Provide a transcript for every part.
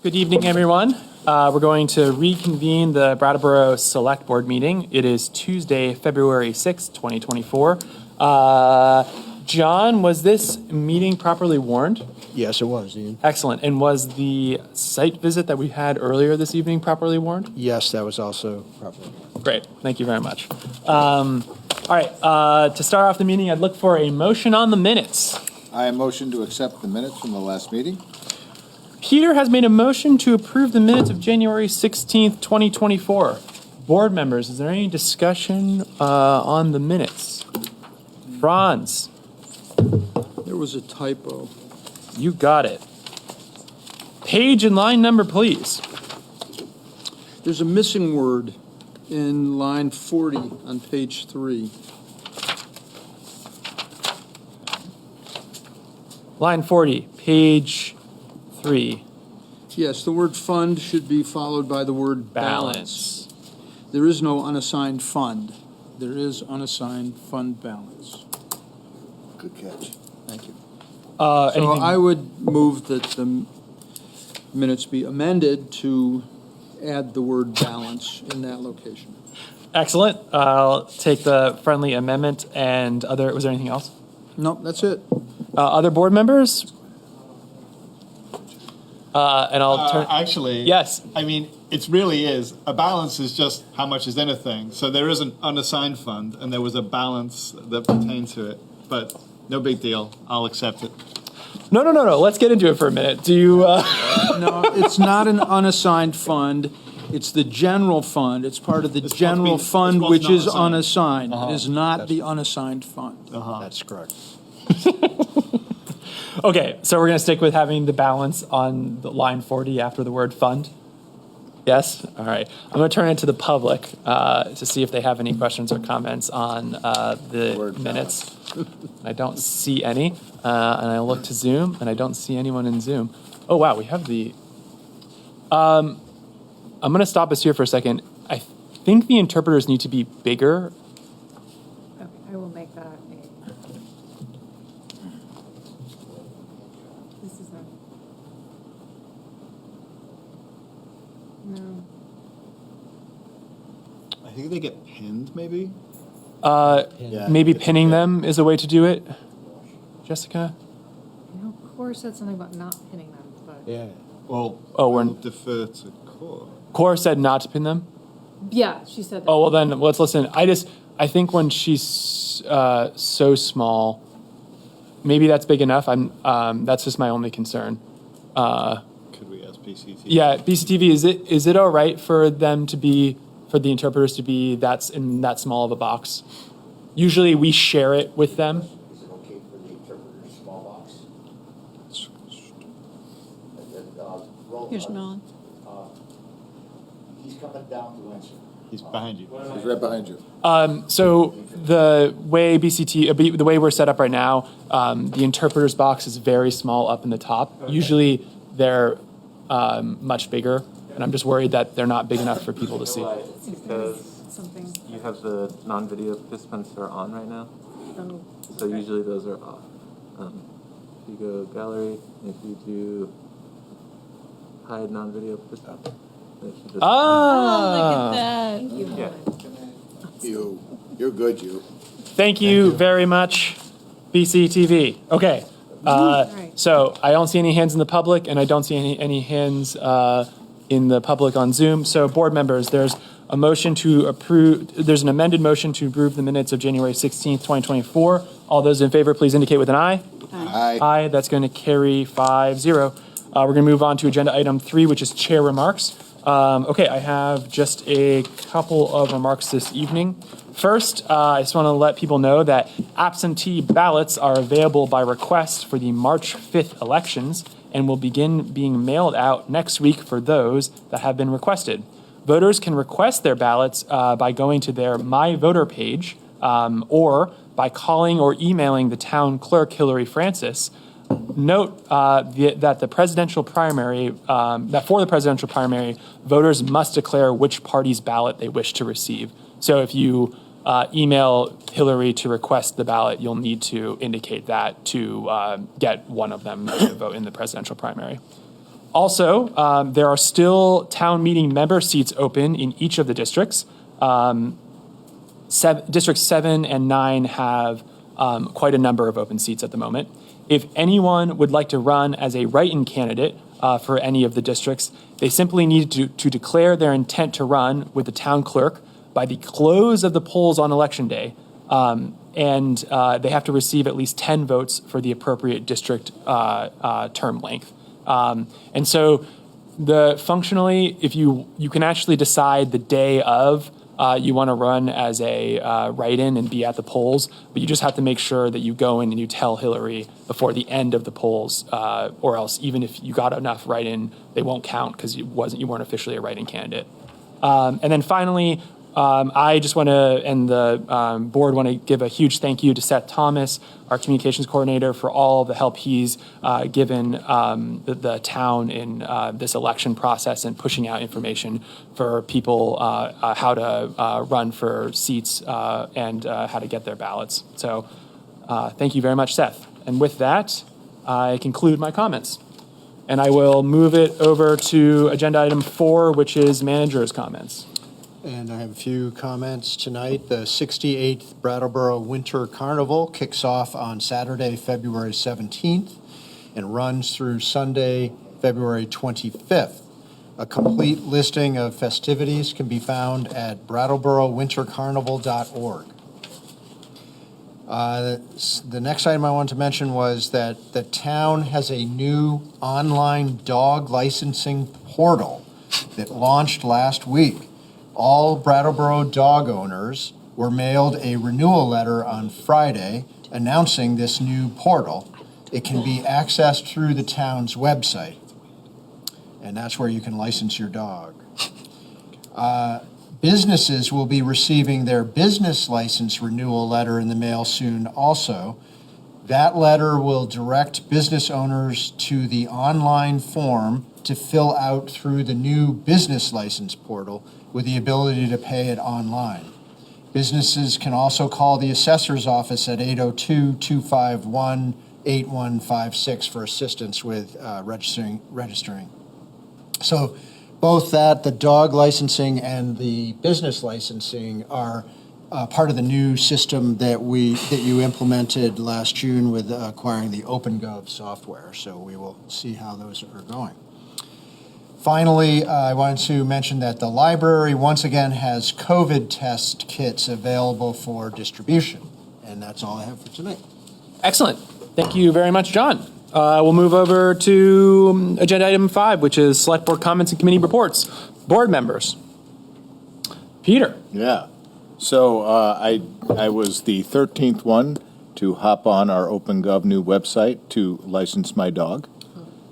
Good evening, everyone. We're going to reconvene the Brattleboro Selectboard meeting. It is Tuesday, February 6th, 2024. John, was this meeting properly warned? Yes, it was, Ian. Excellent. And was the site visit that we had earlier this evening properly warned? Yes, that was also properly warned. Great. Thank you very much. All right. To start off the meeting, I'd look for a motion on the minutes. I motion to accept the minutes from the last meeting. Peter has made a motion to approve the minutes of January 16th, 2024. Board members, is there any discussion on the minutes? Franz, There was a typo. you got it. Page and line number, please. There's a missing word in line 40 on page 3. Line 40, page 3. Yes, the word fund should be followed by the word balance. There is no unassigned fund. There is unassigned fund balance. Good catch. Thank you. So So I would move that the minutes be amended to add the word balance in that location. Excellent. I'll take the friendly amendment and was there anything else? Nope, that's it. Other board members? And I'll turn. Actually, Yes. I mean, it really is. A balance is just how much is in a thing. So there is an unassigned fund, and there was a balance that pertained to it. But no big deal. I'll accept it. No. Let's get into it for a minute. Do you? No, it's not an unassigned fund. It's the general fund. It's part of the It's supposed to general be- it's fund, supposed which to be is unassigned. unassigned. It is not the unassigned fund. That's correct. Okay, so we're going to stick with having the balance on the line 40 after the word fund? Yes? All right. I'm going to turn it to the public to see if they have any questions or comments on the Word minutes. I don't see any. And I look to Zoom, and I don't see anyone in Zoom. Oh, wow, we have the... I'm going to stop us here for a second. I think the interpreters need to be bigger. Okay, I will make that a. This is a. No. I think they get pinned, maybe. Yeah, Maybe it's pinning okay. them is a way to do it. Jessica? No, Core said something about not pinning them, but. Yeah. Well, Oh, we're- we'll defer to core. Cora said not to pin them. Yeah, she said that. Oh, well then, let's listen. I think when she's so small, maybe that's big enough. That's just my only concern. Could we ask PCT? Yeah, BCTV, is it all right for the interpreters to be in that small of a box? Usually we share it with them. Is it okay for the interpreter's small box? Here's Nolan. He's coming down to Winston. He's behind you. He's right behind you. So the way the way we're set up right now, the interpreter's box is very small up in the top. Okay. Usually they're much bigger, and I'm just worried that they're not big enough for people to see. Because Something. you have the non-video participants that are on right now, Oh. so usually those are off. If you go gallery, if you do hide non-video participants, it should just Oh, look at that. yeah. You're good, you. Thank you very much, BCTV. Okay. Right. So I don't see any hands in the public, and I don't see any hands in the public on Zoom. So board members, there's an amended motion to approve the minutes of January 16th, 2024. All those in favor, please indicate with an aye. Aye. Aye, that's going to carry 5-0. We're going to move on to agenda item 3, which is chair remarks. Okay, I have just a couple of remarks this evening. First, I just want to let people know that absentee ballots are available by request for the March 5th elections and will begin being mailed out next week for those that have been requested. Voters can request their ballots by going to their My Voter page or by calling or emailing the town clerk, Hillary Francis. Note that the presidential primary, for the presidential primary, voters must declare which party's ballot they wish to receive. So if you email Hillary to request the ballot, you'll need to indicate that to get one of them to vote in the presidential primary. Also, there are still town meeting member seats open in each of the districts. Districts 7 and 9 have quite a number of open seats at the moment. If anyone would like to run as a write-in candidate for any of the districts, they simply need to declare their intent to run with the town clerk by the close of the polls on election day, and they have to receive at least 10 votes for the appropriate district term length. And so functionally, if you can actually decide the day of you want to run as a write-in and be at the polls, but you just have to make sure that you go in and you tell Hillary before the end of the polls, or else even if you got enough write-in, they won't count because you weren't officially a write-in candidate. And then finally, I just want to, and the board want to give a huge thank you to Seth Thomas, our communications coordinator, for all the help he's given the town in this election process and pushing out information for people how to run for seats and how to get their ballots. So thank you very much, Seth. And with that, I conclude my comments. And I will move it over to agenda item 4, which is manager's comments. And I have a few comments tonight. The 68th Brattleboro Winter Carnival kicks off on Saturday, February 17th, and runs through Sunday, February 25th. A complete listing of festivities can be found at brattleboro-wintercarnival.org. The next item I wanted to mention was that the town has a new online dog licensing portal that launched last week. All Brattleboro dog owners were mailed a renewal letter on Friday announcing this new portal. It can be accessed through the town's website, and that's where you can license your dog. Businesses will be receiving their business license renewal letter in the mail soon also. That letter will direct business owners to the online form to fill out through the new business license portal with the ability to pay it online. Businesses can also call the assessor's office at 802-251-8156 for assistance with registering. So both the dog licensing and the business licensing are part of the new system that you implemented last June with acquiring the OpenGov software. So we will see how those are going. Finally, I wanted to mention that the library once again has COVID test kits available for distribution. And that's all I have for tonight. Excellent. Thank you very much, John. We'll move over to agenda item 5, which is select board comments and committee reports. Board members. Peter. Yeah. So I was the 13th one to hop on our OpenGov new website to license my dog.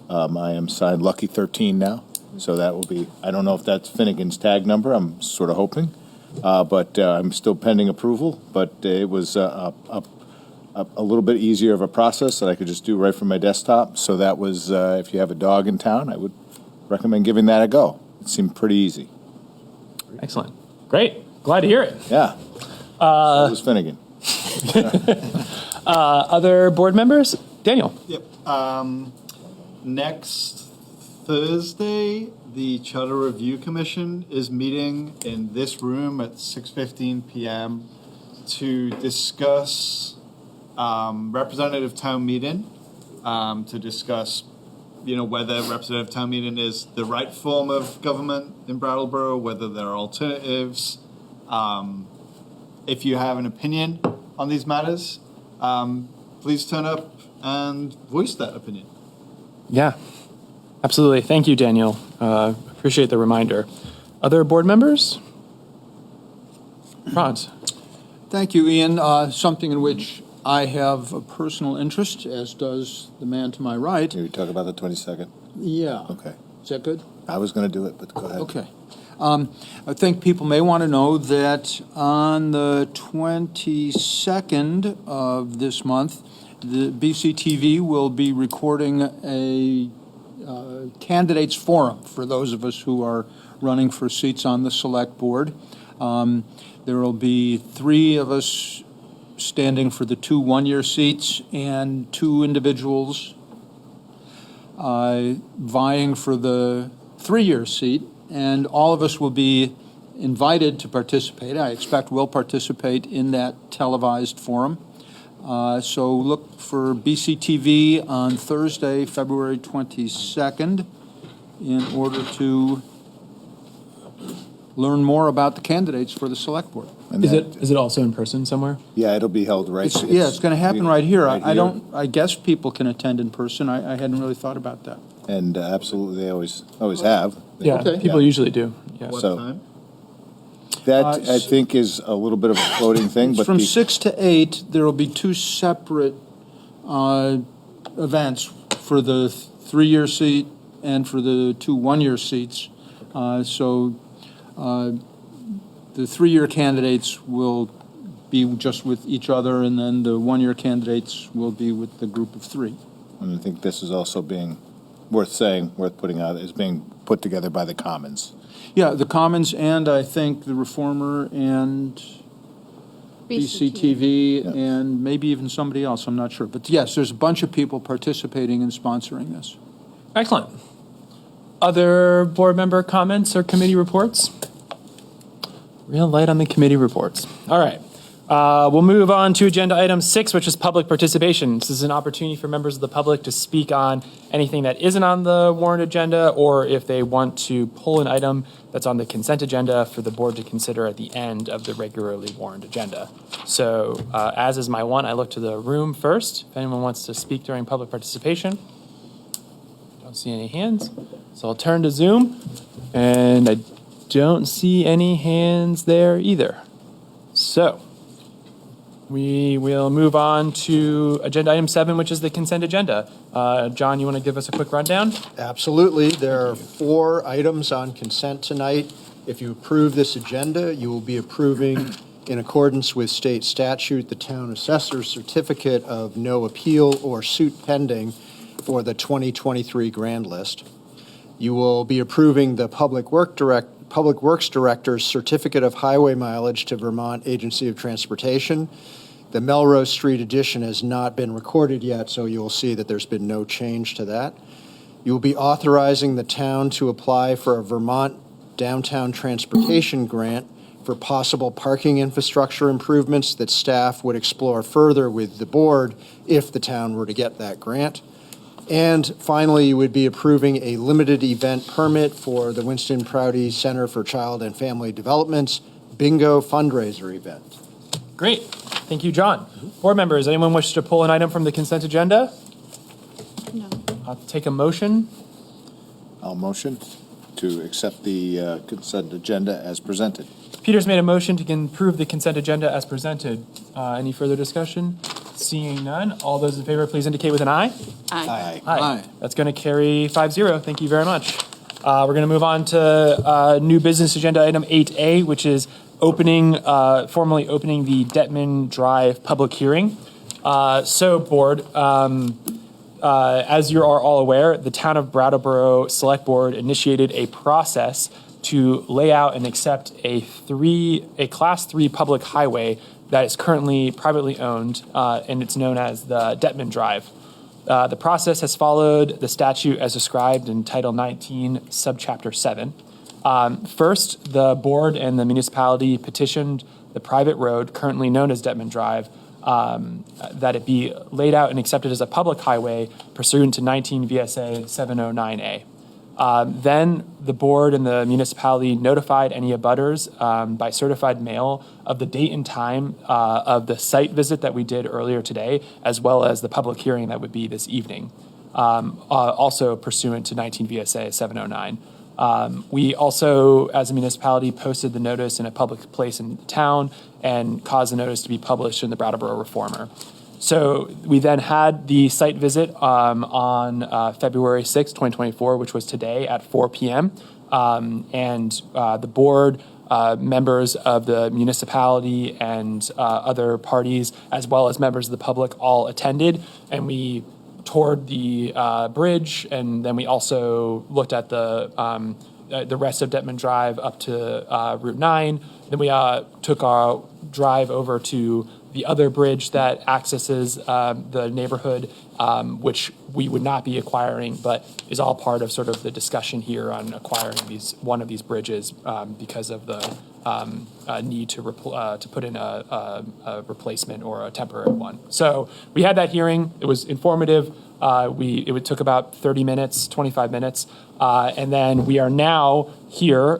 I am signed Lucky 13 now. So that will be, I don't know if that's Finnegan's tag number, I'm sort of hoping, but I'm still pending approval, but it was a little bit easier of a process that I could just do right from my desktop. So that was, if you have a dog in town, I would recommend giving that a go. It seemed pretty easy. Excellent. Great. Glad to hear it. Yeah. So was Finnegan. Other board members? Daniel. Yep. Next Thursday, the Charter Review Commission is meeting in this room at 6:15 p.m. to discuss representative town meeting, to discuss, whether representative town meeting is the right form of government in Brattleboro, whether there are alternatives. If you have an opinion on these matters, please turn up and voice that opinion. Yeah, absolutely. Thank you, Daniel. Appreciate the reminder. Other board members? Franz. Thank you, Ian. Something in which I have a personal interest, as does the man to my right. Can we talk about the 22nd? Yeah. Okay. Is that good? I was going to do it, but go ahead. Okay. I think people may want to know that on the 22nd of this month, the BCTV will be recording a candidates forum for those of us who are running for seats on the select board. There will be 3 of us standing for the 2 one-year seats and 2 individuals vying for the 3-year seat, and all of us will be invited to participate. I expect we'll participate in that televised forum. So look for BCTV on Thursday, February 22nd, in order to learn more about the candidates for the Select Board. And Is that- it also in person somewhere? Yeah, it'll be held right. It's going to happen right here. right I don't, I guess people can attend in person. I hadn't really thought about that. And absolutely, they always have. Yeah, Okay. people usually do. Yeah. What So- time? That, I think, is a little bit of a floating thing, but From the- 6 to 8, there will be 2 separate events for the 3-year seat and for the 2 1-year seats. So the 3-year candidates will be just with each other, and then the 1-year candidates will be with the group of 3. and I think this is also being worth putting out, is being put together by the Commons. Yeah, the Commons and I think the Reformer and BCTV Yeah. and maybe even somebody else, I'm not sure. But yes, there's a bunch of people participating and sponsoring this. Excellent. Other board member comments or committee reports? Real light on the committee reports. All right. We'll move on to agenda item 6, which is public participation. This is an opportunity for members of the public to speak on anything that isn't on the warrant agenda, or if they want to pull an item that's on the consent agenda for the board to consider at the end of the regularly warrant agenda. So as is my one, I look to the room first. If anyone wants to speak during public participation. Don't see any hands. So I'll turn to Zoom, and I don't see any hands there either. So we will move on to agenda item 7, which is the consent agenda. John, you want to give us a quick rundown? Absolutely. There are 4 items on consent tonight. If you approve this agenda, you will be approving, in accordance with state statute, the town assessor's certificate of no appeal or suit pending for the 2023 grand list. You will be approving the Public Works Director's certificate of highway mileage to Vermont Agency of Transportation. The Melrose Street addition has not been recorded yet, so you'll see that there's been no change to that. You will be authorizing the town to apply for a Vermont downtown transportation grant for possible parking infrastructure improvements that staff would explore further with the board if the town were to get that grant. And finally, you would be approving a limited event permit for the Winston Prouty Center for Child and Family Development's bingo fundraiser event. Great. Thank you, John. Board members, anyone wish to pull an item from the consent agenda? No. I'll take a motion. I'll motion to accept the consent agenda as presented. Peter's made a motion to approve the consent agenda as presented. Any further discussion? Seeing none, all those in favor, please indicate with an aye. Aye. Aye. That's going to carry 5-0. Thank you very much. We're going to move on to new business agenda item 8A, which is formally opening the Dettman Drive public hearing. So, board, as you are all aware, the town of Brattleboro Select Board initiated a process to lay out and accept a Class 3 public highway that is currently privately owned, and it's known as the Dettman Drive. The process has followed the statute as described in Title 19, Subchapter 7. First, the board and the municipality petitioned the private road, currently known as Dettman Drive, that it be laid out and accepted as a public highway pursuant to 19 VSA 709A. Then the board and the municipality notified any abutters by certified mail of the date and time of the site visit that we did earlier today, as well as the public hearing that would be this evening, also pursuant to 19 VSA 709. We also, as a municipality, posted the notice in a public place in town and caused the notice to be published in the Brattleboro Reformer. So we then had the site visit on February 6, 2024, which was today at 4 p.m. And the board, members of the municipality and other parties, as well as members of the public, all attended. And we toured the bridge, and then we also looked at the rest of Dettman Drive up to Route 9. Then we took our drive over to the other bridge that accesses the neighborhood which we would not be acquiring, but is all part of sort of the discussion here on acquiring one of these bridges because of the need to put in a replacement or a temporary one. So we had that hearing. It was informative. It took about 30 minutes, 25 minutes. And then we are now here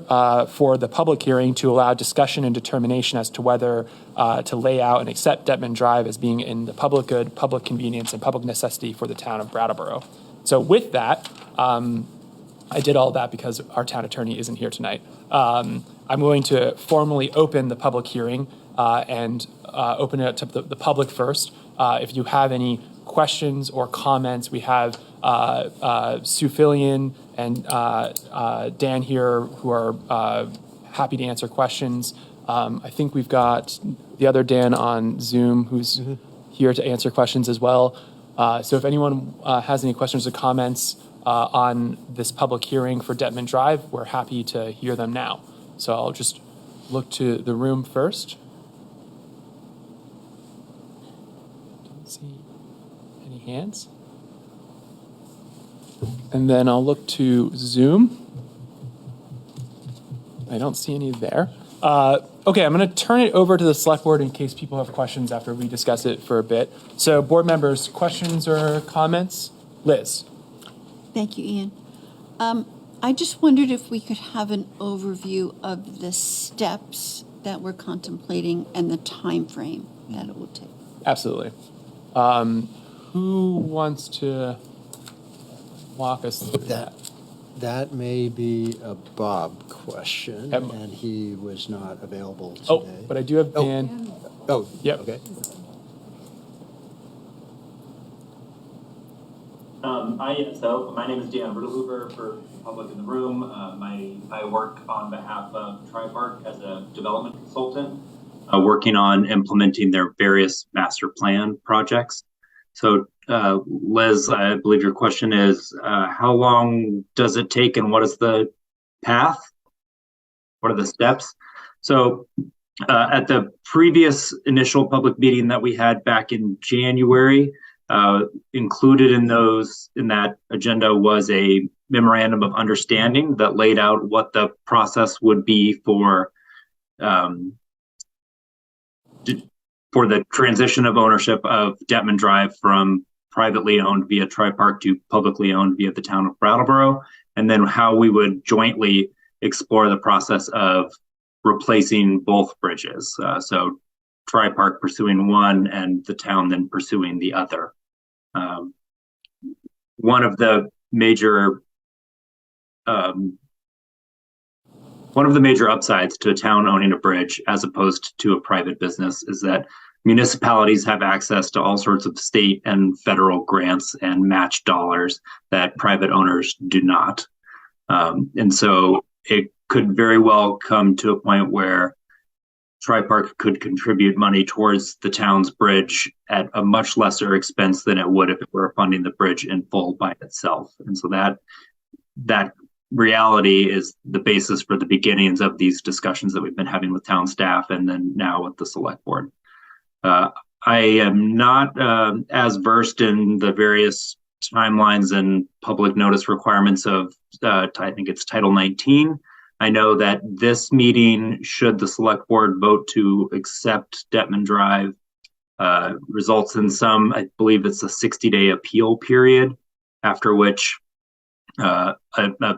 for the public hearing to allow discussion and determination as to whether to lay out and accept Dettman Drive as being in the public good, public convenience, and public necessity for the town of Brattleboro. So with that, I did all of that because our town attorney isn't here tonight. I'm going to formally open the public hearing and open it up to the public first. If you have any questions or comments, we have Sue Fillion and Dan here who are happy to answer questions. I think we've got the other Dan on Zoom who's here to answer questions as well. So if anyone has any questions or comments on this public hearing for Dettman Drive, we're happy to hear them now. So I'll just look to the room first. Don't see any hands. And then I'll look to Zoom. I don't see any there. Okay, I'm going to turn it over to the select board in case people have questions after we discuss it for a bit. So board members, questions or comments? Liz. Thank you, Ian. I just wondered if we could have an overview of the steps that we're contemplating and the time frame that it will take. Absolutely. Who wants to walk us through that? That may be a Bob question, Yep. and he was not available today. Oh, but I do have Dan. Oh, Yep. okay. So my name is Dan Riddlehoover for the public in the room. I work on behalf of Tri-Park as a development consultant, working on implementing their various master plan projects. So Liz, I believe your question is, how long does it take and what is the path? What are the steps? So at the previous initial public meeting that we had back in January, included in that agenda was a memorandum of understanding that laid out what the process would be for the transition of ownership of Dettman Drive from privately owned via Tri-Park to publicly owned via the town of Brattleboro, and then how we would jointly explore the process of replacing both bridges. So Tri-Park pursuing one and the town then pursuing the other. One of the major upsides to a town owning a bridge as opposed to a private business is that municipalities have access to all sorts of state and federal grants and match dollars that private owners do not. And so it could very well come to a point where Tri-Park could contribute money towards the town's bridge at a much lesser expense than it would if it were funding the bridge in full by itself. And so that reality is the basis for the beginnings of these discussions that we've been having with town staff and then now with the select board. I am not as versed in the various timelines and public notice requirements of, I think it's Title 19. I know that this meeting, should the select board vote to accept Dettman Drive, results in I believe it's a 60-day appeal period, after which a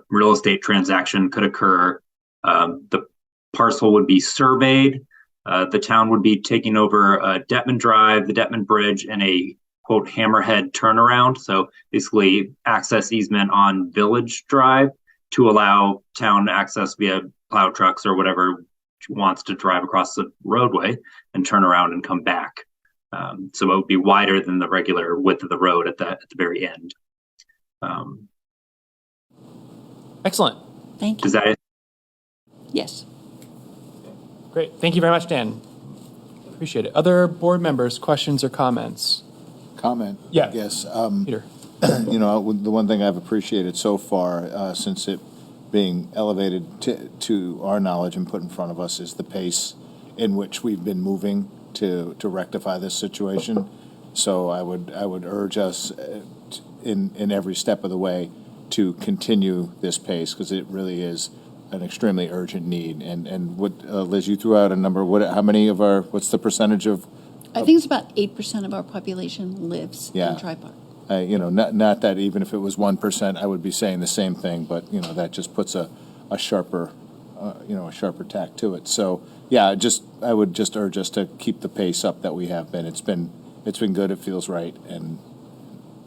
real estate transaction could occur. The parcel would be surveyed. The town would be taking over Dettman Drive, the Dettman Bridge, and a, quote, hammerhead turnaround. So basically access easement on Village Drive to allow town access via plow trucks or whatever wants to drive across the roadway and turn around and come back. So it would be wider than the regular width of the road at the very end. Excellent. Thank you. Is that it? Yes. Great. Thank you very much, Dan. Appreciate it. Other board members, questions or comments? Comment? Yeah. Yes. Peter. You know, the one thing I've appreciated so far, since it being elevated to our knowledge and put in front of us, is the pace in which we've been moving to rectify this situation. So I would urge us in every step of the way to continue this pace, because it really is an extremely urgent need. And what, Liz, you threw out a number. How many of what's the percentage of? I think it's about 8% of our population lives Yeah. in Tri Park. Not that even if it was 1%, I would be saying the same thing, but, that just puts a sharper, a sharper tack to it. So, yeah, I would just urge us to keep the pace up that we have been. It's been good. It feels right. And,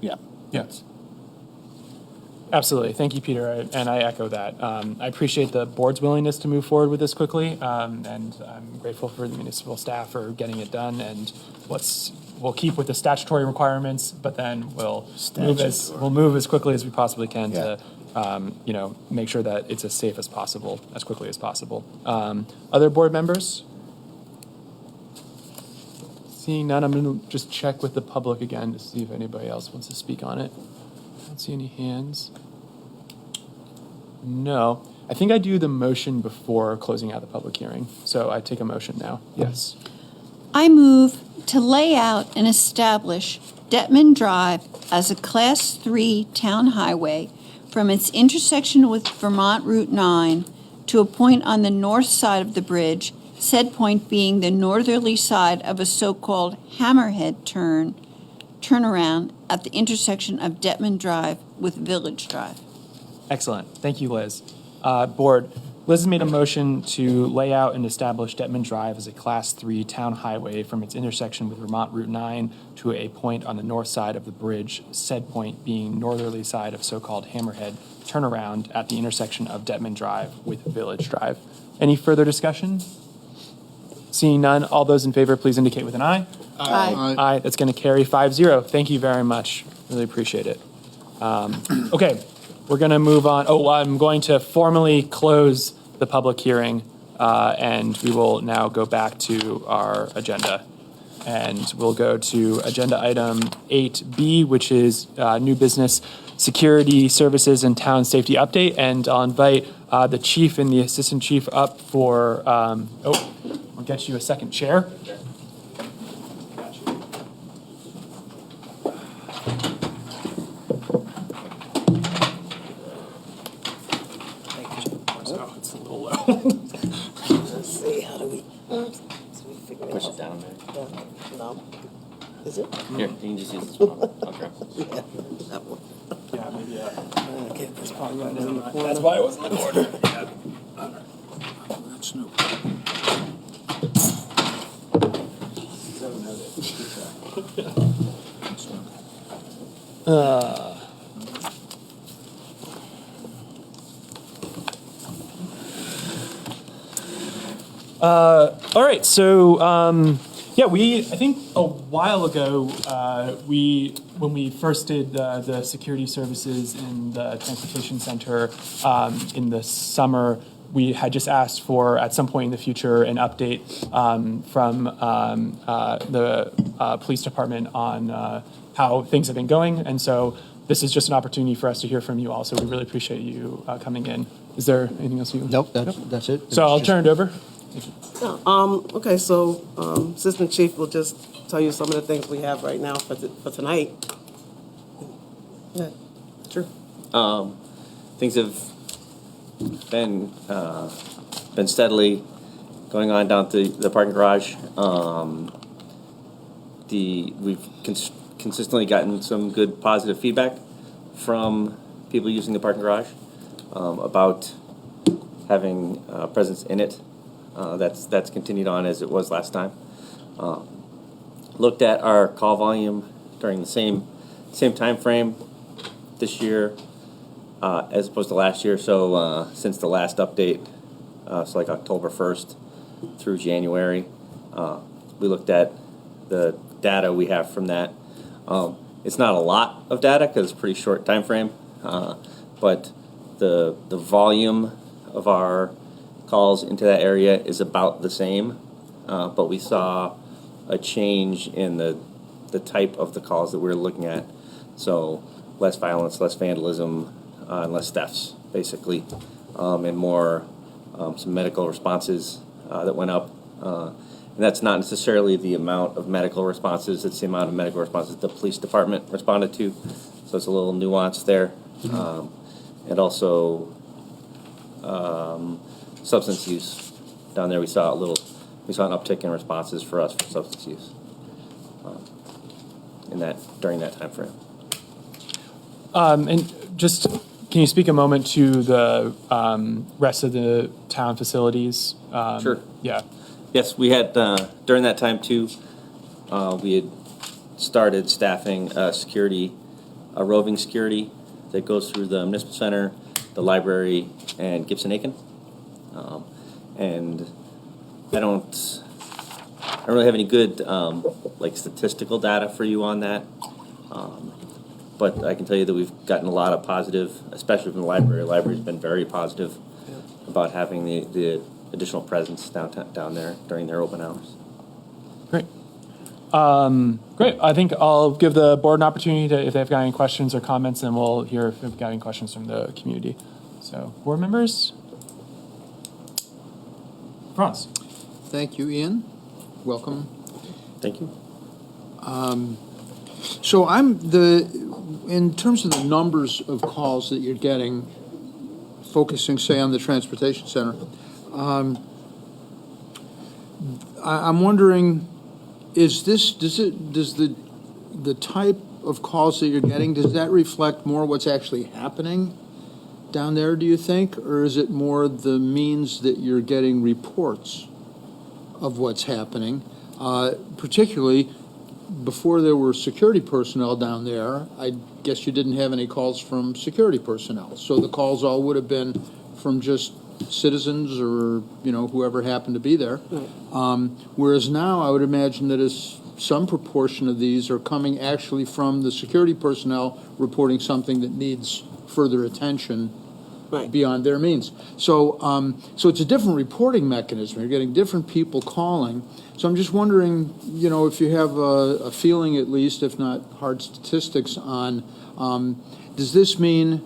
yeah. Yes. Absolutely. Thank you, Peter, and I echo that. I appreciate the board's willingness to move forward with this quickly, and I'm grateful for the municipal staff for getting it done, and we'll keep with the statutory requirements, but then we'll move as quickly as we possibly can to make sure that it's as safe as possible, as quickly as possible. Other board members? Seeing none, I'm going to just check with the public again to see if anybody else wants to speak on it. I don't see any hands. No. I think I do the motion before closing out the public hearing. So I take a motion now. Yes. I move to lay out and establish Dettman Drive as a Class 3 town highway from its intersection with Vermont Route 9 to a point on the north side of the bridge, said point being the northerly side of a so-called hammerhead turnaround at the intersection of Dettman Drive with Village Drive. Excellent. Thank you, Liz. Board, Liz has made a motion to lay out and establish Dettman Drive as a Class 3 town highway from its intersection with Vermont Route 9 to a point on the north side of the bridge, said point being northerly side of so-called hammerhead turnaround at the intersection of Dettman Drive with Village Drive. Any further discussion? Seeing none, all those in favor, please indicate with an aye. Aye. Aye. That's going to carry 5-0. Thank you very much. Really appreciate it. Okay, we're going to move on. I'm going to formally close the public hearing, and we will now go back to our agenda. And we'll go to agenda item 8B, which is new business security services and town safety update. And I'll invite the chief and the assistant chief up for, we'll get you a second chair. So it's a little low. Let's see, how do we figure it out? Push it down there. No. Is it? Here, you can just use this one. I'll grab it. Yeah, that one. Yeah, maybe. Okay, that's probably right in the corner. That's why it wasn't in order. That's no All right, so I think a while ago, when we first did the security services in the transportation center in the summer, we had just asked for, at some point in the future, an update from the police department on how things have been going, and so this is just an opportunity for us to hear from you all. So we really appreciate you coming in. Is there anything else you? Nope, that's it. So I'll turn it over. Okay, so Assistant Chief will just tell you some of the things we have right now for tonight. Yeah, sure. Things have been steadily going on down to the parking garage. We've consistently gotten some good positive feedback from people using the parking garage about having presence in it. That's continued on as it was last time. Looked at our call volume during the same time frame this year as opposed to last year. So since the last update, so like October 1st through January, we looked at the data we have from that. It's not a lot of data because it's a pretty short time frame, but the volume of our calls into that area is about the same, but we saw a change in the type of the calls that we were looking at. So less violence, less vandalism, and less thefts, basically, and more some medical responses that went up, And that's not necessarily the amount of medical responses, it's the amount of medical responses the police department responded to. So it's a little nuance there. And also substance use. Down there we saw an uptick in responses for us for substance use during that time frame. And just, can you speak a moment to the rest of the town facilities? Sure. Yeah. Yes, we had, during that time too, we had started staffing a roving security that goes through the municipal center, the library, and Gibson Aiken. And I don't really have any good statistical data for you on that. But I can tell you that we've gotten a lot of positive, especially from the library. The library's been very positive about having the additional presence down there during their open hours. Great. Great. I think I'll give the board an opportunity to, if they've got any questions or comments, and we'll hear if we've got any questions from the community. So, board members? Franz. Thank you, Ian. Welcome. Thank you. So in terms of the numbers of calls that you're getting, focusing, say, on the transportation center, I'm wondering, does the type of calls that you're getting, does that reflect more what's actually happening down there, do you think? Or is it more the means that you're getting reports of what's happening? Particularly, before there were security personnel down there, I guess you didn't have any calls from security personnel. So the calls all would have been from just citizens or, whoever happened to be there. Right. Whereas now I would imagine that some proportion of these are coming actually from the security personnel reporting something that needs further attention beyond their means. So it's a different reporting mechanism. You're getting different people calling. So I'm just wondering, if you have a feeling at least, if not hard statistics on, does this mean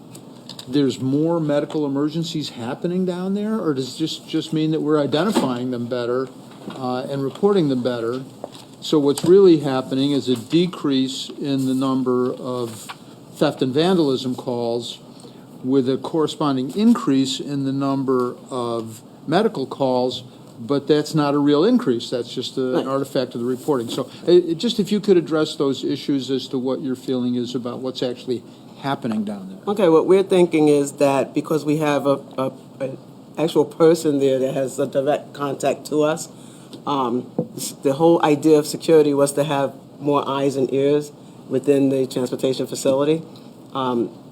there's more medical emergencies happening down there, or does this just mean that we're identifying them better and reporting them better? So what's really happening is a decrease in the number of theft and vandalism calls with a corresponding increase in the number of medical calls, but that's not a real increase. That's just an artifact of the reporting. So just if you could address those issues as to what your feeling is about what's actually happening down there. Okay, what we're thinking is that because we have an actual person there that has a direct contact to us, the whole idea of security was to have more eyes and ears within the transportation facility.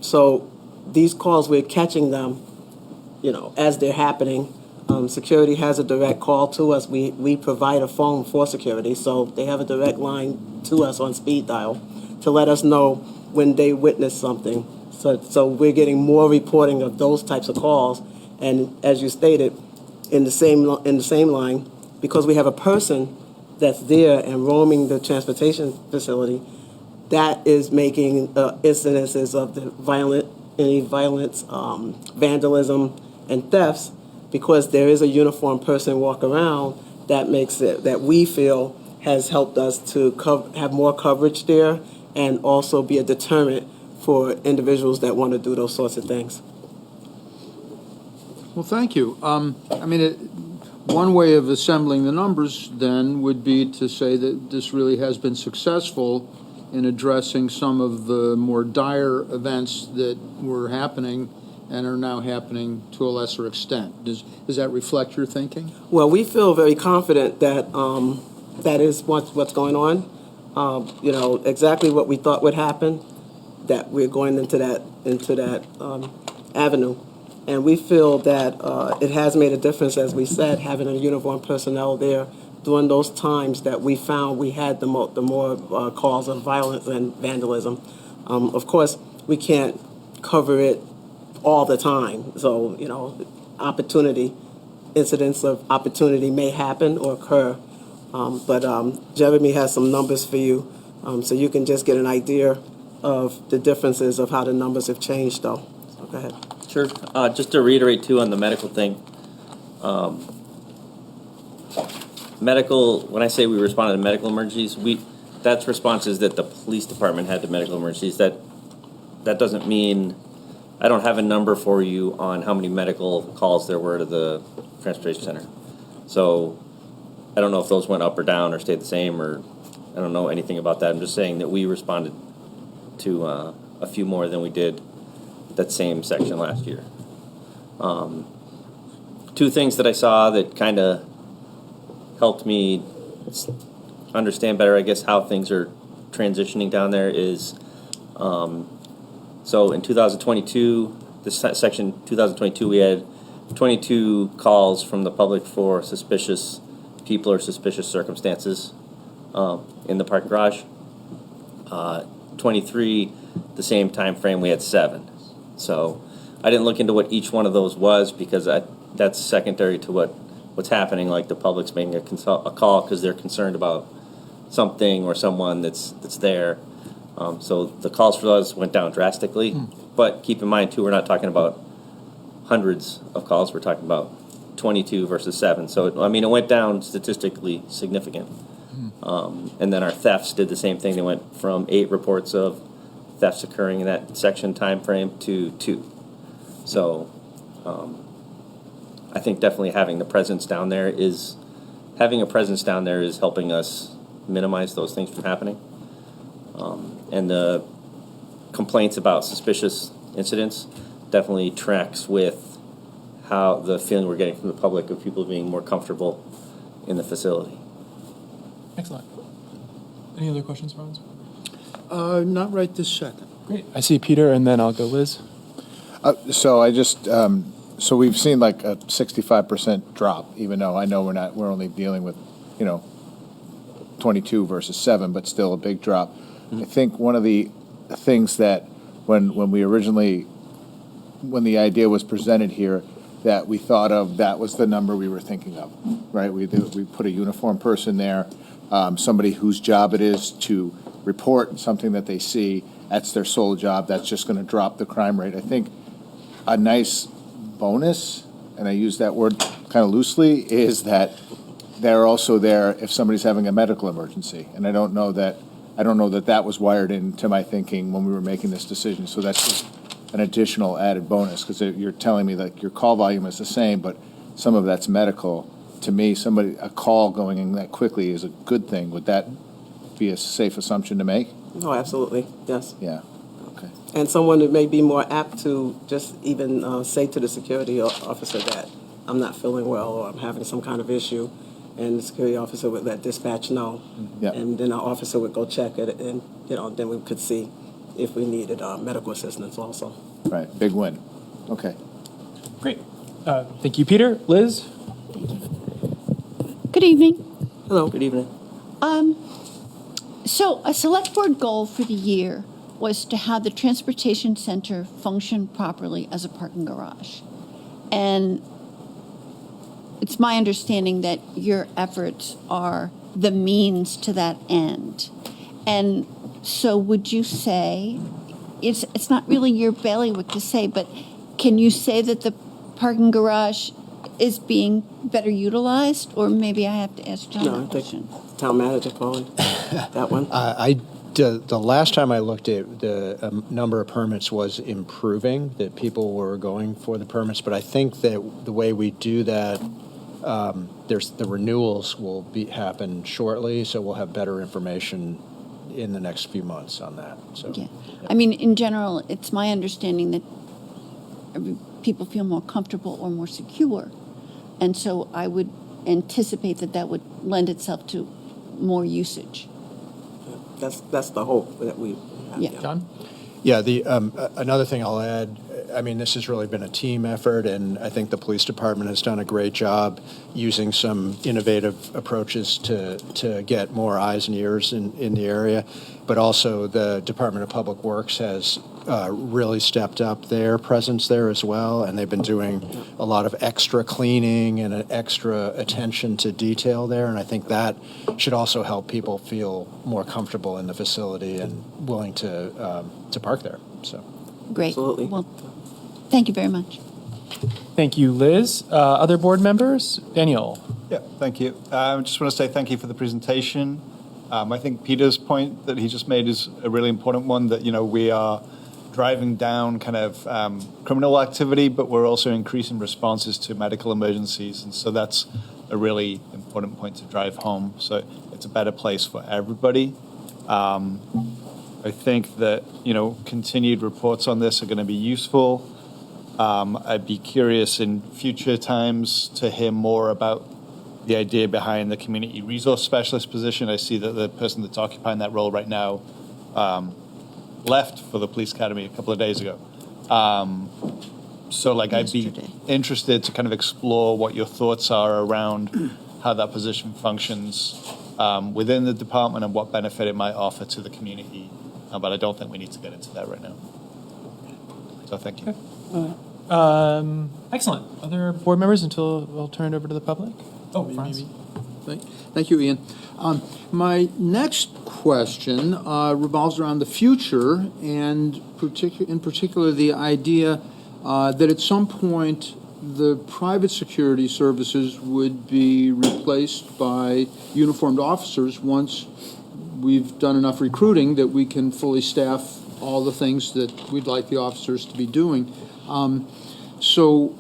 So these calls, we're catching them, as they're happening. Security has a direct call to us. We provide a phone for security, so they have a direct line to us on speed dial to let us know when they witness something. So we're getting more reporting of those types of calls. And as you stated, in the same line, because we have a person that's there and roaming the transportation facility, that is making incidences of the violence, vandalism, and thefts, because there is a uniformed person walk around. That makes it, that we feel has helped us to have more coverage there and also be a deterrent for individuals that want to do those sorts of things. Well, thank you. One way of assembling the numbers then would be to say that this really has been successful in addressing some of the more dire events that were happening and are now happening to a lesser extent. Does that reflect your thinking? Well, we feel very confident that that is what's going on. Exactly what we thought would happen, that we're going into that avenue. And we feel that it has made a difference, as we said, having a uniformed personnel there during those times that we found we had the more calls of violence and vandalism. Of course, we can't cover it all the time. So, incidents of opportunity may happen or occur. But Jeremy has some numbers for you, so you can just get an idea of the differences of how the numbers have changed, though. So go ahead. Sure. Just to reiterate, too, on the medical thing, medical, when I say we responded to medical emergencies, that's responses that the police department had to medical emergencies. That doesn't mean, I don't have a number for you on how many medical calls there were to the transportation center. So I don't know if those went up or down or stayed the same, or I don't know anything about that. I'm just saying that we responded to a few more than we did that same section last year. Two things that I saw that kind of helped me understand better, I guess, how things are transitioning down there is, so in 2022, this section 2022, we had 22 calls from the public for suspicious people or suspicious circumstances in the parking garage. 23, the same time frame, we had 7. So I didn't look into what each one of those was because that's secondary to what's happening. Like the public's making a call because they're concerned about something or someone that's there. So the calls for those went down drastically. But keep in mind too, we're not talking about hundreds of calls. We're talking about 22 versus 7. So it went down statistically significant. And then our thefts did the same thing. They went from 8 reports of thefts occurring in that section time frame to 2. So I think definitely having a presence down there is helping us minimize those things from happening. And the complaints about suspicious incidents definitely tracks with how the feeling we're getting from the public of people being more comfortable in the facility. Excellent. Any other questions, Franz? Not right this second. Great. I see Peter, and then I'll go Liz. So I just, so we've seen like a 65% drop, even though I know we're only dealing with, 22 versus 7, but still a big drop. I think one of the things that when the idea was presented here, that we thought of, that was the number we were thinking of, right? We put a uniformed person there, somebody whose job it is to report something that they see. That's their sole job. That's just going to drop the crime rate. I think a nice bonus, and I use that word kind of loosely, is that they're also there if somebody's having a medical emergency. And I don't know that that was wired into my thinking when we were making this decision. So that's just an additional added bonus, because you're telling me that your call volume is the same, but some of that's medical. To me, a call going in that quickly is a good thing. Would that be a safe assumption to make? Oh, absolutely, yes. Yeah, okay. And someone that may be more apt to just even say to the security officer that I'm not feeling well or I'm having some kind of issue, and the security officer would let dispatch know. Yeah. And then our officer would go check it, and then we could see if we needed medical assistance also. Right, big win. Okay. Great. Thank you, Peter. Liz? Good evening. Hello. Good evening. So a select board goal for the year was to have the transportation center function properly as a parking garage. And it's my understanding that your efforts are the means to that end. And so would you say, it's not really your bailiwick to say, but can you say that the parking garage is being better utilized? Or maybe I have to ask John No, a I question. think town manager calling that one. The last time I looked at the number of permits was improving, that people were going for the permits, but I think that the way we do that, the renewals will happen shortly, so we'll have better information in the next few months on that. So, Yeah. I mean, in general, it's my understanding that people feel more comfortable or more secure. And so I would anticipate that would lend itself to more usage. That's the hope that we have. Yeah. John? Yeah, another thing I'll add, I mean, this has really been a team effort, and I think the police department has done a great job using some innovative approaches to get more eyes and ears in the area. But also the Department of Public Works has really stepped up their presence there as well, and they've been doing a lot of extra cleaning and an extra attention to detail there, and I think that should also help people feel more comfortable in the facility and willing to park there. So. Great. Absolutely. Well, thank you very much. Thank you, Liz. Other board members? Daniel? Yeah, thank you. I just want to say thank you for the presentation. I think Peter's point that he just made is a really important one, that, we are driving down kind of criminal activity, but we're also increasing responses to medical emergencies. And so that's a really important point to drive home. So it's a better place for everybody. I think that, continued reports on this are going to be useful. I'd be curious in future times to hear more about the idea behind the community resource specialist position. I see that the person that's occupying that role right now left for the police academy a couple of days ago. So I'd be interested to kind of explore what your thoughts are around how that position functions within the department and what benefit it might offer to the community. But I don't think we need to get into that right now. So thank you. Excellent. Other board members until we'll turn it over to the public? Oh, Franz. Thank you, Ian. My next question revolves around the future, and in particular the idea that at some point the private security services would be replaced by uniformed officers once we've done enough recruiting that we can fully staff all the things that we'd like the officers to be doing. So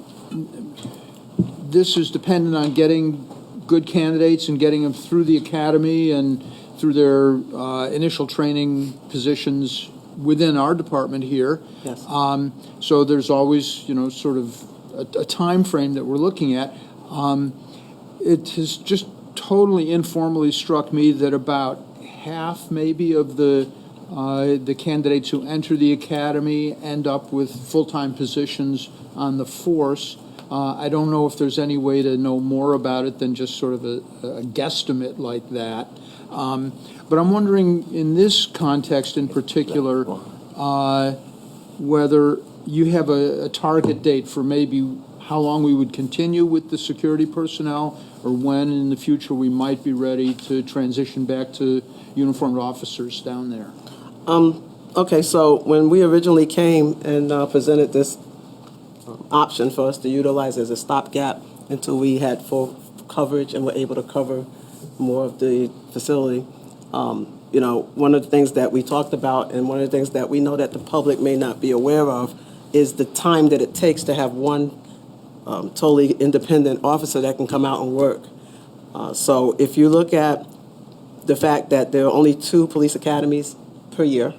this is dependent on getting good candidates and getting them through the academy and through their initial training positions within our department here. Yes. So there's always, sort of a time frame that we're looking at. It has just totally informally struck me that about half maybe of the candidates who enter the academy end up with full-time positions on the force. I don't know if there's any way to know more about it than just sort of a guesstimate like that. But I'm wondering, in this context in particular, whether you have a target date for maybe how long we would continue with the security personnel, or when in the future we might be ready to transition back to uniformed officers down there. Okay, so when we originally came and presented this option for us to utilize as a stopgap until we had full coverage and were able to cover more of the facility, one of the things that we talked about, and one of the things that we know that the public may not be aware of, is the time that it takes to have one totally independent officer that can come out and work. So if you look at the fact that there are only 2 police academies per year,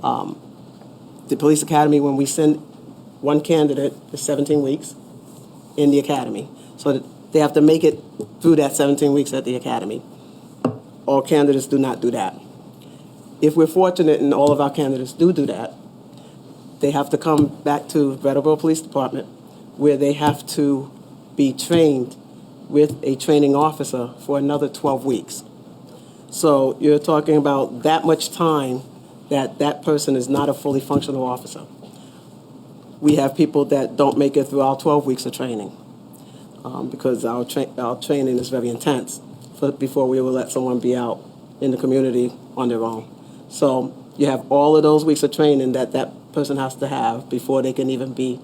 the police academy, when we send one candidate, is 17 weeks in the academy. So that they have to make it through that 17 weeks at the academy. All candidates do not do that. If we're fortunate and all of our candidates do that, they have to come back to Brattleboro Police Department, where they have to be trained with a training officer for another 12 weeks. So you're talking about that much time that person is not a fully functional officer. We have people that don't make it through our 12 weeks of training because our training is very intense before we will let someone be out in the community on their own. So you have all of those weeks of training that person has to have before they can even be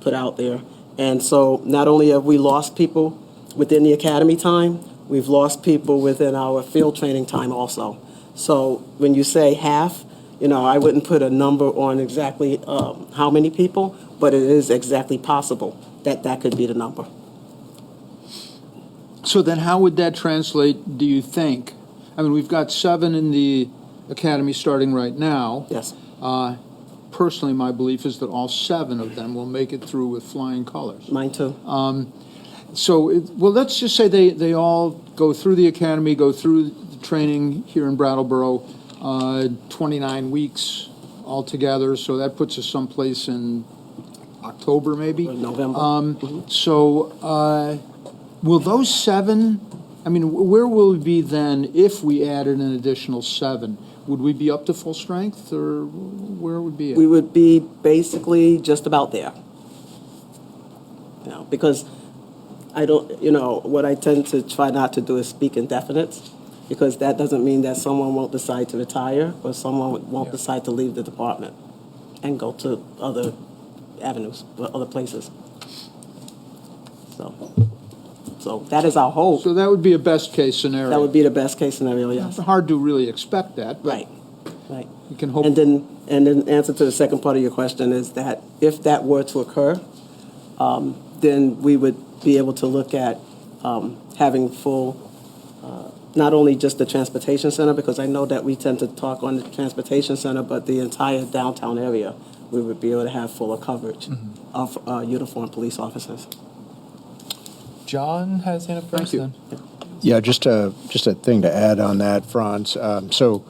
put out there. And so not only have we lost people within the academy time, we've lost people within our field training time also. So when you say half, I wouldn't put a number on exactly how many people, but it is exactly possible that could be the number. So then how would that translate, do you think? I mean, we've got 7 in the academy starting right now. Yes. Personally, my belief is that all 7 of them will make it through with flying colors. Mine too. Well, let's just say they all go through the academy, go through the training here in Brattleboro, 29 weeks altogether, so that puts us someplace in October maybe? Or November. Will those 7, I mean, where will we be then if we added an additional 7? Would we be up to full strength, or where would we be at? We would be basically just about there. Because I don't, what I tend to try not to do is speak in definites, because that doesn't mean that someone won't decide to retire or someone won't decide to leave the department and go to other avenues or other places. So So that is our hope. So that would be a best-case scenario. That would be the best-case scenario, yes. It's hard to really expect that, but Right, right. you can hope. And then answer to the second part of your question is that if that were to occur, then we would be able to look at having full, not only just the transportation center, because I know that we tend to talk on the transportation center, but the entire downtown area, we would be able to have fuller coverage of uniformed police officers. John has his hand up first. Thank you. Then. Yeah, just a thing to add on that, Franz. So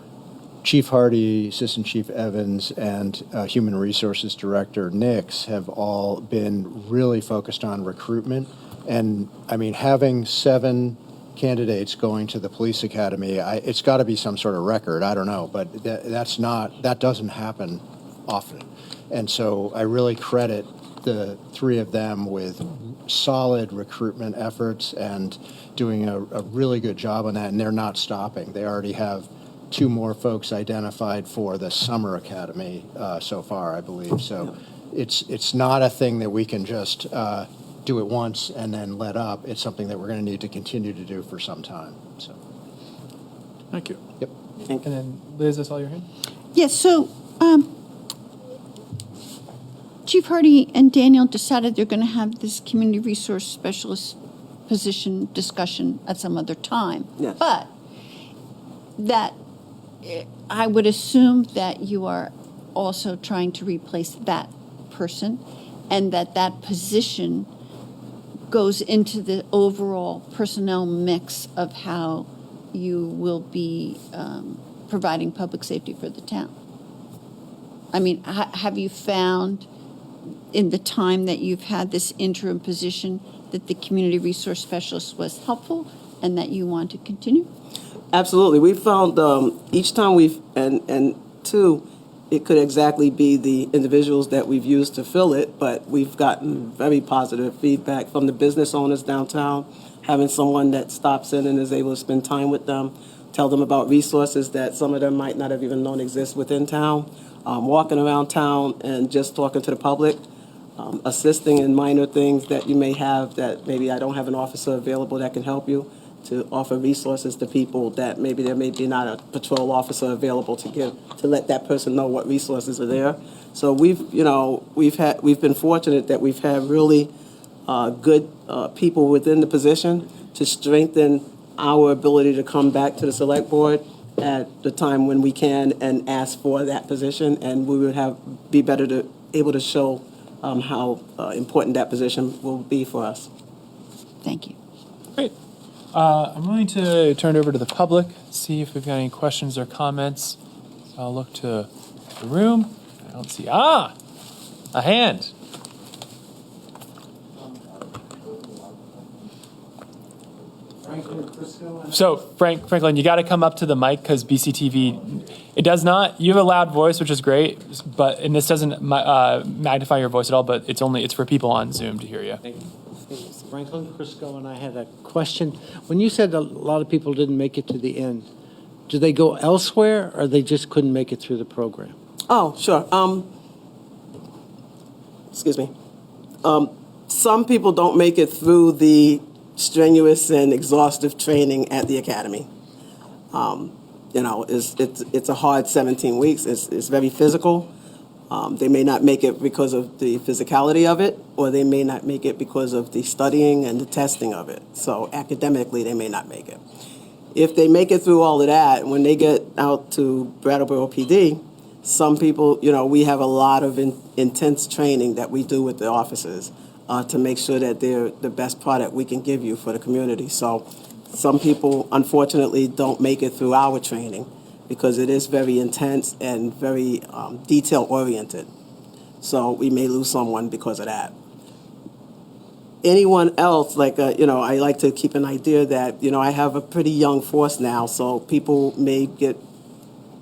Chief Hardy, Assistant Chief Evans, and Human Resources Director Nix have all been really focused on recruitment. And, I mean, having 7 candidates going to the police academy, it's got to be some sort of record. I don't know, but that doesn't happen often. And so I really credit the 3 of them with solid recruitment efforts and doing a really good job on that, and they're not stopping. They already have 2 more folks identified for the summer academy so far, I believe. So it's not a thing that we can just do it once and then let up. It's something that we're going to need to continue to do for some time. So, Thank you. yep. And then Liz, that's all your hand. Yes, so Chief Hardy and Daniel decided they're going to have this community resource specialist position discussion at some other time. Yes. But that, I would assume that you are also trying to replace that person, and that position goes into the overall personnel mix of how you will be providing public safety for the town. I mean, have you found in the time that you've had this interim position that the community resource specialist was helpful and that you want to continue? Absolutely. We found each time and 2, it could exactly be the individuals that we've used to fill it, but we've gotten very positive feedback from the business owners downtown, having someone that stops in and is able to spend time with them, tell them about resources that some of them might not have even known exist within town, walking around town and just talking to the public, assisting in minor things that you may have that maybe I don't have an officer available that can help you, to offer resources to people that maybe there may be not a patrol officer available to give, to let that person know what resources are there. So we've been fortunate that we've had really good people within the position to strengthen our ability to come back to the select board at the time when we can and ask for that position, and we would be able to show how important that position will be for us. Thank you. Great. I'm going to turn it over to the public, see if we've got any questions or comments. So I'll look to the room. I don't see, a hand. So, Franklin, you got to come up to the mic because BCTV, it does not, you have a loud voice, which is great, and this doesn't magnify your voice at all, but it's for people on Zoom to hear you. Thank you. Franklin Crisco, and I had a question. When you said a lot of people didn't make it to the end, do they go elsewhere, or they just couldn't make it through the program? Oh, sure. Excuse me. Some people don't make it through the strenuous and exhaustive training at the academy. It's a hard 17 weeks. It's very physical. They may not make it because of the physicality of it, or they may not make it because of the studying and the testing of it. So academically, they may not make it. If they make it through all of that, when they get out to Brattleboro PD, some people, we have a lot of intense training that we do with the officers to make sure that they're the best product we can give you for the community. So some people, unfortunately, don't make it through our training because it is very intense and very detail-oriented. So we may lose someone because of that. Anyone else, I like to keep an idea that, I have a pretty young force now, so people may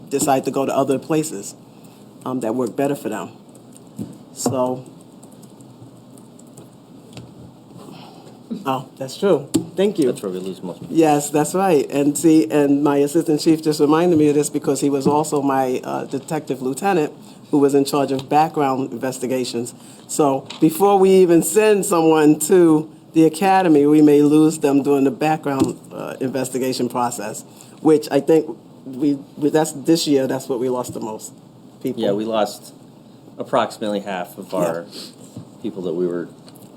decide to go to other places that work better for them. So, that's true. Thank you. That's where we lose most people. Yes, that's right. And my assistant chief just reminded me of this because he was also my detective lieutenant who was in charge of background investigations. So before we even send someone to the academy, we may lose them during the background investigation process, which I think that's this year, that's what we lost the most people. Yeah, we lost approximately half of our people that we were,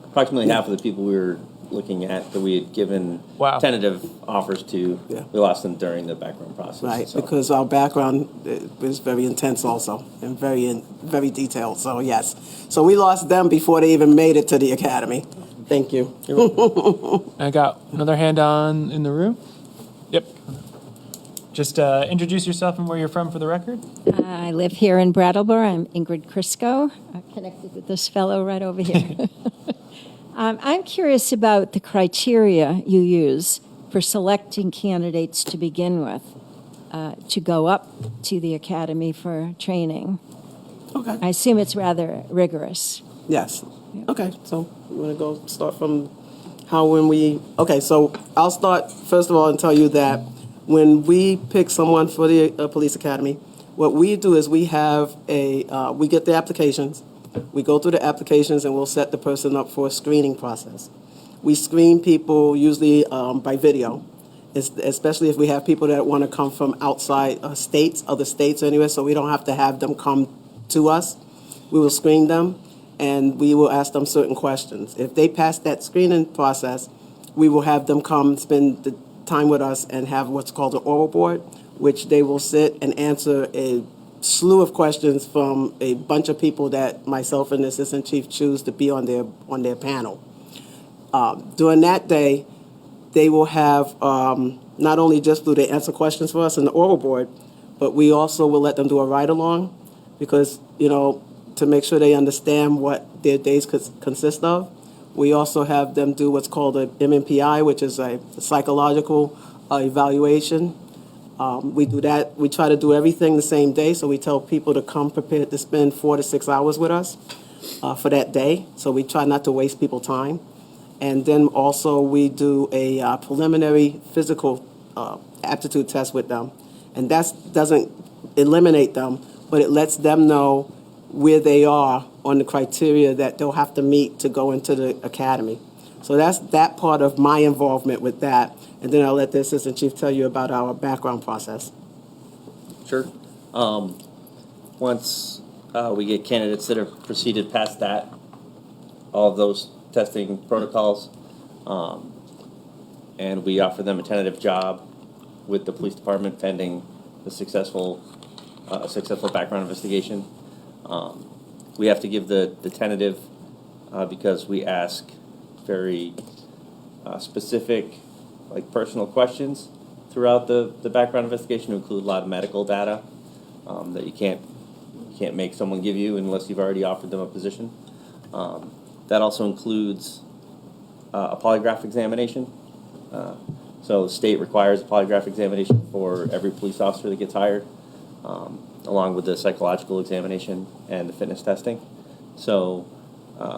approximately half of the people we were looking at that we had given tentative offers to. Yeah. We lost them during the background process. Right, so. because our background was very intense also, and very detailed, so yes. So we lost them before they even made it to the academy. Thank you. I got another hand on in the room. Yep. Just introduce yourself and where you're from for the record. I live here in Brattleboro. I'm Ingrid Crisco, connected with this fellow right over here. I'm curious about the criteria you use for selecting candidates to begin with to go up to the academy for training. Okay. I assume it's rather rigorous. Yes. Okay, so you want to go start from okay, so I'll start first of all and tell you that when we pick someone for the police academy, what we do is we have we get the applications, we go through the applications, and we'll set the person up for a screening process. We screen people usually by video, especially if we have people that want to come from outside states, other states anyway, so we don't have to have them come to us. We will screen them, and we will ask them certain questions. If they pass that screening process, we will have them come spend the time with us and have what's called an oral board, which they will sit and answer a slew of questions from a bunch of people that myself and the assistant chief choose to be on their panel. During that day, they will have not only just do they answer questions for us in the oral board, but we also will let them do a ride-along because, to make sure they understand what their days could consist of. We also have them do what's called a MMPI, which is a psychological evaluation. We do that. We try to do everything the same day, so we tell people to come prepared to spend 4 to 6 hours with us for that day. So we try not to waste people's time. And then also we do a preliminary physical aptitude test with them. And that doesn't eliminate them, but it lets them know where they are on the criteria that they'll have to meet to go into the academy. So that's that part of my involvement with that. And then I'll let the assistant chief tell you about our background process. Sure. Once we get candidates that have proceeded past that, all of those testing protocols, and we offer them a tentative job with the police department pending the successful background investigation. We have to give the tentative because we ask very specific, personal questions throughout the background investigation to include a lot of medical data that you can't make someone give you unless you've already offered them a position. That also includes a polygraph examination. So the state requires a polygraph examination for every police officer that gets hired, along with the psychological examination and the fitness testing. So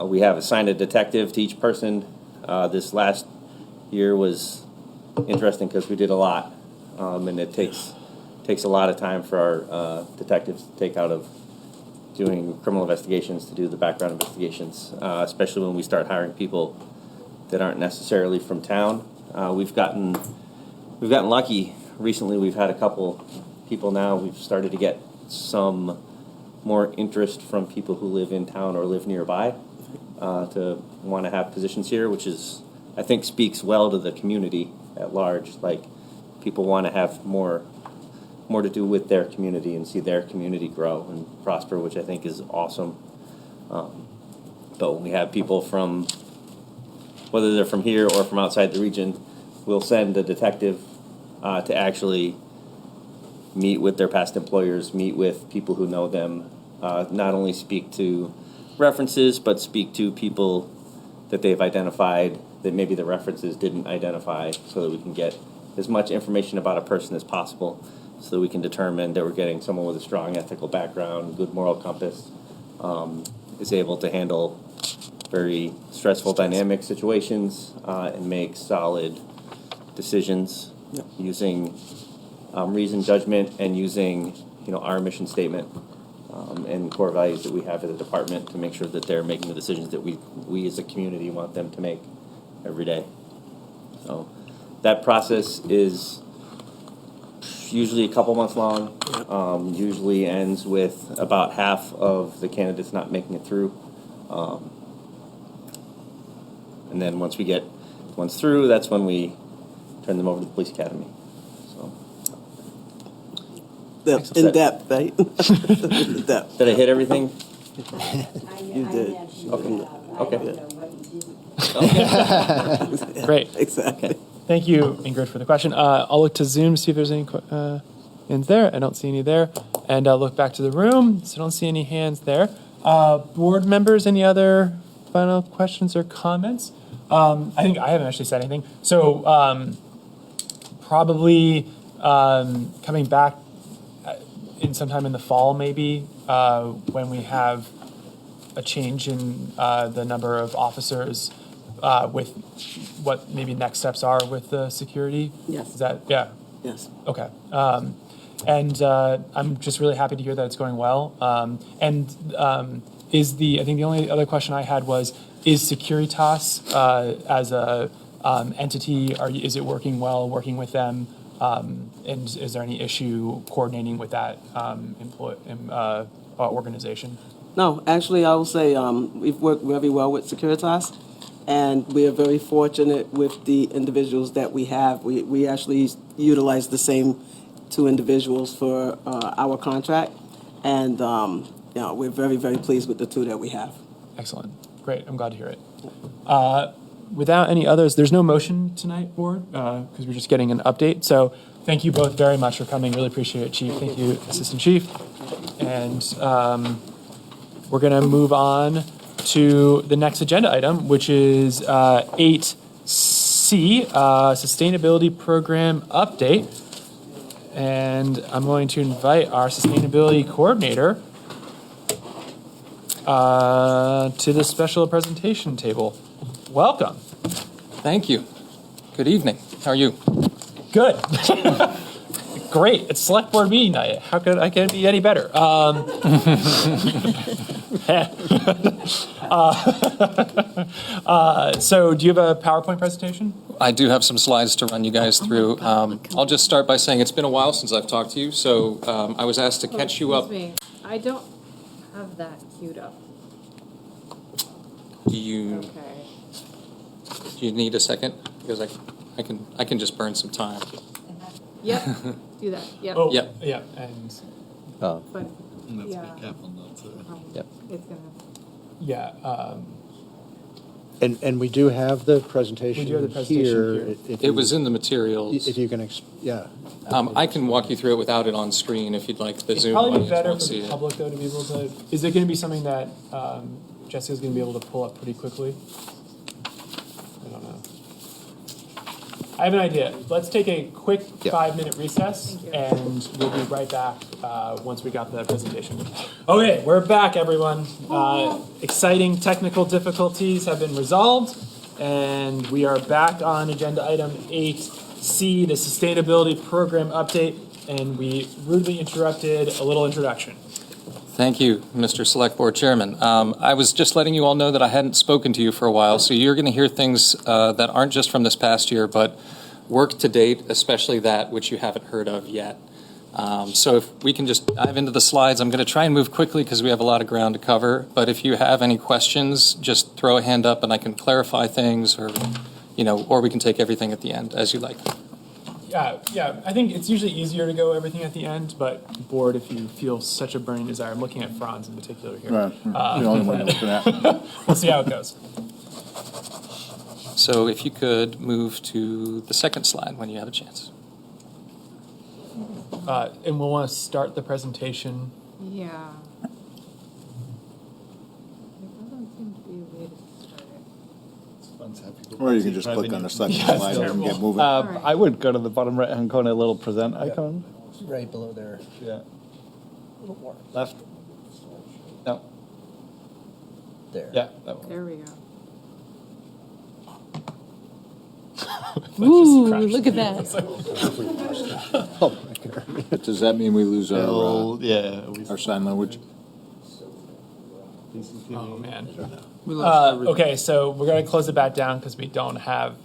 we have assigned a detective to each person. This last year was interesting because we did a lot, and it takes a lot of time for our detectives to take out of doing criminal investigations to do the background investigations, especially when we start hiring people that aren't necessarily from town. We've gotten lucky recently. We've had a couple people now. We've started to get some more interest from people who live in town or live nearby to want to have positions here, which is, I think, speaks well to the community at large. People want to have more to do with their community and see their community grow and prosper, which I think is awesome. But when we have people from, whether they're from here or from outside the region, we'll send a detective to actually meet with their past employers, meet with people who know them, not only speak to references, but speak to people that they've identified that maybe the references didn't identify, so that we can get as much information about a person as possible, so that we can determine that we're getting someone with a strong ethical background, good moral compass, is able to handle very stressful dynamic situations and make solid decisions using reasoned judgment and using our mission statement and core values that we have at the department to make sure that they're making the decisions that we as a community want them to make. every day. So that process is usually a couple months long. Usually ends with about half of the candidates not making it through. And then once we get ones through, that's when we turn them over to the police academy. So In depth, right? In depth. did I hit everything? You did. Okay. Great. Exactly. Thank you, Ingrid, for the question. I'll look to Zoom to see if there's any hands there. I don't see any there. And I'll look back to the room, so I don't see any hands there. Board members, any other final questions or comments? I think I haven't actually said anything. So probably coming back in sometime in the fall, maybe, when we have a change in the number of officers with what maybe next steps are with the security. Yes. Is that, yeah? Yes. Okay. And I'm just really happy to hear that it's going well. I think the only other question I had was, is Securitas as a entity, is it working well, working with them? And is there any issue coordinating with that organization? No, actually, I will say we've worked very well with Securitas, and we are very fortunate with the individuals that we have. We actually utilize the same two individuals for our contract, and we're very, very pleased with the two that we have. Excellent. Great. I'm glad to hear it. Without any others, there's no motion tonight, Board, because we're just getting an update. So thank you both very much for coming. Really appreciate it, Chief. Thank you, Assistant Chief. And we're going to move on to the next agenda item, which is 8C, Sustainability Program Update. And I'm going to invite our Sustainability Coordinator to the special presentation table. Welcome. Thank you. Good evening. How are you? Good. Great. It's select board meeting night. How could I be any better? So do you have a PowerPoint presentation? I do have some slides to run you guys through. I'll just start by saying it's been a while since I've talked to you, so I was asked to catch you up. Excuse me. I don't have that queued up. Do you Okay. need a second? Because I can just burn some time. Yep. Do that. Yep. Oh, Yep. Yeah. And Oh. But Let's yeah. be careful not to. Yep. It's gonna. yeah. And we do have the presentation We do have the presentation here. If It was in the materials. If you can, yeah. I can walk you through it without it on screen if you'd like. The It's Zoom probably audience better won't for see the it. public, though, to be able to. Is it going to be something that Jessica's going to be able to pull up pretty quickly? I don't know. I have an idea. Let's take a quick 5-minute recess, and we'll be right back once we got the presentation. Okay, we're back, everyone. Exciting technical difficulties have been resolved, and we are back on agenda item 8C, the Sustainability Program Update, and we rudely interrupted a little introduction. Thank you, Mr. Select Board Chairman. I was just letting you all know that I hadn't spoken to you for a while, so you're going to hear things that aren't just from this past year, but work to date, especially that which you haven't heard of yet. So if we can just dive into the slides, I'm going to try and move quickly because we have a lot of ground to cover, but if you have any questions, just throw a hand up and I can clarify things, or we can take everything at the end, as you like. Yeah, I think it's usually easier to go everything at the end, but Board, if you feel such a burning desire, I'm looking at Franz in particular here. Right. The only one looking at. We'll see how it goes. So if you could move to the second slide when you have a chance. And we'll want to start the presentation. Yeah. There doesn't seem to be a way to start it. Or you can just click on the second slide and get moving. Alright. I would go to the bottom right-hand corner, little present icon. Right below there. Yeah. Left. No. There. Yeah. That one. There we go. Ooh, look at that. Does that mean we lose our Yeah. sign language? Oh, man. We lost everything. Okay, so we're going to close it back down because we don't have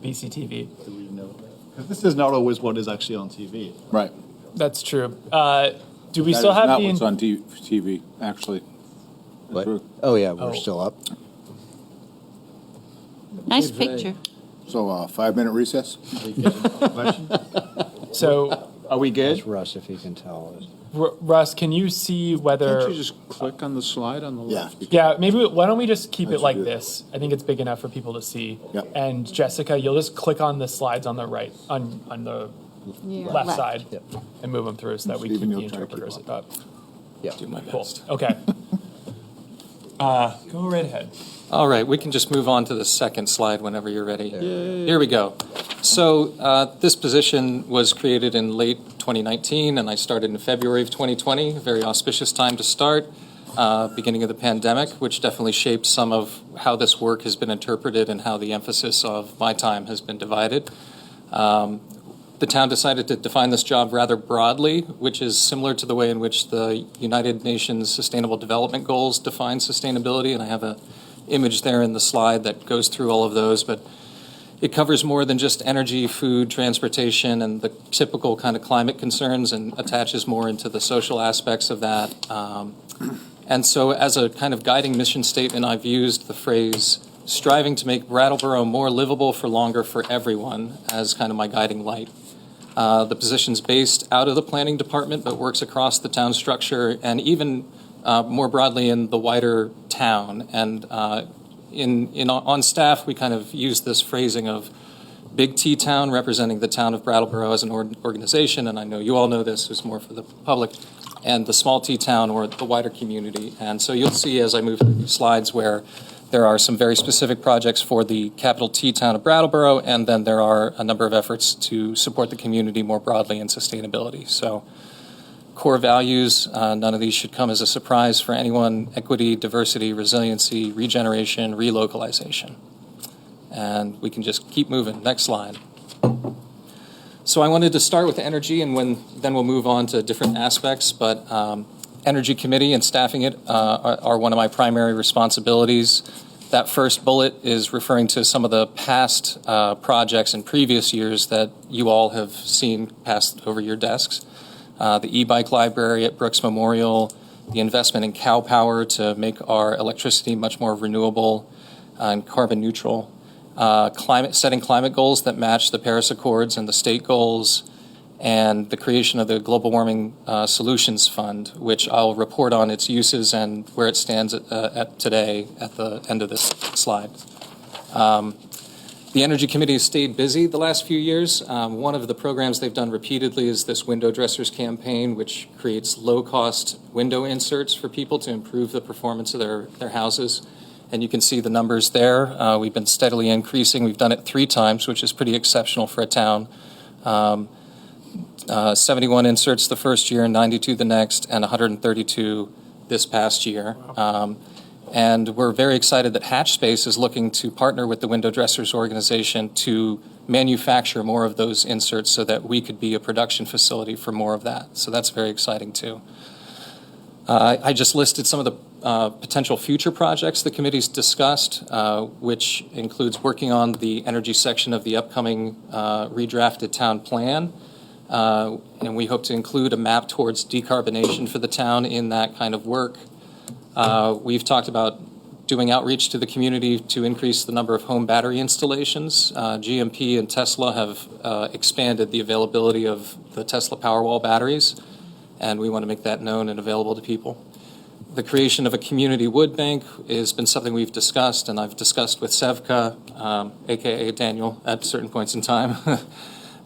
BCTV. Do we know that? Because this is not always what is actually on TV. Right. That's true. Do we That still is have not the... what's on TV, actually. What? True. Oh, yeah, we're still up. Nice picture. So, 5-minute recess? Question? So, Are we good? That's Russ, if he can tell us. Russ, can you see whether... Can't you just click on the slide on the left? Yeah, maybe, why don't we just keep it Let's like do that. this? I think it's big enough for people to see. Yep. And Jessica, you'll just click on the slides on the right, on the left side, Yep. and move them through so that we keep Stephen, the you'll try to keep interpreters up. up. Yeah. Do my Cool, best. okay. Go right ahead. All right, we can just move on to the second slide whenever you're ready. Here we go. So this position was created in late 2019, and I started in February of 2020, a very auspicious time to start, beginning of the pandemic, which definitely shaped some of how this work has been interpreted and how the emphasis of my time has been divided. The town decided to define this job rather broadly, which is similar to the way in which the United Nations Sustainable Development Goals define sustainability, and I have an image there in the slide that goes through all of those, but it covers more than just energy, food, transportation, and the typical kind of climate concerns, and attaches more into the social aspects of that. And so as a kind of guiding mission statement, I've used the phrase striving to make Brattleboro more livable for longer for everyone as kind of my guiding light. The position's based out of the planning department, but works across the town structure and even more broadly in the wider town. And on staff, we kind of use this phrasing of Big T Town representing the town of Brattleboro as an organization, and I know you all know this, is more for the public, and the small T Town or the wider community. And so you'll see as I move through these slides where there are some very specific projects for the capital T Town of Brattleboro, and then there are a number of efforts to support the community more broadly in sustainability. So core values, none of these should come as a surprise for anyone: equity, diversity, resiliency, regeneration, relocalization. And we can just keep moving. Next slide. So I wanted to start with energy, and then we'll move on to different aspects, but Energy Committee and staffing it are one of my primary responsibilities. That first bullet is referring to some of the past projects in previous years that you all have seen passed over your desks. The e-bike library at Brooks Memorial, the investment in cow power to make our electricity much more renewable and carbon neutral, setting climate goals that match the Paris Accords and the state goals, and the creation of the Global Warming Solutions Fund, which I'll report on its uses and where it stands at today at the end of this slide. The Energy Committee has stayed busy the last few years. One of the programs they've done repeatedly is this Window Dressers campaign, which creates low-cost window inserts for people to improve the performance of their houses. And you can see the numbers there. We've been steadily increasing. We've done it 3 times, which is pretty exceptional for a town. 71 inserts the first year, 92 the next, and 132 this past year. And we're very excited that Hatch Space is looking to partner with the Window Dressers organization to manufacture more of those inserts so that we could be a production facility for more of that. So that's very exciting too. I just listed some of the potential future projects the committee's discussed, which includes working on the energy section of the upcoming redrafted town plan. And we hope to include a map towards decarbonation for the town in that kind of work. We've talked about doing outreach to the community to increase the number of home battery installations. GMP and Tesla have expanded the availability of the Tesla Powerwall batteries, and we want to make that known and available to people. The creation of a community wood bank has been something we've discussed, and I've discussed with Sevka, aka Daniel, at certain points in time.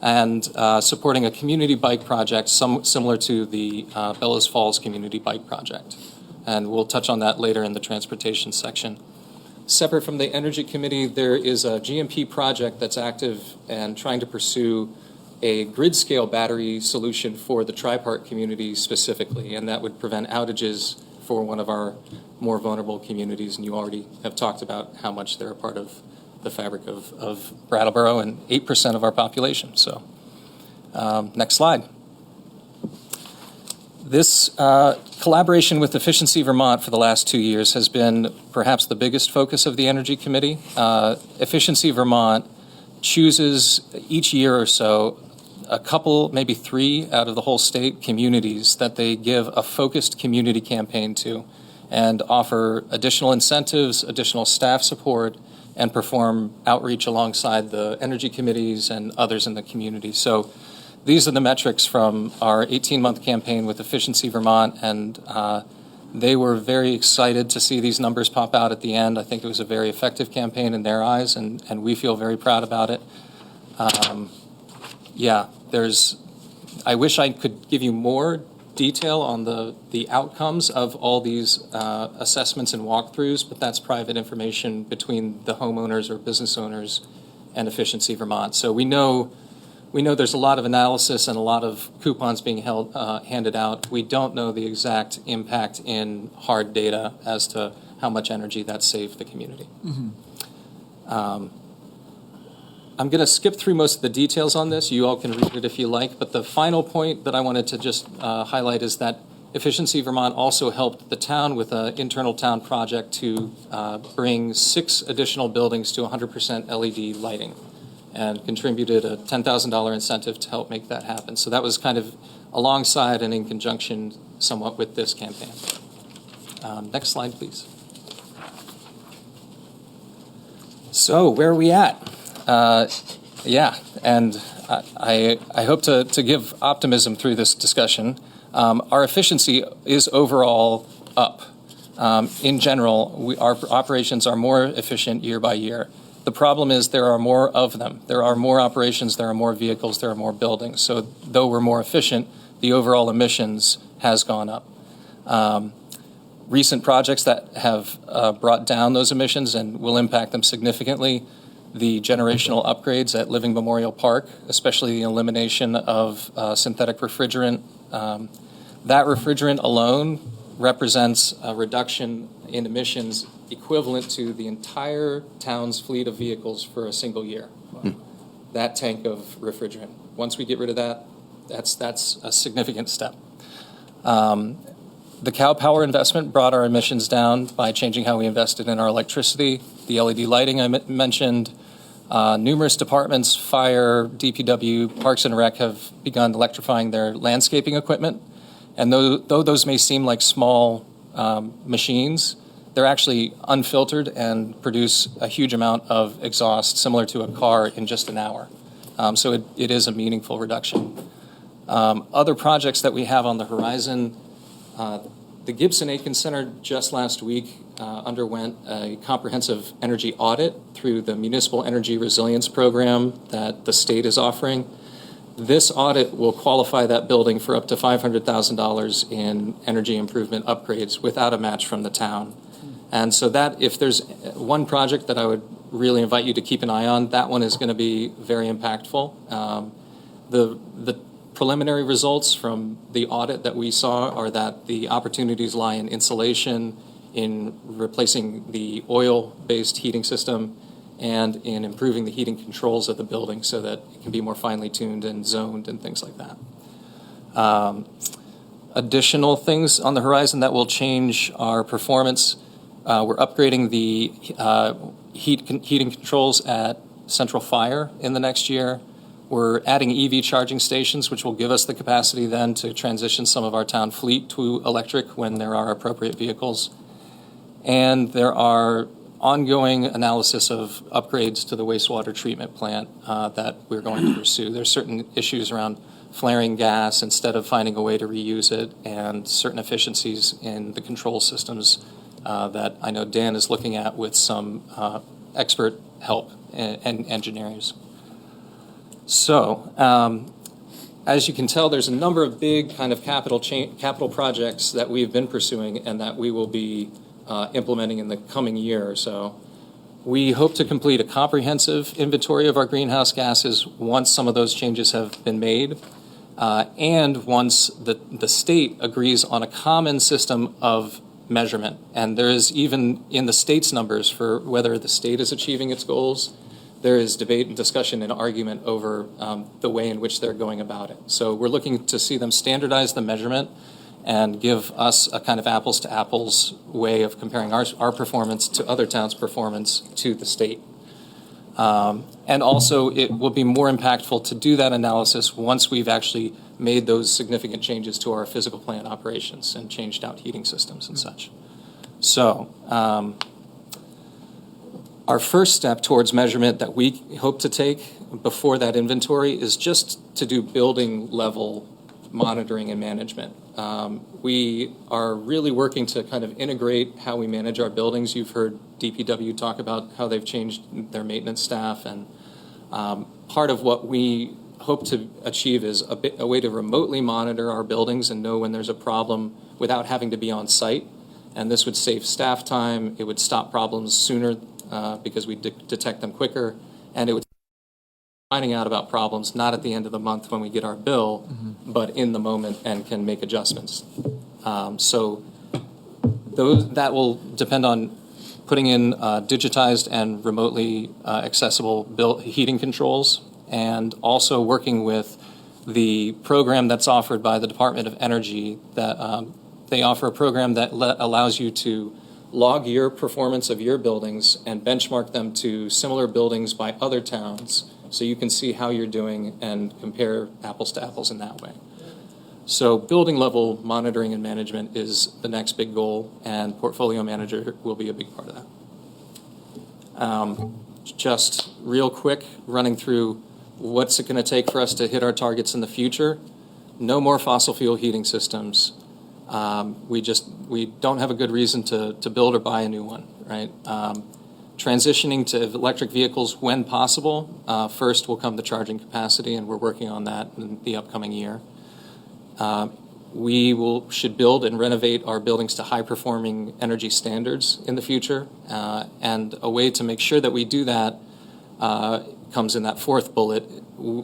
And supporting a community bike project similar to the Bellows Falls Community Bike Project. And we'll touch on that later in the transportation section. Separate from the Energy Committee, there is a GMP project that's active and trying to pursue a grid-scale battery solution for the Tripart community specifically, and that would prevent outages for one of our more vulnerable communities, and you already have talked about how much they're a part of the fabric of Brattleboro and 8% of our population. So next slide. This collaboration with Efficiency Vermont for the last 2 years has been perhaps the biggest focus of the Energy Committee. Efficiency Vermont chooses each year or so a couple, maybe 3 out of the whole state communities that they give a focused community campaign to and offer additional incentives, additional staff support, and perform outreach alongside the energy committees and others in the community. So these are the metrics from our 18-month campaign with Efficiency Vermont, and they were very excited to see these numbers pop out at the end. I think it was a very effective campaign in their eyes, and we feel very proud about it. I wish I could give you more detail on the outcomes of all these assessments and walkthroughs, but that's private information between the homeowners or business owners and Efficiency Vermont. So we know there's a lot of analysis and a lot of coupons being handed out. We don't know the exact impact in hard data as to how much energy that saved the community. I'm going to skip through most of the details on this. You all can read it if you like. But the final point that I wanted to just highlight is that Efficiency Vermont also helped the town with an internal town project to bring 6 additional buildings to 100% LED lighting and contributed a $10,000 incentive to help make that happen. So that was kind of alongside and in conjunction somewhat with this campaign. Next slide, please. So where are we at? And I hope to give optimism through this discussion. Our efficiency is overall up. In general, our operations are more efficient year by year. The problem is there are more of them. There are more operations, there are more vehicles, there are more buildings. So though we're more efficient, the overall emissions has gone up. Recent projects that have brought down those emissions and will impact them significantly, the generational upgrades at Living Memorial Park, especially the elimination of synthetic refrigerant. That refrigerant alone represents a reduction in emissions equivalent to the entire town's fleet of vehicles for a single year. That tank of refrigerant. Once we get rid of that, that's a significant step. The cow power investment brought our emissions down by changing how we invested in our electricity. The LED lighting I mentioned. Numerous departments, fire, DPW, Parks and Rec have begun electrifying their landscaping equipment. And though those may seem like small machines, they're actually unfiltered and produce a huge amount of exhaust similar to a car in just an hour. So it is a meaningful reduction. Other projects that we have on the horizon, the Gibson-Aiken Center just last week underwent a comprehensive energy audit through the Municipal Energy Resilience Program that the state is offering. This audit will qualify that building for up to $500,000 in energy improvement upgrades without a match from the town. And so that, if there's one project that I would really invite you to keep an eye on, that one is going to be very impactful. The preliminary results from the audit that we saw are that the opportunities lie in insulation, in replacing the oil-based heating system, and in improving the heating controls of the building so that it can be more finely tuned and zoned and things like that. Additional things on the horizon that will change our performance. We're upgrading the heating controls at Central Fire in the next year. We're adding EV charging stations, which will give us the capacity then to transition some of our town fleet to electric when there are appropriate vehicles. And there are ongoing analysis of upgrades to the wastewater treatment plant that we're going to pursue. There's certain issues around flaring gas instead of finding a way to reuse it, and certain efficiencies in the control systems that I know Dan is looking at with some expert help and engineers. So, as you can tell, there's a number of big kind of capital projects that we've been pursuing and that we will be implementing in the coming year or so. We hope to complete a comprehensive inventory of our greenhouse gases once some of those changes have been made, and once the state agrees on a common system of measurement. And there is, even in the state's numbers for whether the state is achieving its goals, there is debate and discussion and argument over the way in which they're going about it. So we're looking to see them standardize the measurement and give us a kind of apples to apples way of comparing our performance to other towns' performance to the state. And also, it will be more impactful to do that analysis once we've actually made those significant changes to our physical plant operations and changed out heating systems and such. So, our first step towards measurement that we hope to take before that inventory is just to do building level monitoring and management. We are really working to kind of integrate how we manage our buildings. You've heard DPW talk about how they've changed their maintenance staff, and part of what we hope to achieve is a way to remotely monitor our buildings and know when there's a problem without having to be on site. And this would save staff time, it would stop problems sooner because we detect them quicker, and it would finding out about problems not at the end of the month when we get our bill, but in the moment and can make adjustments. So that will depend on putting in digitized and remotely accessible heating controls, and also working with the program that's offered by the Department of Energy. That they offer a program that allows you to log your performance of your buildings and benchmark them to similar buildings by other towns, so you can see how you're doing and compare apples to apples in that way. So building level monitoring and management is the next big goal, and portfolio manager will be a big part of that. Just real quick, running through what's it going to take for us to hit our targets in the future. No more fossil fuel heating systems. We don't have a good reason to build or buy a new one, right? Transitioning to electric vehicles when possible. First will come the charging capacity, and we're working on that in the upcoming year. We should build and renovate our buildings to high-performing energy standards in the future, and a way to make sure that we do that comes in that fourth bullet.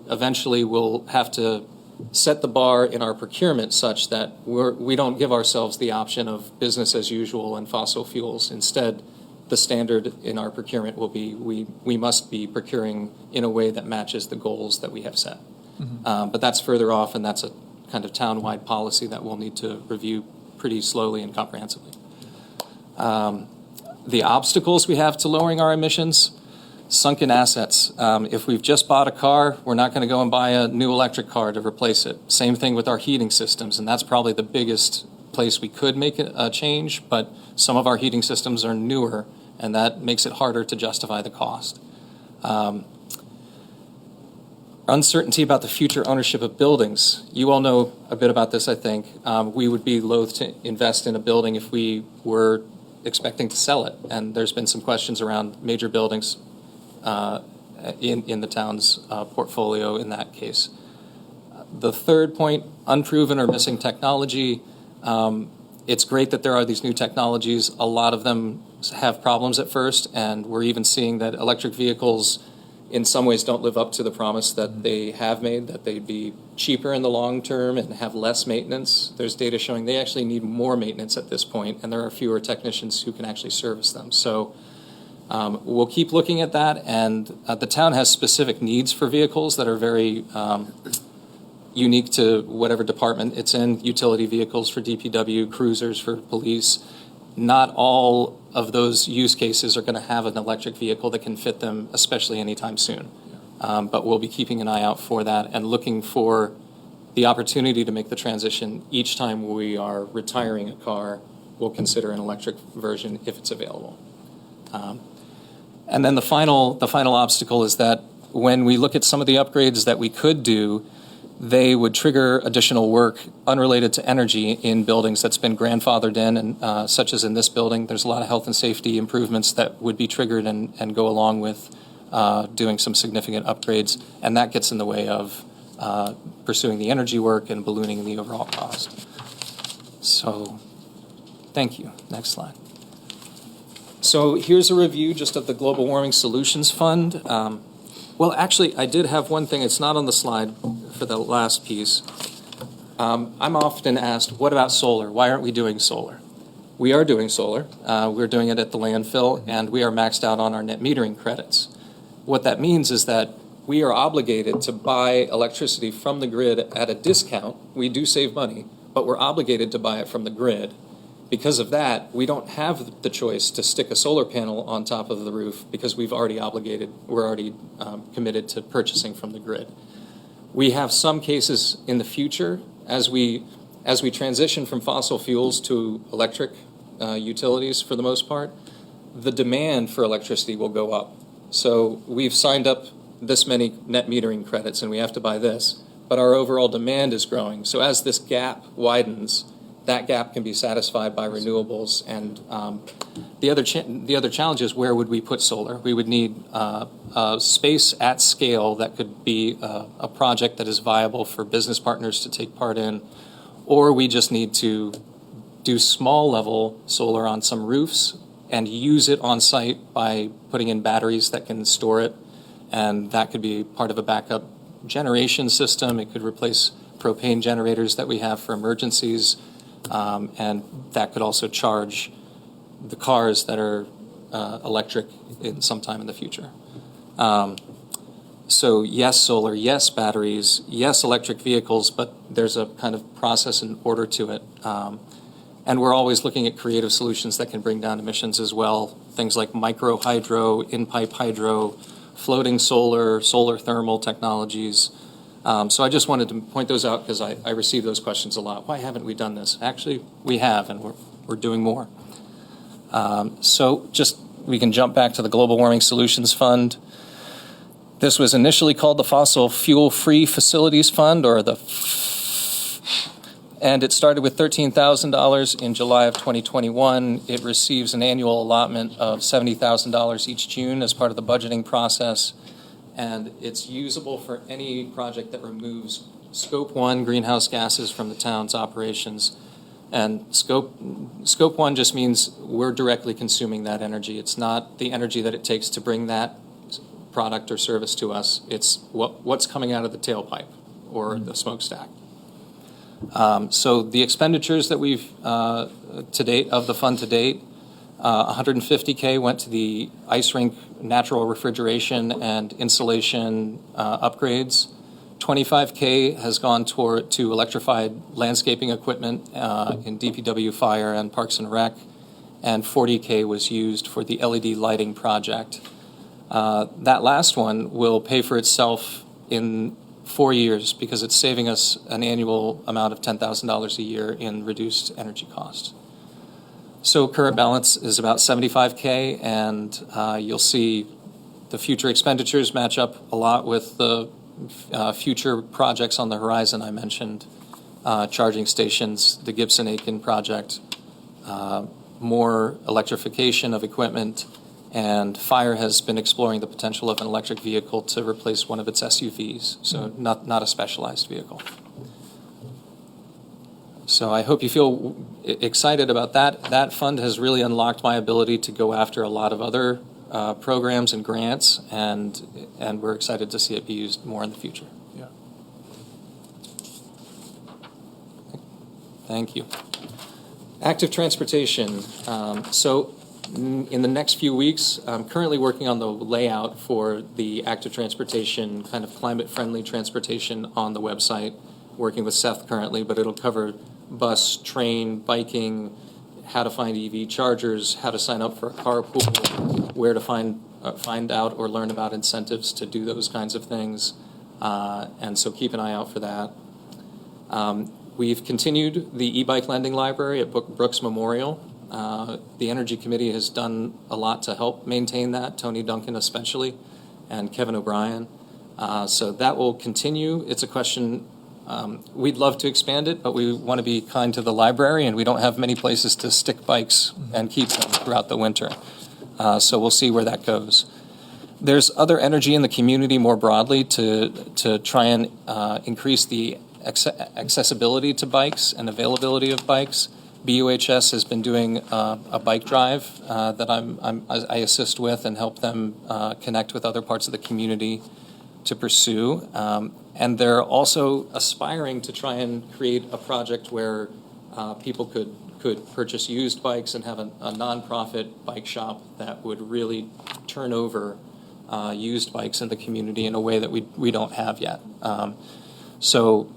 Eventually, we'll have to set the bar in our procurement such that we don't give ourselves the option of business as usual and fossil fuels. Instead, the standard in our procurement will be we must be procuring in a way that matches the goals that we have set. But that's further off, and that's a kind of town-wide policy that we'll need to review pretty slowly and comprehensively. The obstacles we have to lowering our emissions: sunken assets. If we've just bought a car, we're not going to go and buy a new electric car to replace it. Same thing with our heating systems, and that's probably the biggest place we could make a change, but some of our heating systems are newer, and that makes it harder to justify the cost. Uncertainty about the future ownership of buildings. You all know a bit about this, I think. We would be loath to invest in a building if we were expecting to sell it, and there's been some questions around major buildings in the town's portfolio in that case. The third point, unproven or missing technology. It's great that there are these new technologies. A lot of them have problems at first, and we're even seeing that electric vehicles in some ways don't live up to the promise that they have made, that they'd be cheaper in the long term and have less maintenance. There's data showing they actually need more maintenance at this point, and there are fewer technicians who can actually service them. So we'll keep looking at that, and the town has specific needs for vehicles that are very unique to whatever department it's in. Utility vehicles for DPW, cruisers for police. Not all of those use cases are going to have an electric vehicle that can fit them, especially anytime soon. But we'll be keeping an eye out for that and looking for the opportunity to make the transition. Each time we are retiring a car, we'll consider an electric version if it's available. And then the final obstacle is that when we look at some of the upgrades that we could do, they would trigger additional work unrelated to energy in buildings that's been grandfathered in, and such as in this building. There's a lot of health and safety improvements that would be triggered and go along with doing some significant upgrades, and that gets in the way of pursuing the energy work and ballooning the overall cost. So, thank you. Next slide. So here's a review just of the Global Warming Solutions Fund. Well, actually, I did have one thing. It's not on the slide for the last piece. I'm often asked, what about solar? Why aren't we doing solar? We are doing solar. We're doing it at the landfill, and we are maxed out on our net metering credits. What that means is that we are obligated to buy electricity from the grid at a discount. We do save money, but we're obligated to buy it from the grid. Because of that, we don't have the choice to stick a solar panel on top of the roof because we're already committed to purchasing from the grid. We have some cases in the future as we transition from fossil fuels to electric utilities for the most part, the demand for electricity will go up. So we've signed up this many net metering credits and we have to buy this, but our overall demand is growing. So as this gap widens, that gap can be satisfied by renewables. And the other challenge is, where would we put solar? We would need space at scale that could be a project that is viable for business partners to take part in, or we just need to do small level solar on some roofs and use it on site by putting in batteries that can store it. And that could be part of a backup generation system. It could replace propane generators that we have for emergencies. And that could also charge the cars that are electric in sometime in the future. So yes, solar, yes, batteries, yes, electric vehicles, but there's a kind of process and order to it. And we're always looking at creative solutions that can bring down emissions as well. Things like micro hydro, in-pipe hydro, floating solar, solar thermal technologies. So I just wanted to point those out because I receive those questions a lot. Why haven't we done this? Actually, we have, and we're doing more. So we can jump back to the Global Warming Solutions Fund. This was initially called the Fossil Fuel Free Facilities Fund, or and it started with $13,000 in July of 2021. It receives an annual allotment of $70,000 each June as part of the budgeting process. And it's usable for any project that removes Scope 1 greenhouse gases from the town's operations. And Scope 1 just means we're directly consuming that energy. It's not the energy that it takes to bring that product or service to us. It's what's coming out of the tailpipe or the smokestack. So the expenditures that we've to date of the fund to date, 150K went to the ice rink natural refrigeration and insulation upgrades. 25K has gone to electrified landscaping equipment in DPW, fire, and Parks and Rec, and 40K was used for the LED lighting project. That last one will pay for itself in 4 years because it's saving us an annual amount of $10,000 a year in reduced energy costs. So current balance is about 75K, and you'll see the future expenditures match up a lot with the future projects on the horizon I mentioned. Charging stations, the Gibson-Aiken project, more electrification of equipment, and Fire has been exploring the potential of an electric vehicle to replace one of its SUVs, so not a specialized vehicle. So I hope you feel excited about that. That fund has really unlocked my ability to go after a lot of other programs and grants, and we're excited to see it be used more in the future. Yeah. Thank you. Active transportation. So in the next few weeks, I'm currently working on the layout for the active transportation, kind of climate-friendly transportation on the website, working with Seth currently, but it'll cover bus, train, biking, how to find EV chargers, how to sign up for a carpool, where to find out or learn about incentives to do those kinds of things. And so keep an eye out for that. We've continued the e-bike lending library at Brooks Memorial. The Energy Committee has done a lot to help maintain that, Tony Duncan especially, and Kevin O'Brien. So that will continue. It's a question, we'd love to expand it, but we want to be kind to the library, and we don't have many places to stick bikes and keep them throughout the winter. So we'll see where that goes. There's other energy in the community more broadly to try and increase the accessibility to bikes and availability of bikes. BUHS has been doing a bike drive that I assist with and help them connect with other parts of the community to pursue. And they're also aspiring to try and create a project where people could purchase used bikes and have a nonprofit bike shop that would really turn over used bikes in the community in a way that we don't have yet. So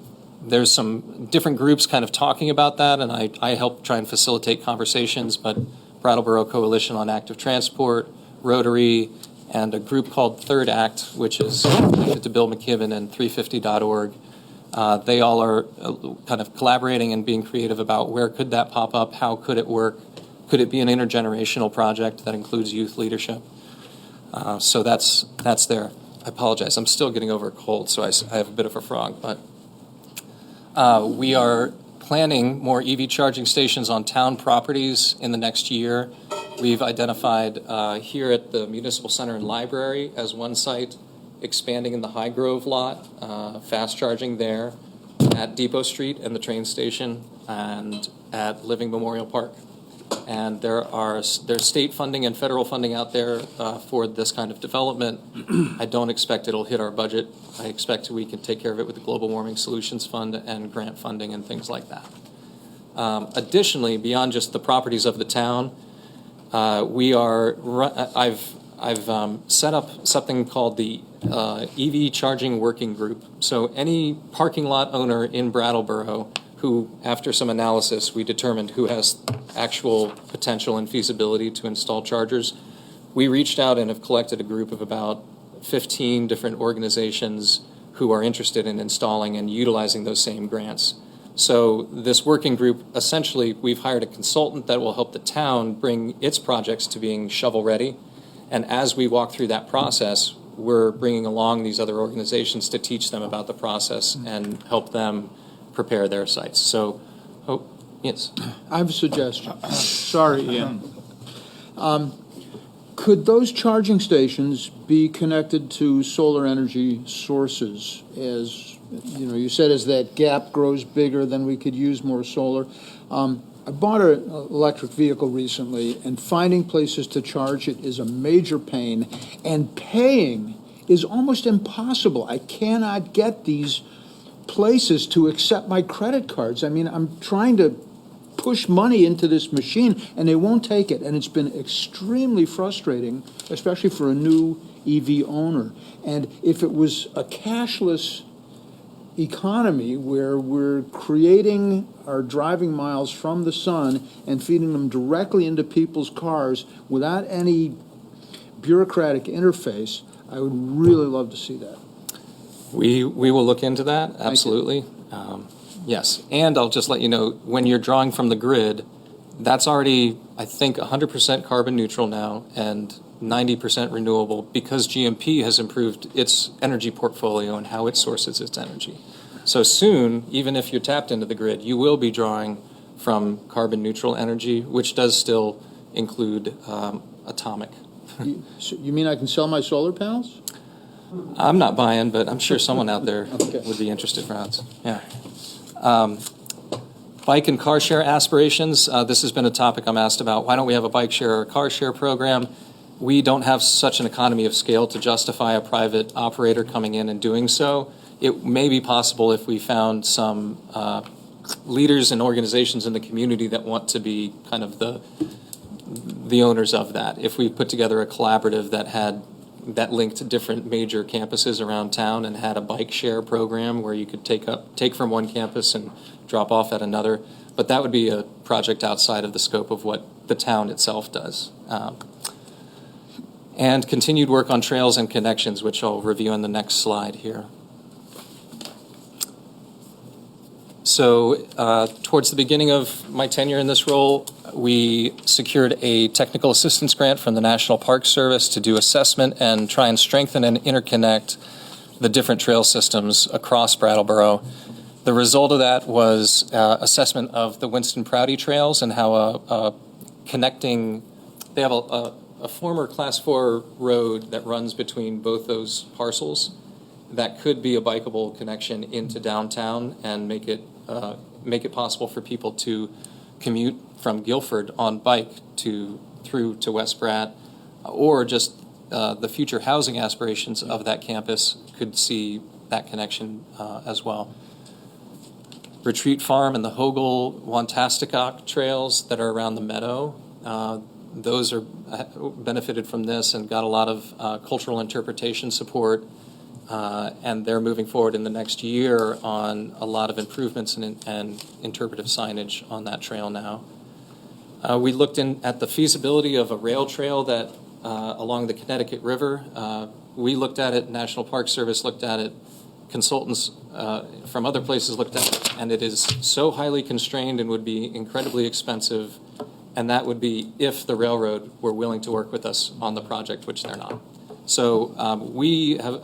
there's some different groups kind of talking about that, and I help try and facilitate conversations, but Brattleboro Coalition on Active Transport, Rotary, and a group called Third Act, which is connected to Bill McKibben and 350.org. They all are kind of collaborating and being creative about where could that pop up, how could it work, could it be an intergenerational project that includes youth leadership. So that's there. I apologize, I'm still getting over a cold, so I have a bit of a frog, but we are planning more EV charging stations on town properties in the next year. We've identified here at the Municipal Center and Library as one site, expanding in the High Grove lot, fast charging there, at Depot Street and the train station, and at Living Memorial Park. And there's state funding and federal funding out there for this kind of development. I don't expect it'll hit our budget. I expect we can take care of it with the Global Warming Solutions Fund and grant funding and things like that. Additionally, beyond just the properties of the town, I've set up something called the EV Charging Working Group. So any parking lot owner in Brattleboro who, after some analysis, we determined who has actual potential and feasibility to install chargers, we reached out and have collected a group of about 15 different organizations who are interested in installing and utilizing those same grants. So this working group, essentially, we've hired a consultant that will help the town bring its projects to being shovel-ready. And as we walk through that process, we're bringing along these other organizations to teach them about the process and help them prepare their sites. So, yes. I have a suggestion. Sorry, Ian. Could those charging stations be connected to solar energy sources? As you know, you said as that gap grows bigger, then we could use more solar. I bought an electric vehicle recently, and finding places to charge it is a major pain, and paying is almost impossible. I cannot get these places to accept my credit cards. I mean, I'm trying to push money into this machine, and they won't take it, and it's been extremely frustrating, especially for a new EV owner. And if it was a cashless economy where we're creating our driving miles from the sun and feeding them directly into people's cars without any bureaucratic interface, I would really love to see that. We will look into that, absolutely. Yes, and I'll just let you know, when you're drawing from the grid, that's already, I think, 100% carbon neutral now and 90% renewable because GMP has improved its energy portfolio and how it sources its energy. So soon, even if you're tapped into the grid, you will be drawing from carbon neutral energy, which does still include atomic. You mean I can sell my solar panels? I'm not buying, but I'm sure someone out there would be interested, perhaps. Yeah. Bike and car share aspirations. This has been a topic I'm asked about. Why don't we have a bike share or a car share program? We don't have such an economy of scale to justify a private operator coming in and doing so. It may be possible if we found some leaders and organizations in the community that want to be kind of the owners of that. If we put together a collaborative that linked different major campuses around town and had a bike share program where you could take from one campus and drop off at another. But that would be a project outside of the scope of what the town itself does. And continued work on trails and connections, which I'll review in the next slide here. So towards the beginning of my tenure in this role, we secured a technical assistance grant from the National Park Service to do assessment and try and strengthen and interconnect the different trail systems across Brattleboro. The result of that was assessment of the Winston Prouty trails and how they have a former Class 4 road that runs between both those parcels that could be a bikeable connection into downtown and make it possible for people to commute from Guilford on bike through to West Bratt, or just the future housing aspirations of that campus could see that connection as well. Retreat Farm and the Hogel-Wantasticock trails that are around the meadow, those are benefited from this and got a lot of cultural interpretation support and they're moving forward in the next year on a lot of improvements and interpretive signage on that trail now. We looked at the feasibility of a rail trail that along the Connecticut River. We looked at it, National Park Service looked at it, consultants from other places looked at it, and it is so highly constrained and would be incredibly expensive, and that would be if the railroad were willing to work with us on the project, which they're not. So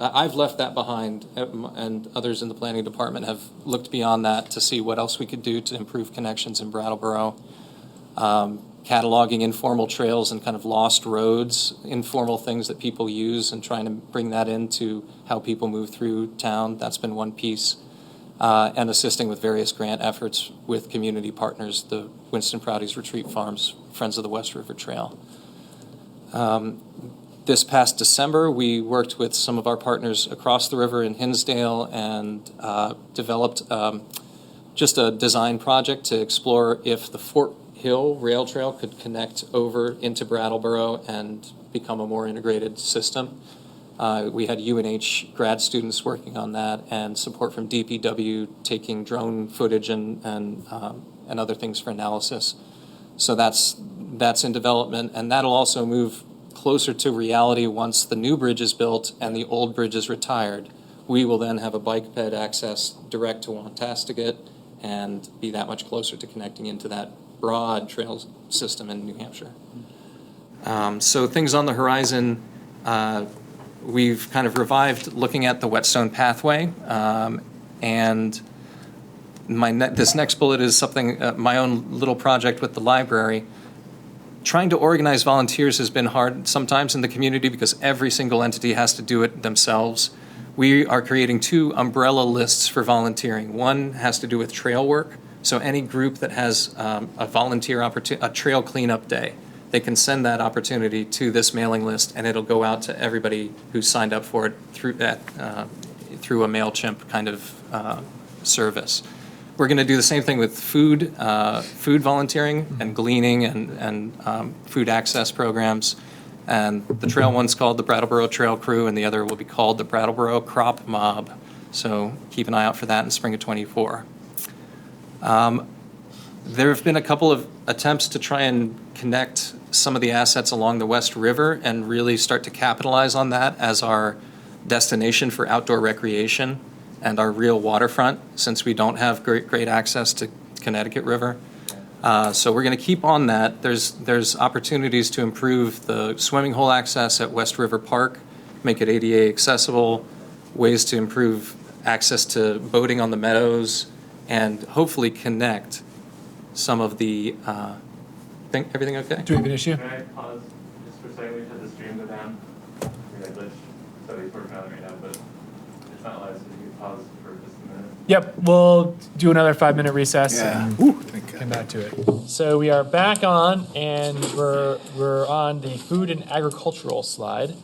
I've left that behind, and others in the planning department have looked beyond that to see what else we could do to improve connections in Brattleboro. Cataloging informal trails and kind of lost roads, informal things that people use, and trying to bring that into how people move through town. That's been one piece. And assisting with various grant efforts with community partners, the Winston Prouty's Retreat Farms, Friends of the West River Trail. This past December, we worked with some of our partners across the river in Hinsdale and developed just a design project to explore if the Fort Hill Rail Trail could connect over into Brattleboro and become a more integrated system. We had UNH grad students working on that and support from DPW taking drone footage and other things for analysis. So that's in development, and that'll also move closer to reality once the new bridge is built and the old bridge is retired. We will then have a bike ped access direct to Wantastigit and be that much closer to connecting into that broad trail system in New Hampshire. So things on the horizon, we've kind of revived looking at the Whetstone Pathway, and this next bullet is something, my own little project with the library. Trying to organize volunteers has been hard sometimes in the community because every single entity has to do it themselves. We are creating 2 umbrella lists for volunteering. One has to do with trail work. So any group that has a volunteer a trail cleanup day, they can send that opportunity to this mailing list, and it'll go out to everybody who's signed up for it through a MailChimp kind of service. We're going to do the same thing with food volunteering and gleaning and food access programs. And the trail one's called the Brattleboro Trail Crew, and the other will be called the Brattleboro Crop Mob. So keep an eye out for that in spring of '24. There have been a couple of attempts to try and connect some of the assets along the West River and really start to capitalize on that as our destination for outdoor recreation and our real waterfront, since we don't have great access to Connecticut River. So we're going to keep on that. There's opportunities to improve the swimming hole access at West River Park, make it ADA accessible, ways to improve access to boating on the meadows, and hopefully connect some of the, everything okay? Do we have an issue? Can I pause just for a second? We've had the stream go down. We had glitch, so he's working on it right now, but it's not live, so you can pause for just a minute. Yep, we'll do another 5-minute recess and come back to it. So we are back on, and we're on the food and agricultural slide.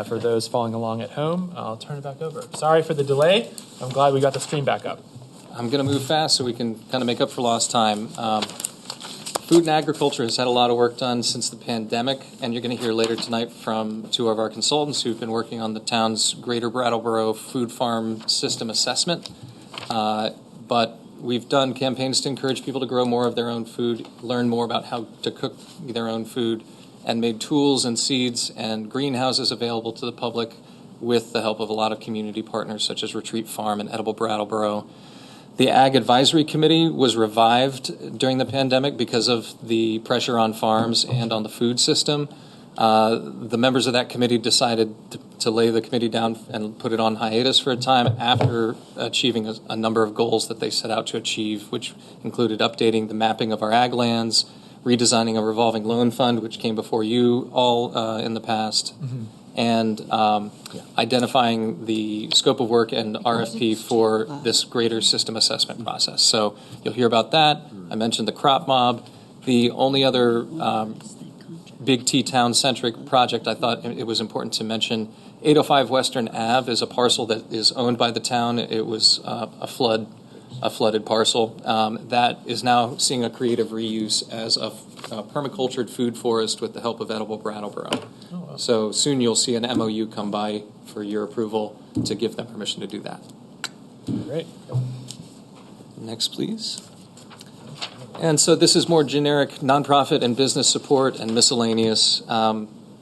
For those following along at home, I'll turn it back over. Sorry for the delay. I'm glad we got the stream back up. I'm going to move fast so we can kind of make up for lost time. Food and agriculture has had a lot of work done since the pandemic, and you're going to hear later tonight from 2 of our consultants who've been working on the town's Greater Brattleboro Food Farm System Assessment. But we've done campaigns to encourage people to grow more of their own food, learn more about how to cook their own food, and made tools and seeds and greenhouses available to the public with the help of a lot of community partners such as Retreat Farm and Edible Brattleboro. The Ag Advisory Committee was revived during the pandemic because of the pressure on farms and on the food system. The members of that committee decided to lay the committee down and put it on hiatus for a time after achieving a number of goals that they set out to achieve, which included updating the mapping of our ag lands, redesigning a revolving loan fund, which came before you all in the past, and identifying the scope of work and RFP for this greater system assessment process. So you'll hear about that. I mentioned the crop mob. The only other big T-town-centric project I thought it was important to mention, 805 Western Ave is a parcel that is owned by the town. It was a flood a flooded parcel. That is now seeing a creative reuse as a permacultured food forest with the help of Edible Brattleboro. Oh, wow. So soon you'll see an MOU come by for your approval to give them permission to do that. Great. Next, please. And so this is more generic nonprofit and business support and miscellaneous.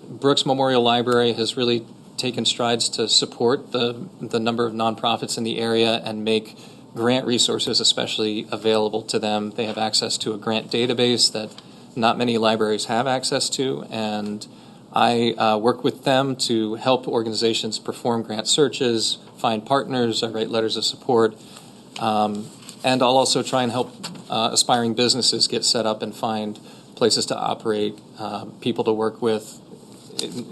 Brooks Memorial Library has really taken strides to support the number of nonprofits in the area and make grant resources especially available to them. They have access to a grant database that not many libraries have access to, and I work with them to help organizations perform grant searches, find partners, I write letters of support, and I'll also try and help aspiring businesses get set up and find places to operate, people to work with,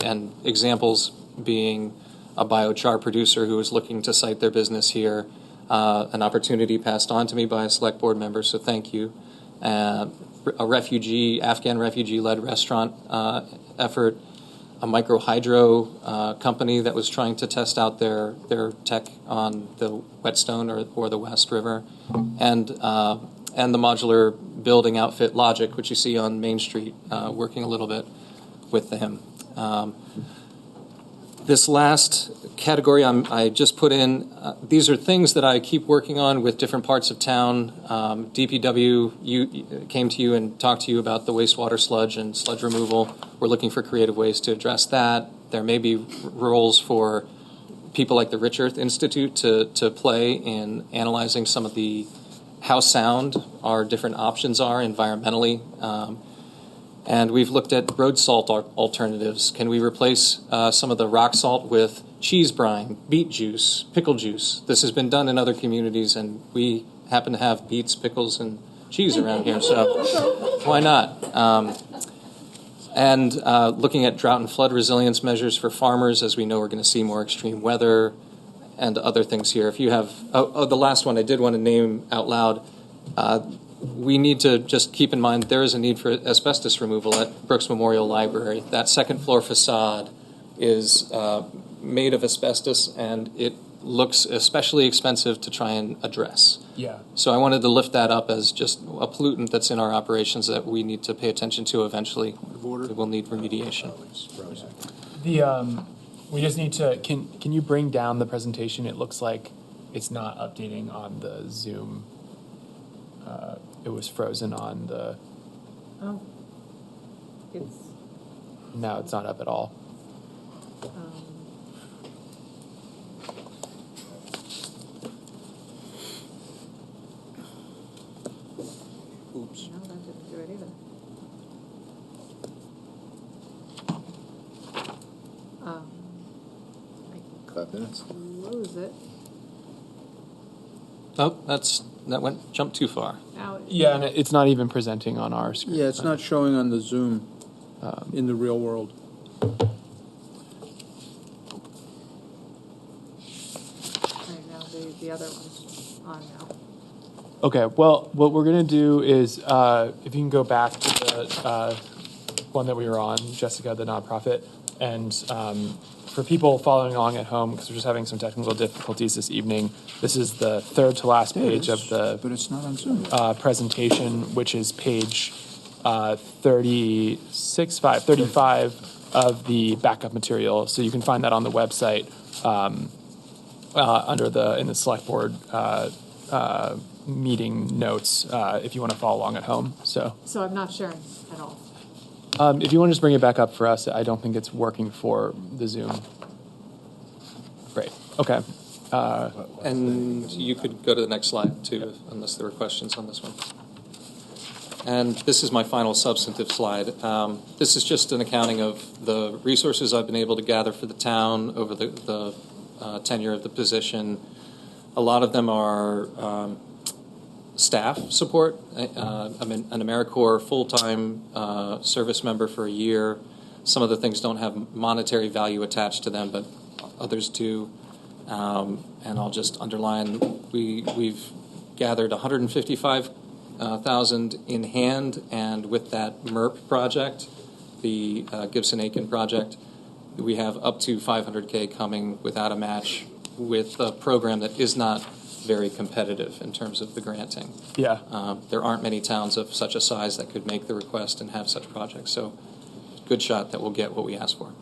and examples being a biochar producer who is looking to site their business here, an opportunity passed on to me by a select board member, so thank you. A Afghan refugee-led restaurant effort, a microhydro company that was trying to test out their tech on the Whetstone or the West River, and the modular building outfit Logic, which you see on Main Street, working a little bit with them. This last category I just put in, these are things that I keep working on with different parts of town. DPW came to you and talked to you about the wastewater sludge and sludge removal. We're looking for creative ways to address that. There may be roles for people like the Rich Earth Institute to play in analyzing some of how sound our different options are environmentally. And we've looked at road salt alternatives. Can we replace some of the rock salt with cheese brine, beet juice, pickle juice? This has been done in other communities, and we happen to have beets, pickles, and cheese around here, so why not? And looking at drought and flood resilience measures for farmers, as we know we're going to see more extreme weather and other things here. If you have, the last one I did want to name out loud, we need to just keep in mind there is a need for asbestos removal at Brooks Memorial Library. That second floor facade is made of asbestos, and it looks especially expensive to try and address. Yeah. So I wanted to lift that up as just a pollutant that's in our operations that we need to pay attention to eventually. It will need remediation. We just need to, can you bring down the presentation? It looks like it's not updating on the Zoom. It was frozen on the. Oh. It's. No, it's not up at all. Oops. No, that didn't do it either. I 5 minutes. close it. Oh, that jumped too far. Now Yeah, and it's not even presenting on our screen. Yeah, it's not showing on the Zoom in the real world. right now the other one's on now. Okay, well, what we're going to do is, if you can go back to the one that we were on, Jessica, the nonprofit, and for people following along at home, because we're just having some technical difficulties this evening, this is the third to last page of the But it's not on Zoom. presentation, which is page 35 of the backup material. So you can find that on the website in the select board meeting notes if you want to follow along at home. So I'm not sharing at all. if you want to just bring it back up for us, I don't think it's working for the Zoom. Great. Okay. And you could go to the next slide, too, unless there were questions on this one. And this is my final substantive slide. This is just an accounting of the resources I've been able to gather for the town over the tenure of the position. A lot of them are staff support. I'm an AmeriCorps full-time service member for a year. Some of the things don't have monetary value attached to them, but others do. And I'll just underline, we've gathered $155,000 in hand, and with that MERP project, the Gibson-Aiken project, we have up to $500K coming without a match with a program that is not very competitive in terms of the granting. Yeah. There aren't many towns of such a size that could make the request and have such projects. So good shot that we'll get what we asked for.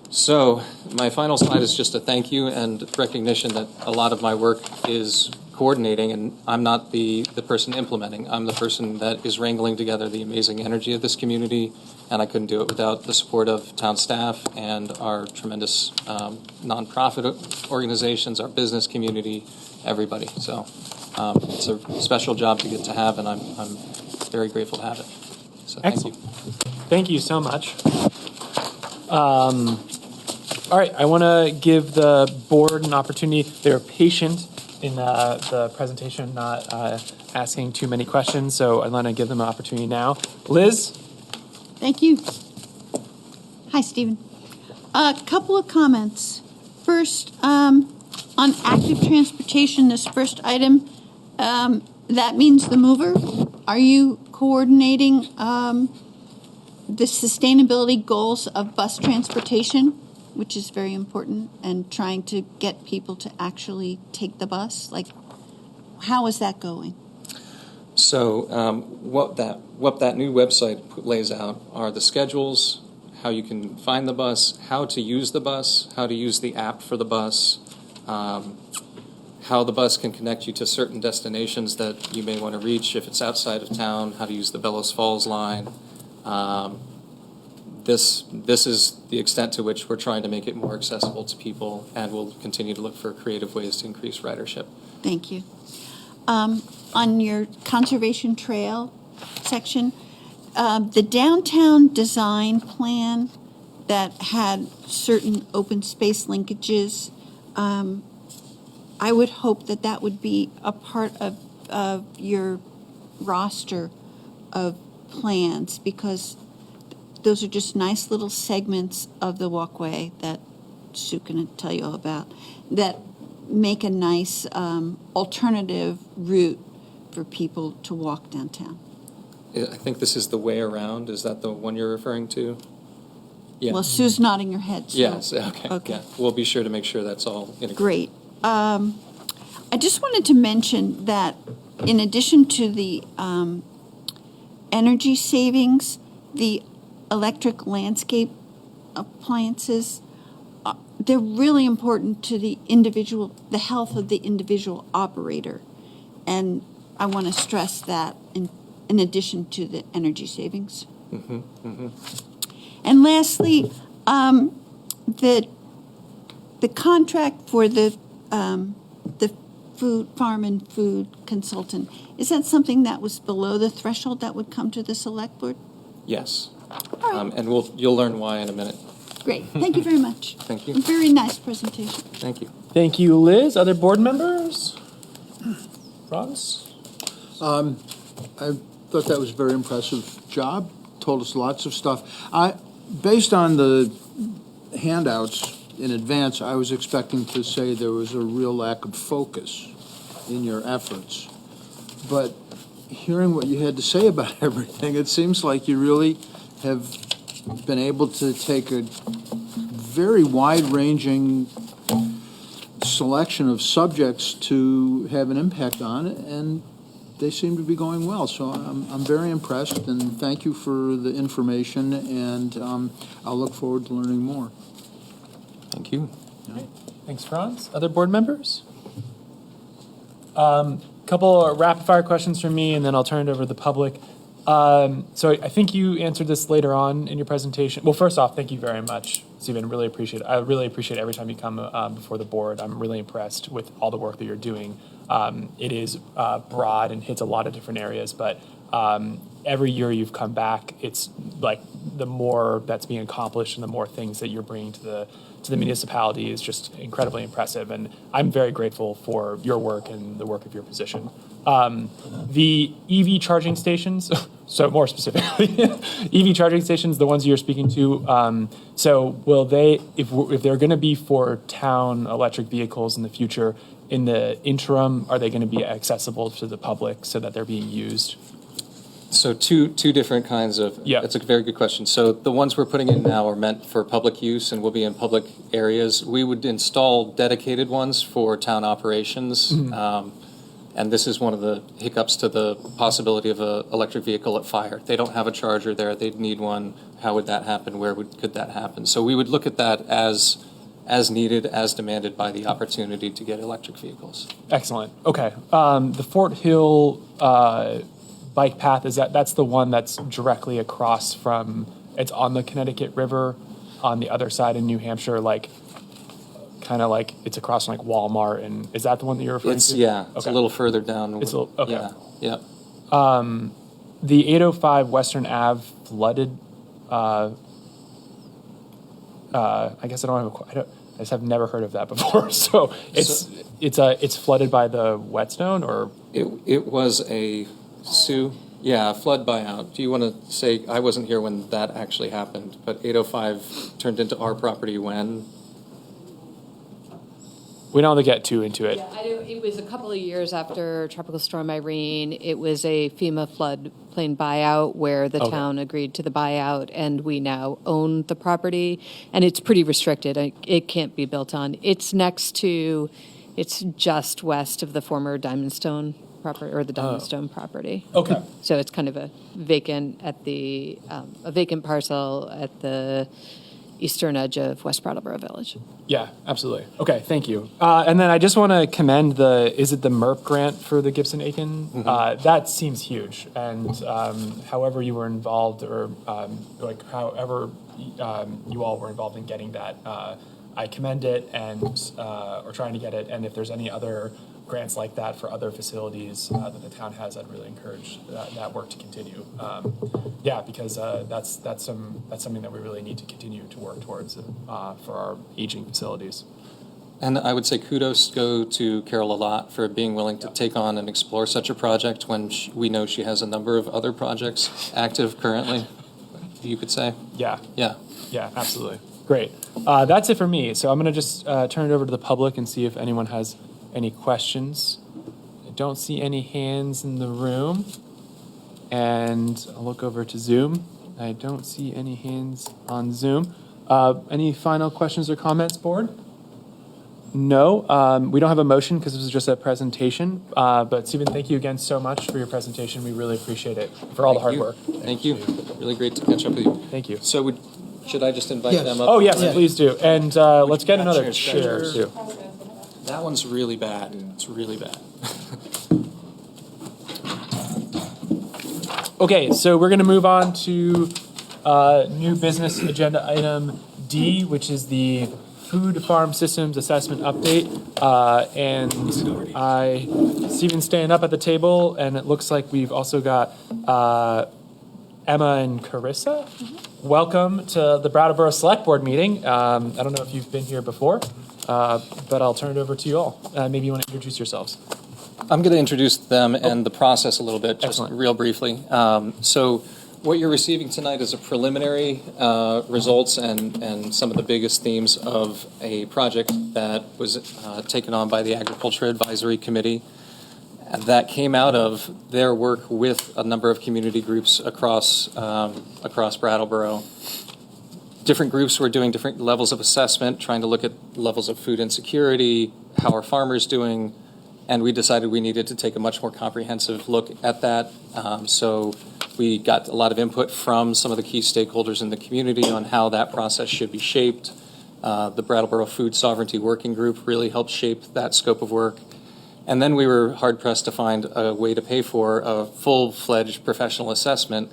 So my final slide is just a thank you and recognition that a lot of my work is coordinating, and I'm not the person implementing. I'm the person that is wrangling together the amazing energy of this community, and I couldn't do it without the support of town staff and our tremendous nonprofit organizations, our business community, everybody. So it's a special job to get to have, and I'm very grateful to have it. So thank you. Thank you so much. All right, I want to give the board an opportunity. They're patient in the presentation, not asking too many questions, so I want to give them an opportunity now. Liz? Thank you. Hi, Stephen. A couple of comments. First, on active transportation, this first item, that means the mover. Are you coordinating the sustainability goals of bus transportation, which is very important, and trying to get people to actually take the bus? Like, how is that going? So what that new website lays out are the schedules, how you can find the bus, how to use the bus, how to use the app for the bus, how the bus can connect you to certain destinations that you may want to reach if it's outside of town, how to use the Bellows Falls line. This is the extent to which we're trying to make it more accessible to people, and we'll continue to look for creative ways to increase ridership. Thank you. On your conservation trail section, the downtown design plan that had certain open space linkages, I would hope that that would be a part of your roster of plans, because those are just nice little segments of the walkway that Sue can tell you all about that make a nice alternative route for people to walk downtown. I think this is the way around. Is that the one you're referring to? Yeah. Well, Sue's nodding her head. So. Yes, okay. Yeah. We'll be sure to make sure that's all integrated. Great. I just wanted to mention that in addition to the energy savings, the electric landscape appliances, they're really important to the health of the individual operator. And I want to stress that in addition to the energy savings. Mm-hmm, mm-hmm. And lastly, the contract for the farm and food consultant, is that something that was below the threshold that would come to the select board? Yes. All right. And you'll learn why in a minute. Great. Thank you very much. Thank you. Very nice presentation. Thank you. Thank you, Liz. Other board members? Ross? I thought that was a very impressive job. Told us lots of stuff. Based on the handouts in advance, I was expecting to say there was a real lack of focus in your efforts. But hearing what you had to say about everything, it seems like you really have been able to take a very wide-ranging selection of subjects to have an impact on it, and they seem to be going well. So I'm very impressed, and thank you for the information, and I'll look forward to learning more. Thank you. Yeah. Thanks, Franz. Other board members? Couple of rapid-fire questions from me, and then I'll turn it over to the public. So I think you answered this later on in your presentation. Well, first off, thank you very much, Stephen. I really appreciate it every time you come before the board. I'm really impressed with all the work that you're doing. It is broad and hits a lot of different areas, but every year you've come back, it's like the more that's being accomplished and the more things that you're bringing to the municipality is just incredibly impressive, and I'm very grateful for your work and the work of your position. The EV charging stations, so more specifically, EV charging stations, the ones you're speaking to, so will they, if they're going to be for town electric vehicles in the future, in the interim, are they going to be accessible to the public so that they're being used? So two different kinds of, Yeah. That's a very good question. So the ones we're putting in now are meant for public use and will be in public areas. We would install dedicated ones for town operations. And this is one of the hiccups to the possibility of an electric vehicle at fire. They don't have a charger there. They'd need one. How would that happen? Could that happen? So we would look at that as needed, as demanded by the opportunity to get electric vehicles. Excellent. Okay. The Fort Hill bike path, that's the one that's directly across from, it's on the Connecticut River on the other side in New Hampshire, like kind of like it's across from like Walmart, and is that the one that you're referring to? Yeah, it's Okay. a little further down. It's a little, okay. Yeah. The 805 Western Ave flooded. I guess I just have never heard of that before. So it's flooded by the whetstone, or It was a flood buyout. Do you want to say, I wasn't here when that actually happened, but 805 turned into our property when? we don't have to get too into it. Yeah, it was a couple of years after Tropical Storm Irene. It was a FEMA floodplain buyout where the town agreed to the buyout, and we now own the property, and it's pretty restricted. It can't be built on. It's just west of the former Diamondstone property, or the Diamondstone property. Okay. So it's kind of a vacant parcel at the eastern edge of West Brattleboro Village. Yeah, absolutely. Okay, thank you. And then I just want to commend is it the MERP grant for the Gibson-Aiken? That seems huge. And however you were involved, or however you all were involved in getting that, I commend it or trying to get it. And if there's any other grants like that for other facilities that the town has, I'd really encourage that work to continue. Because that's something that we really need to continue to work towards for our aging facilities. And I would say kudos go to Carol a lot for being willing to take on and explore such a project when we know she has a number of other projects active currently, you could say. Yeah, absolutely. Great. That's it for me. So I'm going to just turn it over to the public and see if anyone has any questions. I don't see any hands in the room. And I'll look over to Zoom. I don't see any hands on Zoom. Any final questions or comments, board? No. We don't have a motion because this is just a presentation. But Stephen, thank you again so much for your presentation. We really appreciate it, for all the hard work. Thank you. Really great to catch up with you. Thank you. So should I just invite them up? Oh, yes, please do. And let's get another chair, too. That one's really bad. It's really bad. Okay, so we're going to move on to new business agenda item D, which is the Food Farm Systems Assessment Update. And Stephen's staying up at the table, and it looks like we've also got Emma and Carissa. Welcome to the Brattleboro Select Board meeting. I don't know if you've been here before. But I'll turn it over to you all. Maybe you want to introduce yourselves. I'm going to introduce them and the process a little bit, just Excellent. real briefly. So what you're receiving tonight is a preliminary results and some of the biggest themes of a project that was taken on by the Agriculture Advisory Committee that came out of their work with a number of community groups across Brattleboro. Different groups were doing different levels of assessment, trying to look at levels of food insecurity, how are farmers doing, and we decided we needed to take a much more comprehensive look at that. So we got a lot of input from some of the key stakeholders in the community on how that process should be shaped. The Brattleboro Food Sovereignty Working Group really helped shape that scope of work. And then we were hard-pressed to find a way to pay for a full-fledged professional assessment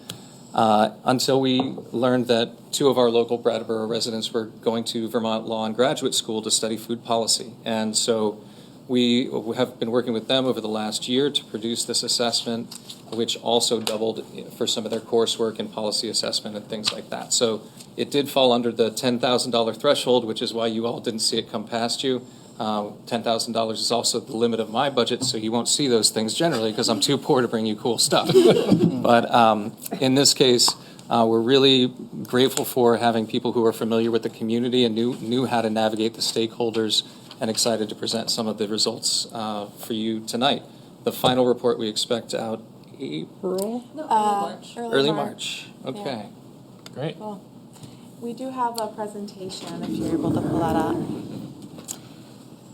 until we learned that two of our local Brattleboro residents were going to Vermont Law and Graduate School to study food policy. And so we have been working with them over the last year to produce this assessment, which also doubled for some of their coursework and policy assessment and things like that. So it did fall under the $10,000 threshold, which is why you all didn't see it come past you. $10,000 is also the limit of my budget, so you won't see those things generally because I'm too poor to bring you cool stuff. But in this case, we're really grateful for having people who are familiar with the community and knew how to navigate the stakeholders, and excited to present some of the results for you tonight. The final report we expect out April? Early March. Okay. Great. Cool. We do have a presentation if you're able to pull that up.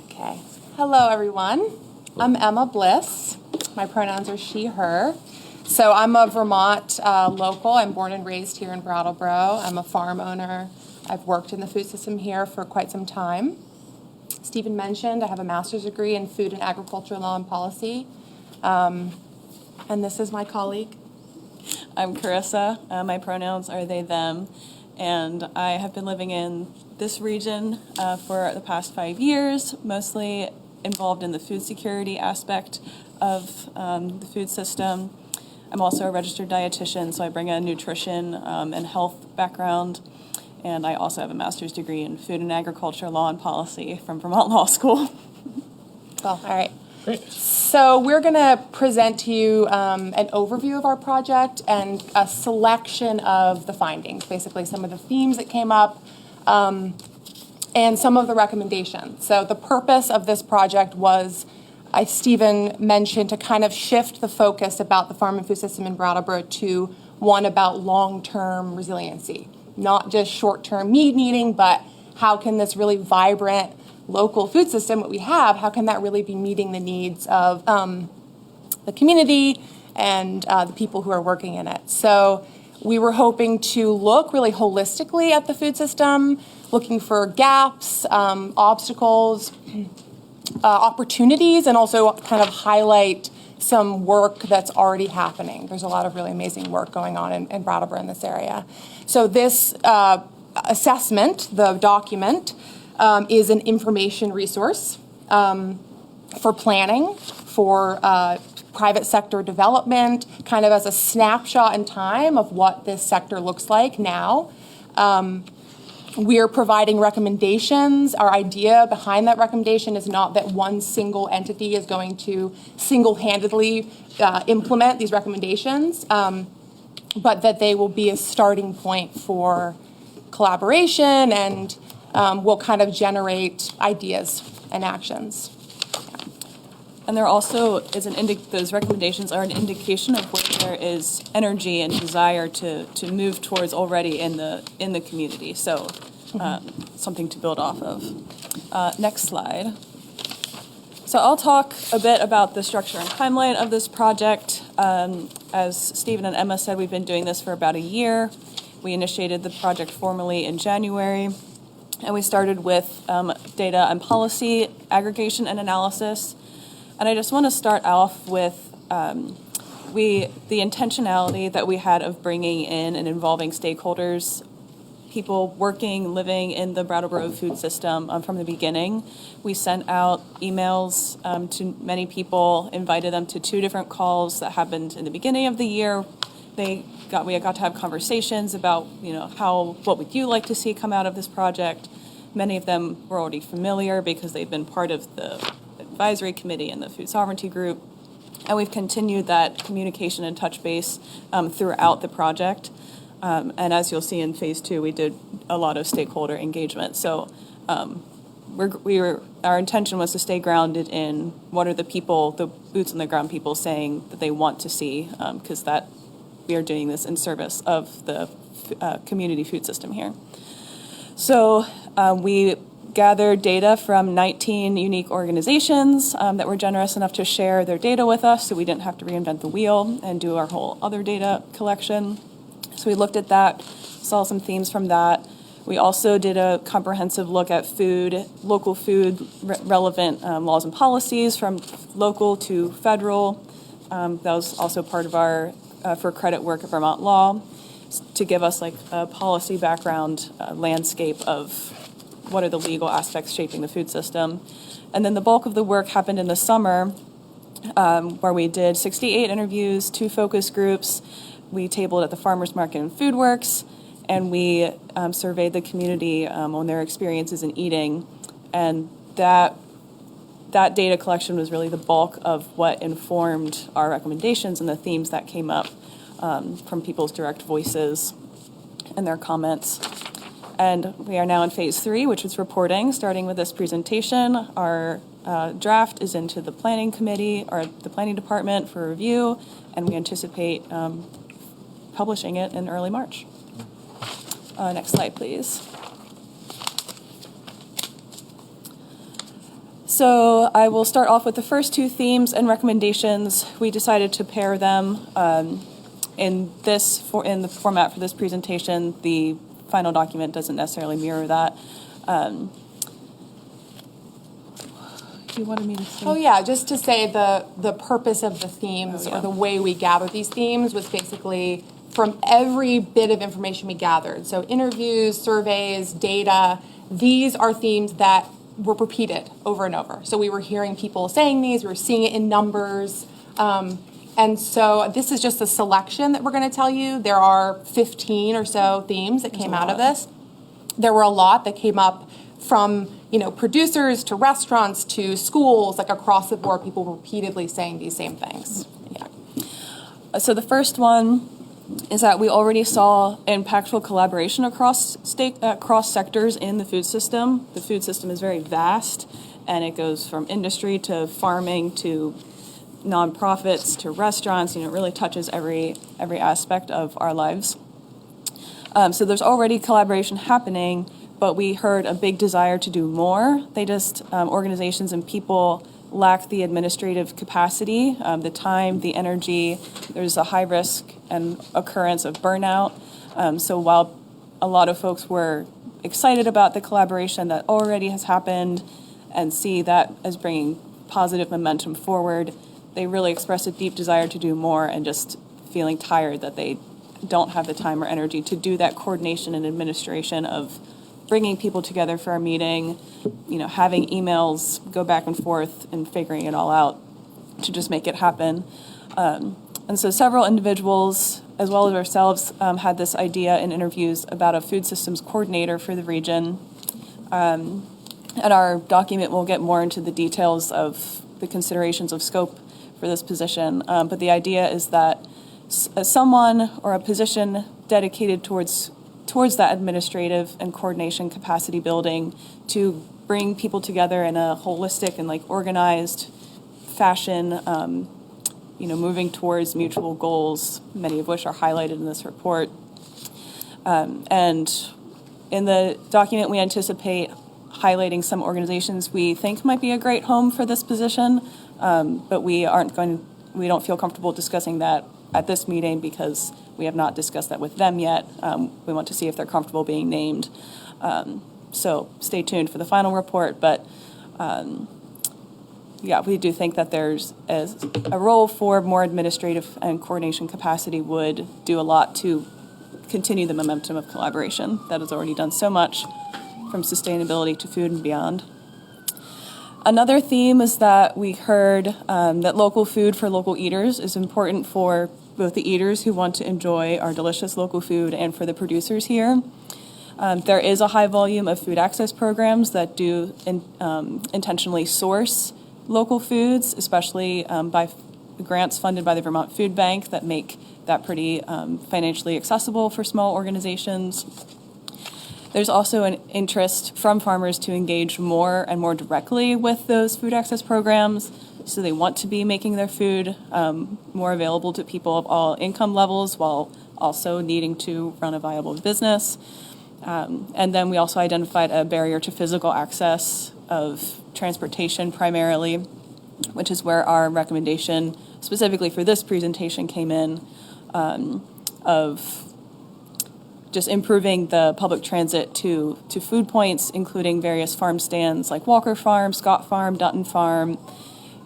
Okay. Hello, everyone. I'm Emma Bliss. My pronouns are she, her. So I'm a Vermont local. I'm born and raised here in Brattleboro. I'm a farm owner. I've worked in the food system here for quite some time. Stephen mentioned I have a master's degree in food and agriculture law and policy. And this is my colleague. I'm Carissa. My pronouns are they, them. And I have been living in this region for the past 5 years, mostly involved in the food security aspect of the food system. I'm also a registered dietitian, so I bring a nutrition and health background. And I also have a master's degree in food and agriculture law and policy from Vermont Law School. Cool. All right. Great. So we're going to present to you an overview of our project and a selection of the findings, basically some of the themes that came up and some of the recommendations. So the purpose of this project was, as Stephen mentioned, to kind of shift the focus about the farm and food system in Brattleboro to one about long-term resiliency, not just short-term need meeting, but how can this really vibrant local food system, what we have, how can that really be meeting the needs of the community and the people who are working in it. So we were hoping to look really holistically at the food system, looking for gaps, obstacles, opportunities, and also kind of highlight some work that's already happening. There's a lot of really amazing work going on in Brattleboro in this area. So this assessment, the document, is an information resource for planning, for private sector development, kind of as a snapshot in time of what this sector looks like now. We're providing recommendations. Our idea behind that recommendation is not that one single entity is going to single-handedly implement these recommendations, but that they will be a starting point for collaboration and will kind of generate ideas and actions. And there also is those recommendations are an indication of where there is energy and desire to move towards already in the community. So something to build off of. Next slide. So I'll talk a bit about the structure and timeline of this project. As Stephen and Emma said, we've been doing this for about a year. We initiated the project formally in January, and we started with data and policy aggregation and analysis. And I just want to start off with the intentionality that we had of bringing in and involving stakeholders, people working, living in the Brattleboro food system from the beginning. We sent out emails to many people, invited them to 2 different calls that happened in the beginning of the year. We got to have conversations about, what would you like to see come out of this project? Many of them were already familiar because they've been part of the advisory committee and the food sovereignty group. And we've continued that communication and touch base throughout the project. And as you'll see in phase 2, we did a lot of stakeholder engagement. So our intention was to stay grounded in what are the people, the boots on the ground people saying that they want to see, because that we are doing this in service of the community food system here. So we gathered data from 19 unique organizations that were generous enough to share their data with us, so we didn't have to reinvent the wheel and do our whole other data collection. So we looked at that, saw some themes from that. We also did a comprehensive look at local food relevant laws and policies from local to federal. That was also part of our for credit work at Vermont Law to give us like a policy background landscape of what are the legal aspects shaping the food system. And then the bulk of the work happened in the summer where we did 68 interviews, 2 focus groups. We tabled at the Farmers Market and Food Works, and we surveyed the community on their experiences in eating. And that data collection was really the bulk of what informed our recommendations and the themes that came up from people's direct voices and their comments. And we are now in phase 3, which is reporting, starting with this presentation. Our draft is into the planning committee or the planning department for review, and we anticipate publishing it in early March. Next slide, please. So I will start off with the first two themes and recommendations. We decided to pair them in the format for this presentation. The final document doesn't necessarily mirror that. You wanted me to say? Oh yeah, just to say the purpose of the themes or the way we gather these themes was basically from every bit of information we gathered. So interviews, surveys, data, these are themes that were repeated over and over. So we were hearing people saying these, we were seeing it in numbers. And so this is just a selection that we're going to tell you. There are 15 or so themes that came out of this. There were a lot that came up from producers to restaurants to schools, like across the board, people repeatedly saying these same things. Yeah. So the first one is that we already saw impactful collaboration across sectors in the food system. The food system is very vast, and it goes from industry to farming to nonprofits to restaurants. It really touches every aspect of our lives. So there's already collaboration happening, but we heard a big desire to do more. Organizations and people lack the administrative capacity, the time, the energy. There's a high risk and occurrence of burnout. So while a lot of folks were excited about the collaboration that already has happened and see that as bringing positive momentum forward, they really expressed a deep desire to do more and just feeling tired that they don't have the time or energy to do that coordination and administration of bringing people together for a meeting, having emails go back and forth and figuring it all out to just make it happen. And so several individuals, as well as ourselves, had this idea in interviews about a food systems coordinator for the region. And our document will get more into the details of the considerations of scope for this position. But the idea is that someone or a position dedicated towards that administrative and coordination capacity building to bring people together in a holistic and organized fashion, moving towards mutual goals, many of which are highlighted in this report. And in the document, we anticipate highlighting some organizations we think might be a great home for this position, but we don't feel comfortable discussing that at this meeting because we have not discussed that with them yet. We want to see if they're comfortable being named. So stay tuned for the final report, but we do think that there's a role for more administrative and coordination capacity would do a lot to continue the momentum of collaboration that has already done so much from sustainability to food and beyond. Another theme is that we heard that local food for local eaters is important for both the eaters who want to enjoy our delicious local food and for the producers here. There is a high volume of food access programs that do intentionally source local foods, especially by grants funded by the Vermont Food Bank that make that pretty financially accessible for small organizations. There's also an interest from farmers to engage more and more directly with those food access programs. So they want to be making their food more available to people of all income levels while also needing to run a viable business. And then we also identified a barrier to physical access of transportation primarily, which is where our recommendation specifically for this presentation came in, of just improving the public transit to food points, including various farm stands like Walker Farm, Scott Farm, Dutton Farm,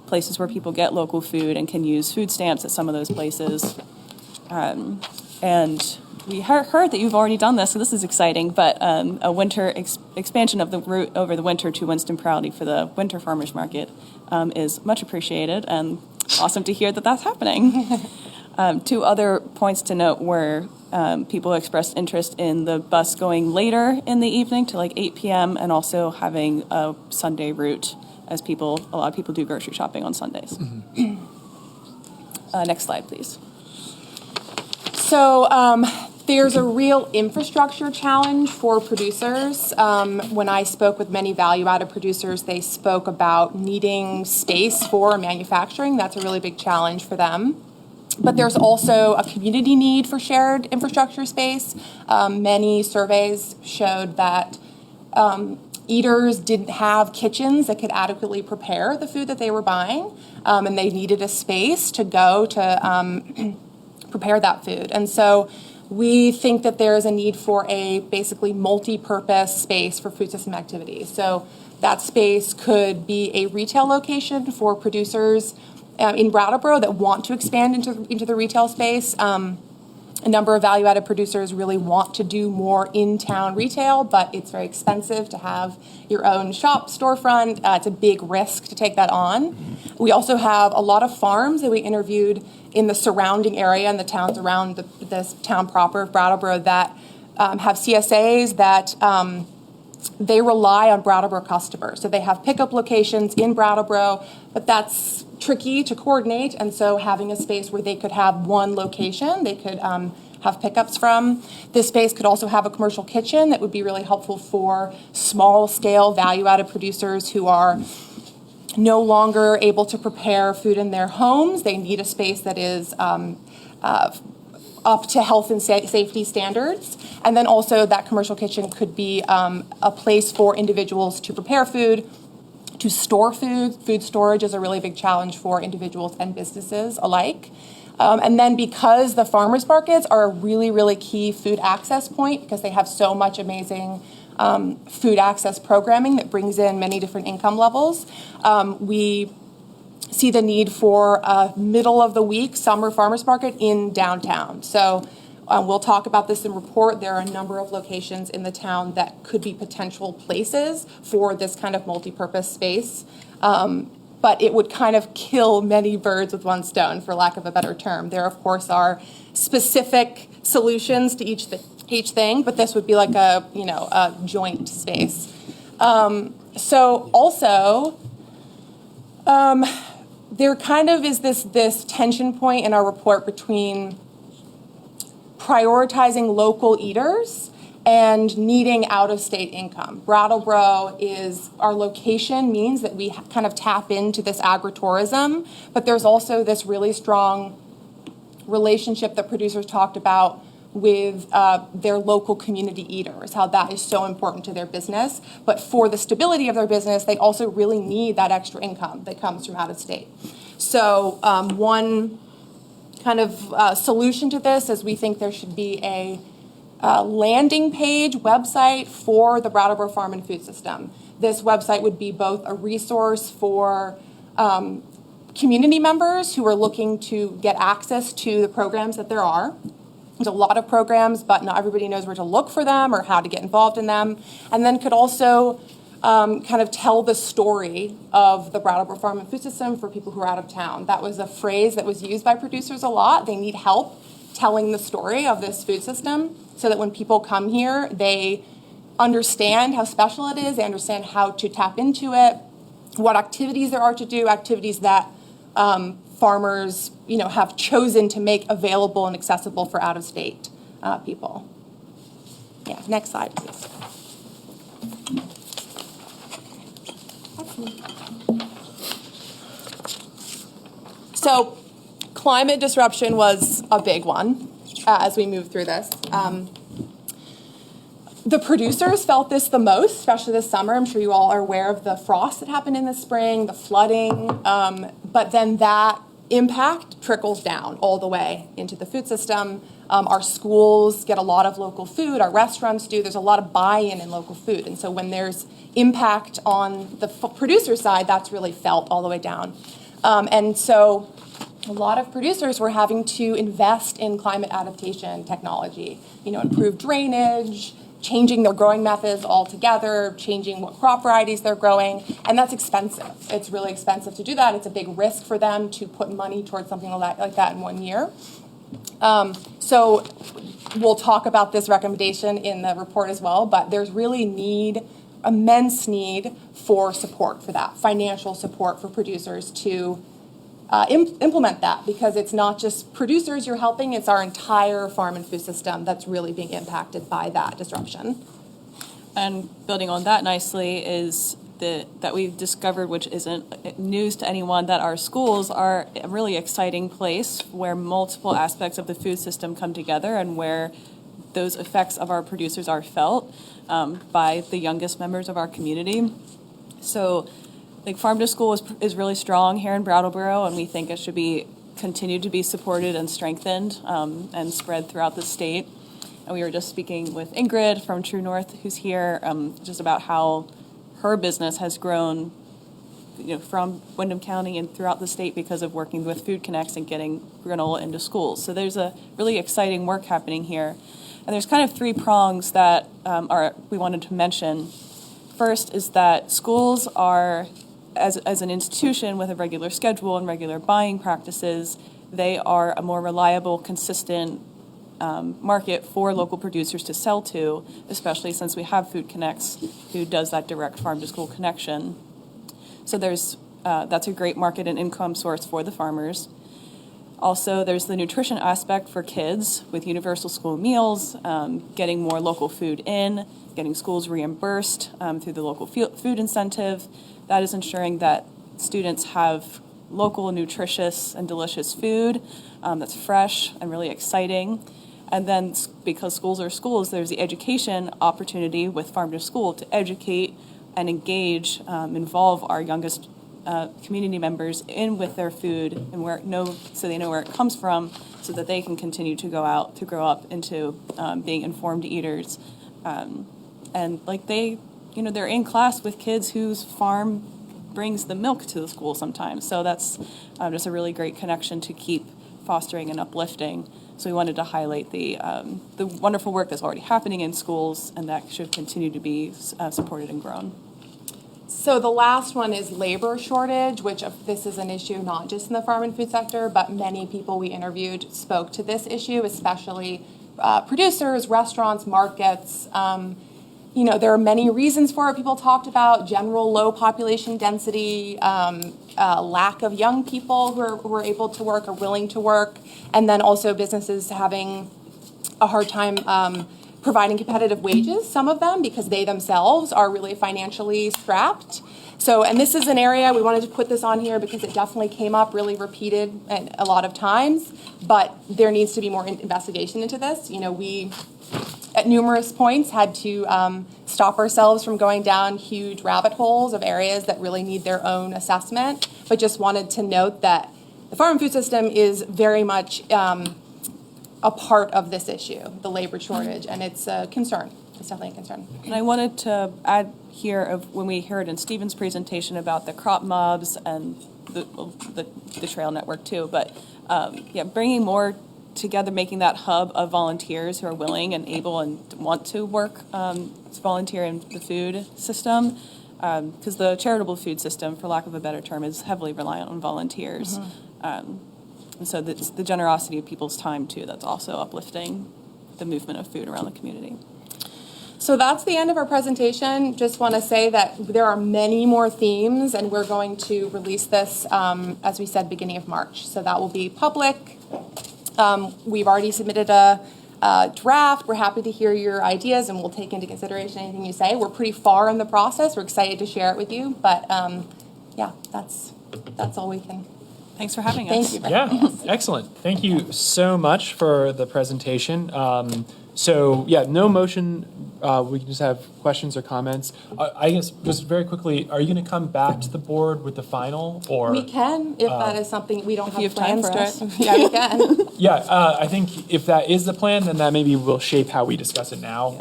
places where people get local food and can use food stamps at some of those places. And we heard that you've already done this, so this is exciting, but a winter expansion of the route over the winter to Winston, Prouty for the winter farmers market is much appreciated, and awesome to hear that that's happening. Two other points to note were people expressed interest in the bus going later in the evening to 8 p.m. and also having a Sunday route, as a lot of people do grocery shopping on Sundays. Mm-hmm. Next slide, please. So There's a real infrastructure challenge for producers. When I spoke with many value-added producers, they spoke about needing space for manufacturing. That's a really big challenge for them. But there's also a community need for shared infrastructure space. Many surveys showed that eaters didn't have kitchens that could adequately prepare the food that they were buying, and they needed a space to go to prepare that food. And so we think that there is a need for a basically multi-purpose space for food system activities. So that space could be a retail location for producers in Brattleboro that want to expand into the retail space. A number of value-added producers really want to do more in-town retail, but it's very expensive to have your own shop, storefront. It's a big risk to take that on. We also have a lot of farms that we interviewed in the surrounding area and the towns around this town proper of Brattleboro that have CSAs that they rely on Brattleboro customers. So they have pickup locations in Brattleboro, but that's tricky to coordinate, and so having a space where they could have one location they could have pickups from. This space could also have a commercial kitchen that would be really helpful for small-scale value-added producers who are no longer able to prepare food in their homes. They need a space that is up to health and safety standards. And then also that commercial kitchen could be a place for individuals to prepare food, to store food. Food storage is a really big challenge for individuals and businesses alike. And then because the farmers markets are a really, really key food access point, because they have so much amazing food access programming that brings in many different income levels, we see the need for a middle of the week summer farmers market in downtown. So we'll talk about this in report. There are a number of locations in the town that could be potential places for this kind of multi-purpose space. But it would kind of kill many birds with one stone, for lack of a better term. There, of course, are specific solutions to each thing, but this would be like a joint space. So also, there kind of is this tension point in our report between prioritizing local eaters and needing out-of-state income. Brattleboro our location means that we kind of tap into this agritourism, but there's also this really strong relationship that producers talked about with their local community eaters, how that is so important to their business. But for the stability of their business, they also really need that extra income that comes from out of state. So one kind of solution to this is we think there should be a landing page website for the Brattleboro Farm and Food System. This website would be both a resource for community members who are looking to get access to the programs that there are. There's a lot of programs, but not everybody knows where to look for them or how to get involved in them. And then could also kind of tell the story of the Brattleboro Farm and Food System for people who are out of town. That was a phrase that was used by producers a lot. They need help telling the story of this food system so that when people come here, they understand how special it is, they understand how to tap into it, what activities there are to do, activities that farmers have chosen to make available and accessible for out-of-state people. Yeah, next slide, please. So climate disruption was a big one as we move through this. The producers felt this the most, especially this summer. I'm sure you all are aware of the frost that happened in the spring, the flooding, but then that impact trickles down all the way into the food system. Our schools get a lot of local food, our restaurants do. There's a lot of buy-in in local food. And so when there's impact on the producer side, that's really felt all the way down. And so a lot of producers were having to invest in climate adaptation technology, improve drainage, changing their growing methods altogether, changing what crop varieties they're growing, and that's expensive. It's really expensive to do that. It's a big risk for them to put money towards something like that in 1 year. So we'll talk about this recommendation in the report as well, but there's really immense need for support for that, financial support for producers to implement that, because it's not just producers you're helping, it's our entire farm and food system that's really being impacted by that disruption. And building on that nicely is that we've discovered, which isn't news to anyone, that our schools are a really exciting place where multiple aspects of the food system come together and where those effects of our producers are felt by the youngest members of our community. So like Farm to School is really strong here in Brattleboro, and we think it should be continued to be supported and strengthened and spread throughout the state. And we were just speaking with Ingrid from True North, who's here, just about how her business has grown, from Windham County and throughout the state because of working with Food Connects and getting granola into schools. So there's a really exciting work happening here. And there's kind of three prongs that we wanted to mention. First is that schools are, as an institution with a regular schedule and regular buying practices, they are a more reliable, consistent market for local producers to sell to, especially since we have Food Connects, who does that direct farm-to-school connection. So that's a great market and income source for the farmers. Also, there's the nutrition aspect for kids with universal school meals, getting more local food in, getting schools reimbursed through the local food incentive. That is ensuring that students have local, nutritious, and delicious food that's fresh and really exciting. And then because schools are schools, there's the education opportunity with Farm to School to educate and engage, involve our youngest community members in with their food and so they know where it comes from, so that they can continue to grow up into being informed eaters. And like they're in class with kids whose farm brings the milk to the school sometimes. So that's just a really great connection to keep fostering and uplifting. So we wanted to highlight the wonderful work that's already happening in schools, and that should continue to be supported and grown. So the last one is labor shortage, which this is an issue not just in the farm and food sector, but many people we interviewed spoke to this issue, especially producers, restaurants, markets. There are many reasons for it. People talked about general low population density, lack of young people who are able to work or willing to work, and then also businesses having a hard time providing competitive wages, some of them, because they themselves are really financially strapped. So, and this is an area, we wanted to put this on here because it definitely came up really repeated and a lot of times, but there needs to be more investigation into this. We, at numerous points, had to stop ourselves from going down huge rabbit holes of areas that really need their own assessment, but just wanted to note that the farm and food system is very much a part of this issue, the labor shortage, and it's a concern. It's definitely a concern. And I wanted to add here of when we heard in Stephen's presentation about the crop mobs and the trail network too, but bringing more together, making that hub of volunteers who are willing and able and want to work volunteer in the food system, because the charitable food system, for lack of a better term, is heavily reliant on volunteers. And so it's the generosity of people's time, too, that's also uplifting the movement of food around the community. So that's the end of our presentation. Just want to say that there are many more themes, and we're going to release this, as we said, beginning of March. So that will be public. We've already submitted a draft. We're happy to hear your ideas, and we'll take into consideration anything you say. We're pretty far in the process. We're excited to share it with you. But, that's all we can. Thanks for having us. Thank you. Yeah, excellent. Thank you so much for the presentation. No motion. We can just have questions or comments. I guess just very quickly, are you going to come back to the board with the final, or we can if that is something we don't have plans time for to. Yeah, we can. I think if that is the plan, then that maybe will shape how we discuss it now.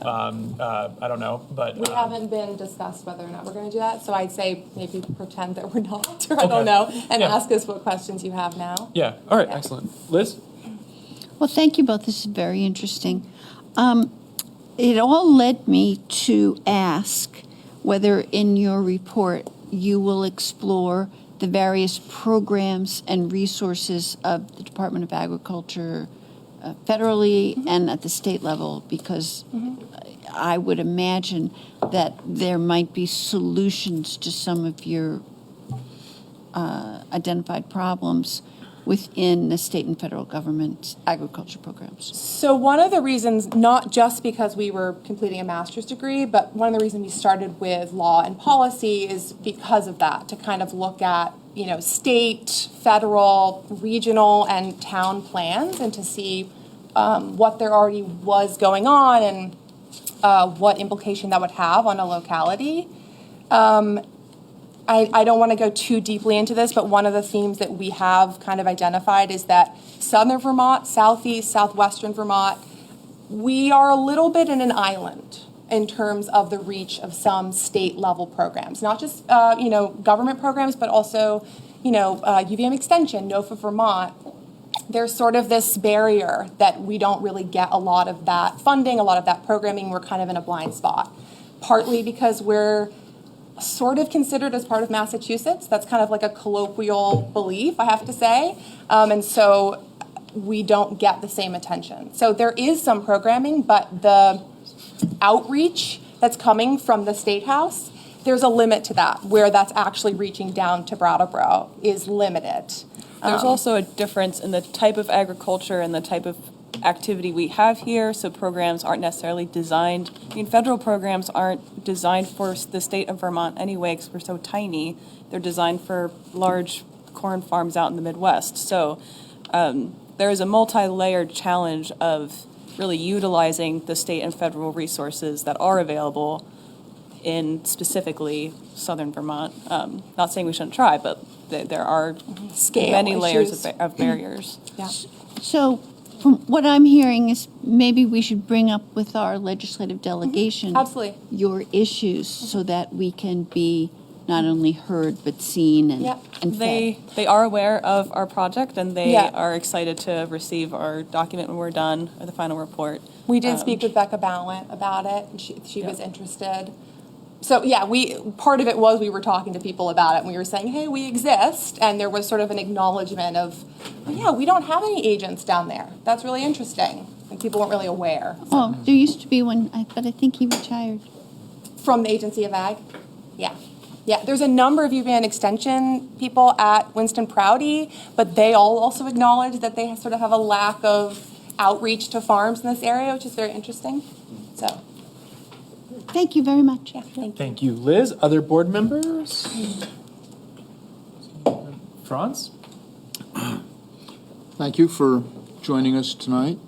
I don't know, but we haven't been discussed whether or not we're going to do that. So I'd say maybe pretend that we're not, or I don't know, and ask us what questions you have now. Yeah. All right. Excellent. Liz? Well, thank you both. This is very interesting. It all led me to ask whether in your report you will explore the various programs and resources of the Department of Agriculture federally and at the state level, because I would imagine that there might be solutions to some of your identified problems within the state and federal government agriculture programs? So one of the reasons, not just because we were completing a master's degree, but one of the reasons we started with law and policy is because of that, to kind of look at, state, federal, regional, and town plans, and to see what there already was going on and what implication that would have on a locality. I don't want to go too deeply into this, but one of the themes that we have kind of identified is that southern Vermont, southeast, southwestern Vermont, we are a little bit in an island in terms of the reach of some state-level programs, not just government programs, but also UVM Extension, NOFA Vermont. There's sort of this barrier that we don't really get a lot of that funding, a lot of that programming. We're kind of in a blind spot, partly because we're sort of considered as part of Massachusetts. That's kind of like a colloquial belief, I have to say. And so we don't get the same attention. So there is some programming, but the outreach that's coming from the State House, there's a limit to that, where that's actually reaching down to Brattleboro is limited. There's also a difference in the type of agriculture and the type of activity we have here, so programs aren't necessarily designed. Federal programs aren't designed for the state of Vermont anyway, because we're so tiny. They're designed for large corn farms out in the Midwest. So there is a multi-layered challenge of really utilizing the state and federal resources that are available in specifically southern Vermont. Not saying we shouldn't try, but there are many layers of barriers. Yeah. So from what I'm hearing is maybe we should bring up with our legislative delegation Absolutely. your issues so that we can be not only heard but seen and, and fed. They are aware of our project, and they Yeah. are excited to receive our document when we're done, or the final report. We did speak with Becca Ballant about it, and she was interested. So yeah, part of it was we were talking to people about it, and we were saying, hey, we exist, and there was sort of an acknowledgement of, oh, yeah, we don't have any agents down there. That's really interesting, and people weren't really aware. Oh, there used to be one, but I think he retired. From the Agency of Ag? Yeah. Yeah, there's a number of UVM Extension people at Winston Prouty, but they all also acknowledge that they sort of have a lack of outreach to farms in this area, which is very interesting. So. Thank you very much. Yeah, thank you. Thank you, Liz. Other board members? Franz? Thank you for joining us tonight.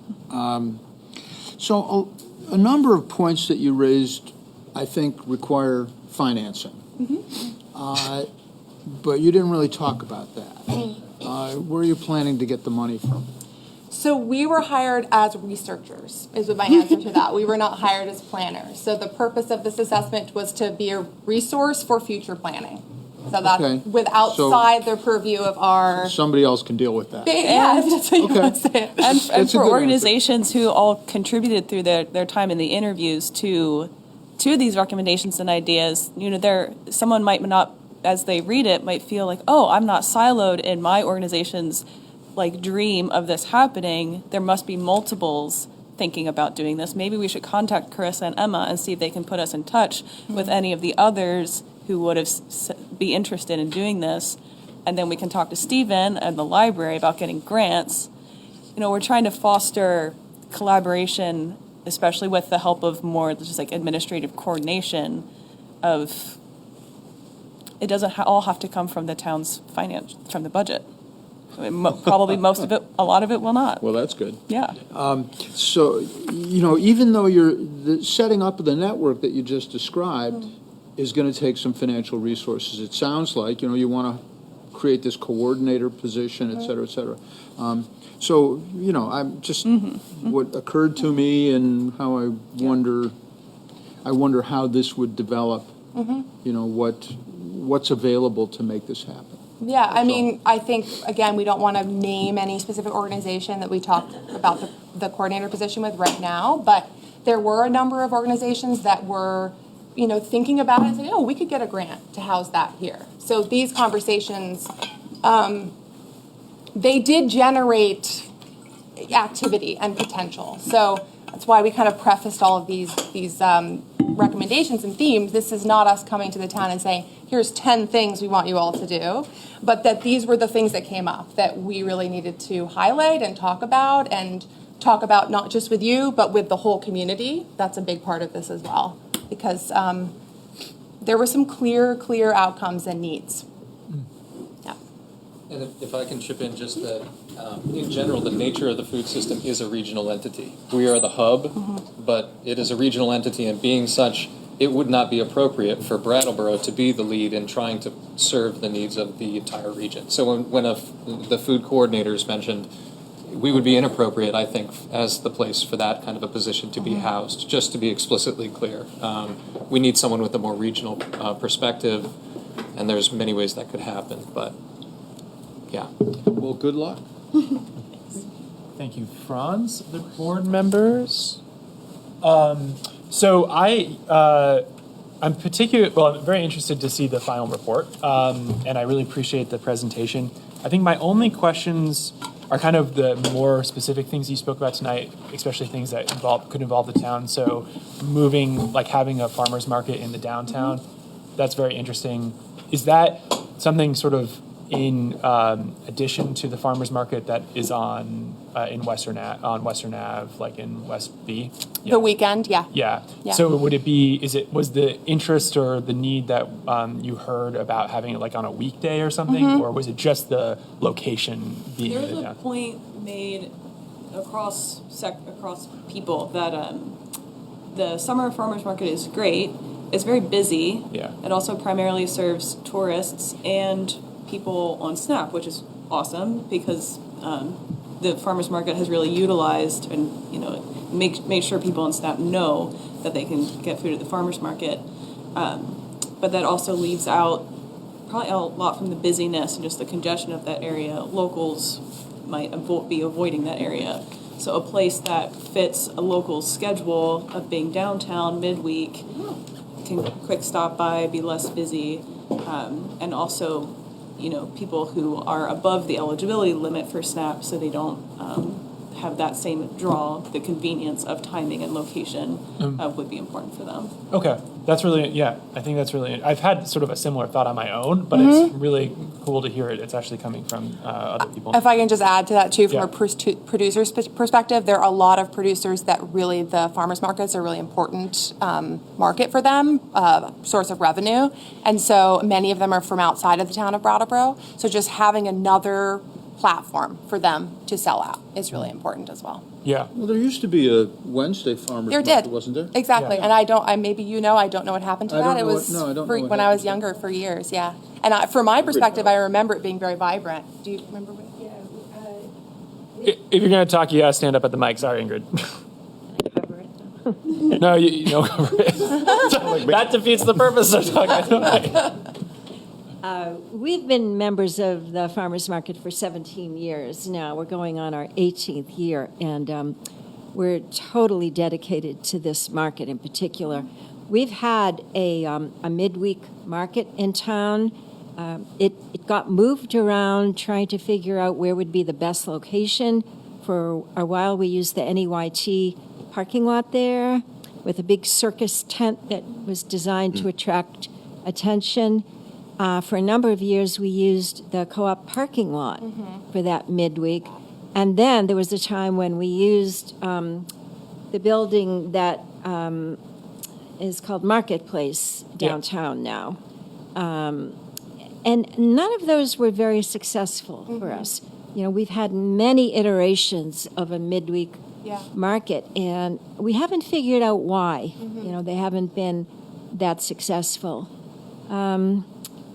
So a number of points that you raised, I think, require financing. But you didn't really talk about that. Where are you planning to get the money from? So we were hired as researchers, is my answer to that. We were not hired as planners. So the purpose of this assessment was to be a resource for future planning. So that's outside the purview of our... Somebody else can deal with that. Yeah, that's what you want to say. And for organizations who all contributed through their time in the interviews to these recommendations and ideas, someone might not, as they read it, might feel like, oh, I'm not siloed in my organization's dream of this happening. There must be multiples thinking about doing this. Maybe we should contact Carissa and Emma and see if they can put us in touch with any of the others who would be interested in doing this. And then we can talk to Stephen and the library about getting grants. We're trying to foster collaboration, especially with the help of more just administrative coordination of, it doesn't all have to come from the town's finance, from the budget. Probably most of it, a lot of it will not. Well, that's good. Yeah. So, even though the setting up of the network that you just described is going to take some financial resources, it sounds like, you want to create this coordinator position, et cetera, et cetera. So, I'm just, what occurred to me and how I wonder how this would develop, what's available to make this happen. Yeah, I think, again, we don't want to name any specific organization that we talked about the coordinator position with right now, but there were a number of organizations that were, thinking about it and saying, oh, we could get a grant to house that here. So these conversations, they did generate activity and potential. So that's why we kind of prefaced all of these recommendations and themes. This is not us coming to the town and saying, here's 10 things we want you all to do. but that these were the things that came up that we really needed to highlight and talk about not just with you, but with the whole community. That's a big part of this as well, because there were some clear outcomes and needs. Yeah. And if I can chip in just that, in general, the nature of the food system is a regional entity. We are the hub, but it is a regional entity, and being such, it would not be appropriate for Brattleboro to be the lead in trying to serve the needs of the entire region. So when the food coordinator is mentioned, we would be inappropriate, I think, as the place for that kind of a position to be housed, just to be explicitly clear. We need someone with a more regional perspective, and there's many ways that could happen, but yeah. Well, good luck. Thank you, Franz. The board members? So I'm very interested to see the final report, and I really appreciate the presentation. I think my only questions are kind of the more specific things you spoke about tonight, especially things that could involve the town. So having a farmer's market in the downtown, that's very interesting. Is that something sort of in addition to the farmer's market that is on Western Ave, like in West B? Yeah. The weekend, yeah. Yeah. Yeah. So would it be, was the interest or the need that you heard about having it like on a weekday or something, or was it just the location being in There's the a downtown? point made across people that the summer farmers market is great. It's very busy. Yeah. It also primarily serves tourists and people on SNAP, which is awesome because the farmers market has really utilized and make sure people on SNAP know that they can get food at the farmers market. But that also leaves out probably a lot from the busyness and just the congestion of that area. Locals might be avoiding that area. So a place that fits a local schedule of being downtown midweek can quick stop by, be less busy, and also people who are above the eligibility limit for SNAP, so they don't have that same draw. The convenience of timing and location would be important for them. Okay, that's really, I think that's really, I've had sort of a similar thought on my own, but it's really cool to hear it's actually coming from other people. If I can just add to that too, from a producer's perspective, there are a lot of producers that really, the farmers markets are a really important market for them, source of revenue. And so many of them are from outside of the town of Brattleboro. So just having another platform for them to sell out is really important as well. Yeah. Well, there used to be a Wednesday farmers market, wasn't there? Exactly. Yeah. And I don't know what happened to that. It was when I was younger for years, yeah. And from my perspective, I remember it being very vibrant. Do you remember what? If you're going to talk, you got to stand up at the mic. Sorry, Ingrid. No, you don't cover it. That defeats the purpose of talking. We've been members of the farmers market for 17 years now. We're going on our 18th year, and we're totally dedicated to this market in particular. We've had a midweek market in town. It got moved around trying to figure out where would be the best location. For a while, we used the NEYT parking lot there with a big circus tent that was designed to attract attention. For a number of years, we used the co-op parking lot for that midweek. And then there was a time when we used the building that is called Marketplace downtown now. And none of those were very successful for us. We've had many iterations of a midweek market, and we haven't figured out why. They haven't been that successful.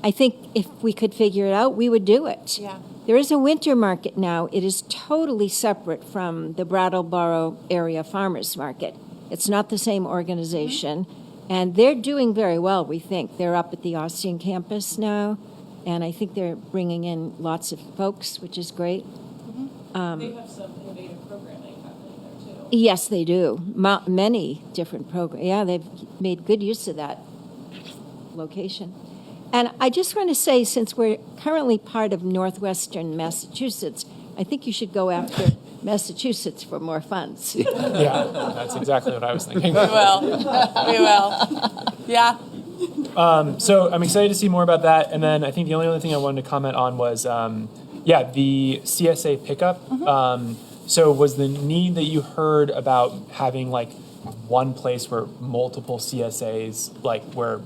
I think if we could figure it out, we would do it. Yeah. There is a winter market now. It is totally separate from the Brattleboro area farmers market. It's not the same organization. And they're doing very well, we think. They're up at the Austin campus now, and I think they're bringing in lots of folks, which is great. They have some innovative programming happening there, too. Yes, they do. Many different programs. Yeah, they've made good use of that location. And I just want to say, since we're currently part of Northwestern Massachusetts, I think you should go after Massachusetts for more funds. Yeah, that's exactly what I was thinking. We will. Yeah. So I'm excited to see more about that. And then I think the only other thing I wanted to comment on was, the CSA pickup. So was the need that you heard about having like one place where multiple CSAs, like where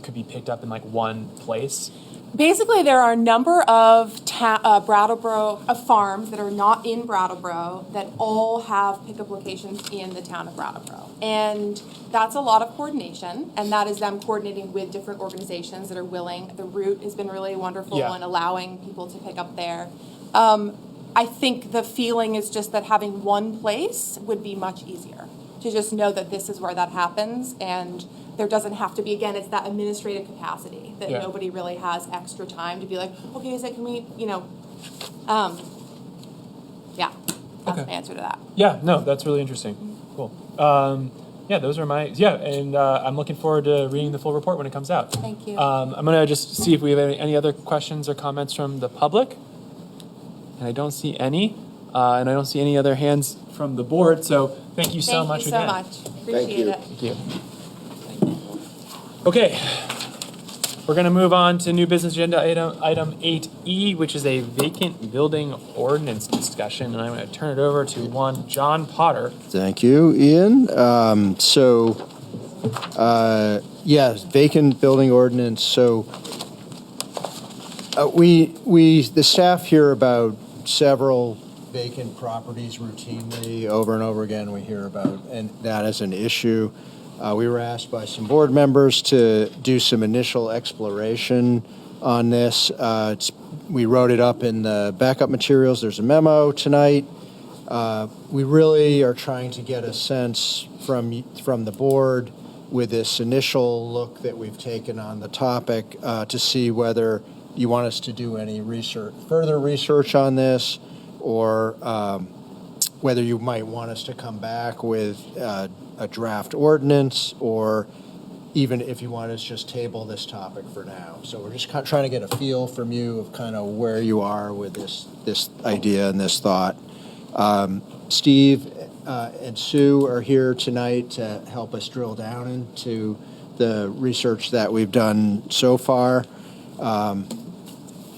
could be picked up in like one place? Basically, there are a number of Brattleboro farms that are not in Brattleboro that all have pickup locations in the town of Brattleboro. And that's a lot of coordination, and that is them coordinating with different organizations that are willing. The route has been really wonderful in allowing people to pick up there. I think the feeling is just that having one place would be much easier, to just know that this is where that happens, and there doesn't have to be, again, it's that administrative capacity that nobody really has extra time to be like, okay, is that, can we, that's my answer to that. Yeah, no, that's really interesting. Cool. Those are and I'm looking forward to reading the full report when it comes out. Thank you. I'm going to just see if we have any other questions or comments from the public. And I don't see any. And I don't see any other hands from the board. So thank you so much again. Thank you so much. Appreciate it. Thank you. Okay. We're going to move on to new business agenda item 8E, which is a vacant building ordinance discussion. And I'm going to turn it over to one John Potter. Thank you, Ian. Vacant building ordinance. So the staff hear about several vacant properties routinely over and over again. We hear about and that as an issue. We were asked by some board members to do some initial exploration on this. We wrote it up in the backup materials. There's a memo tonight. We really are trying to get a sense from the board with this initial look that we've taken on the topic to see whether you want us to do any further research on this, or whether you might want us to come back with a draft ordinance, or even if you want us to just table this topic for now. So we're just trying to get a feel from you of kind of where you are with this idea and this thought. Steve and Sue are here tonight to help us drill down into the research that we've done so far.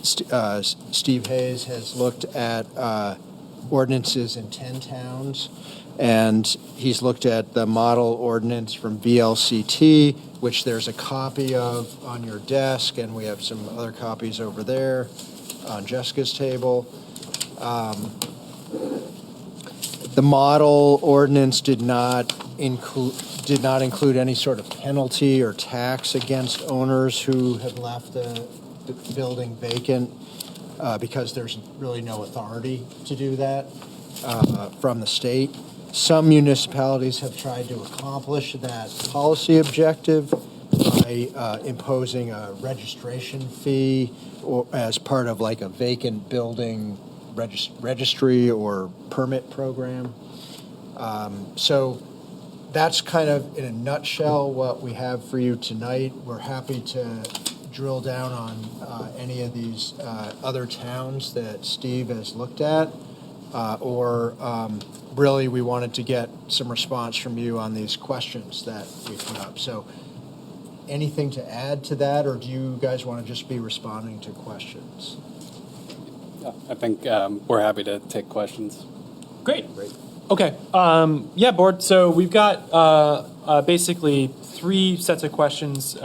Steve Hayes has looked at ordinances in 10 towns, and he's looked at the model ordinance from VLCT, which there's a copy of on your desk, and we have some other copies over there on Jessica's table. The model ordinance did not include any sort of penalty or tax against owners who have left the building vacant, because there's really no authority to do that from the state. Some municipalities have tried to accomplish that policy objective by imposing a registration fee or as part of like a vacant building registry or permit program. So that's kind of in a nutshell what we have for you tonight. We're happy to drill down on any of these other towns that Steve has looked at, or really we wanted to get some response from you on these questions that we put up. So anything to add to that, or do you guys want to just be responding to questions? I think we're happy to take questions. Great. Okay. Board. So we've got basically 3 sets of questions,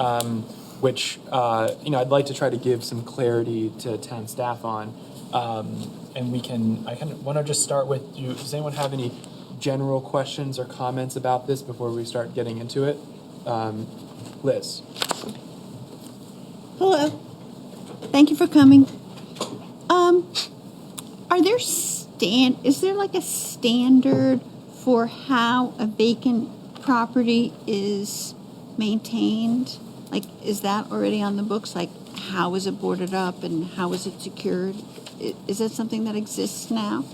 which I'd like to try to give some clarity to town staff on. And I kind of want to just start with you. Does anyone have any general questions or comments about this before we start getting into it? Liz. Hello. Thank you for coming. Is there like a standard for how a vacant property is maintained? Like, is that already on the books? Like, how is it boarded up and how is it secured? Is that something that exists now?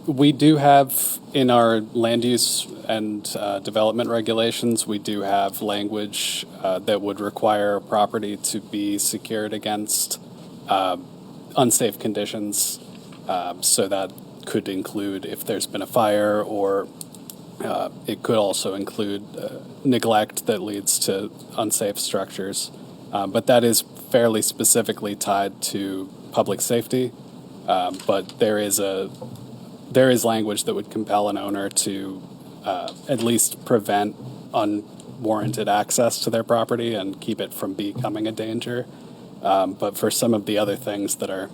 We do have in our land use and development regulations, we do have language that would require a property to be secured against unsafe conditions. So that could include if there's been a fire or It could also include neglect that leads to unsafe structures. But that is fairly specifically tied to public safety. But there is language that would compel an owner to at least prevent unwarranted access to their property and keep it from becoming a danger. But for some of the other things that are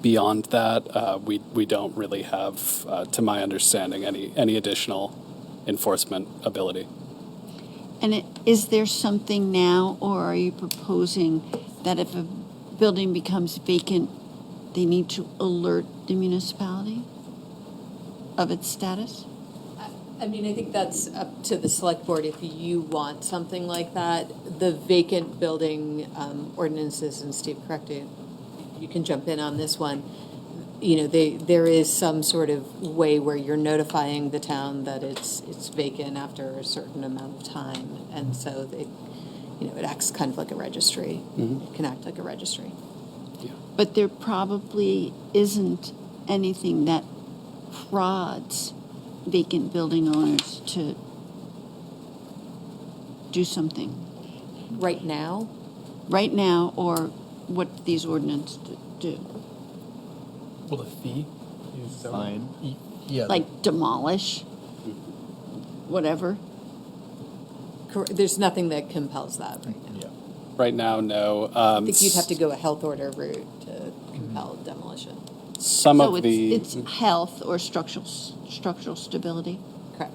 beyond that, we don't really have, to my understanding, any additional enforcement ability. And is there something now, or are you proposing that if a building becomes vacant, they need to alert the municipality of its status? I mean, I think that's up to the select board if you want something like that. The vacant building ordinances, and Steve, correct you, you can jump in on this one. You know, there is some sort of way where you're notifying the town that it's vacant after a certain amount of time, and so it acts kind of like a registry. Mm-hmm. It can act like a registry. But there probably isn't anything that prods vacant building owners to do something. Right now? Right now, or what these ordinances do. Well, the fee is Fine. Yeah. Like demolish, whatever. There's nothing that compels that right now. Right now, no. I think you'd have to go a health order route to compel demolition. Some So of the it's health or structural stability. Correct.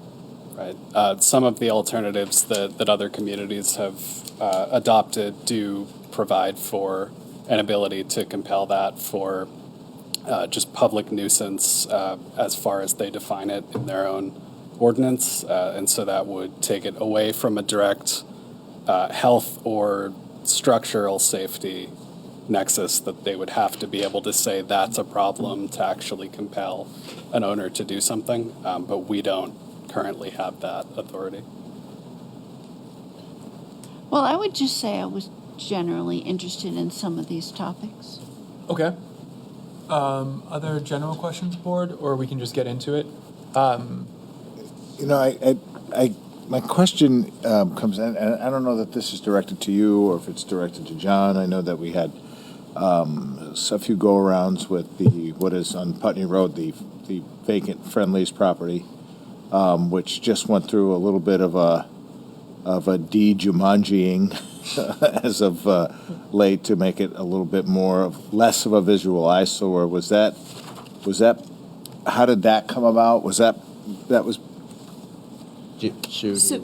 Right. Some of the alternatives that other communities have adopted do provide for an ability to compel that for just public nuisance as far as they define it in their own ordinance. And so that would take it away from a direct health or structural safety nexus that they would have to be able to say that's a problem to actually compel an owner to do something. But we don't currently have that authority. Well, I would just say I was generally interested in some of these topics. Okay. Other general questions, board, or we can just get into it? My question comes in, and I don't know that this is directed to you or if it's directed to John. I know that we had a few go-arounds with what is on Putney Road, the vacant Friendly's property, which just went through a little bit of a de-Jumanjiing as of late to make it a little bit less of a visual eyesore. Was that? How did that come about? That was. So,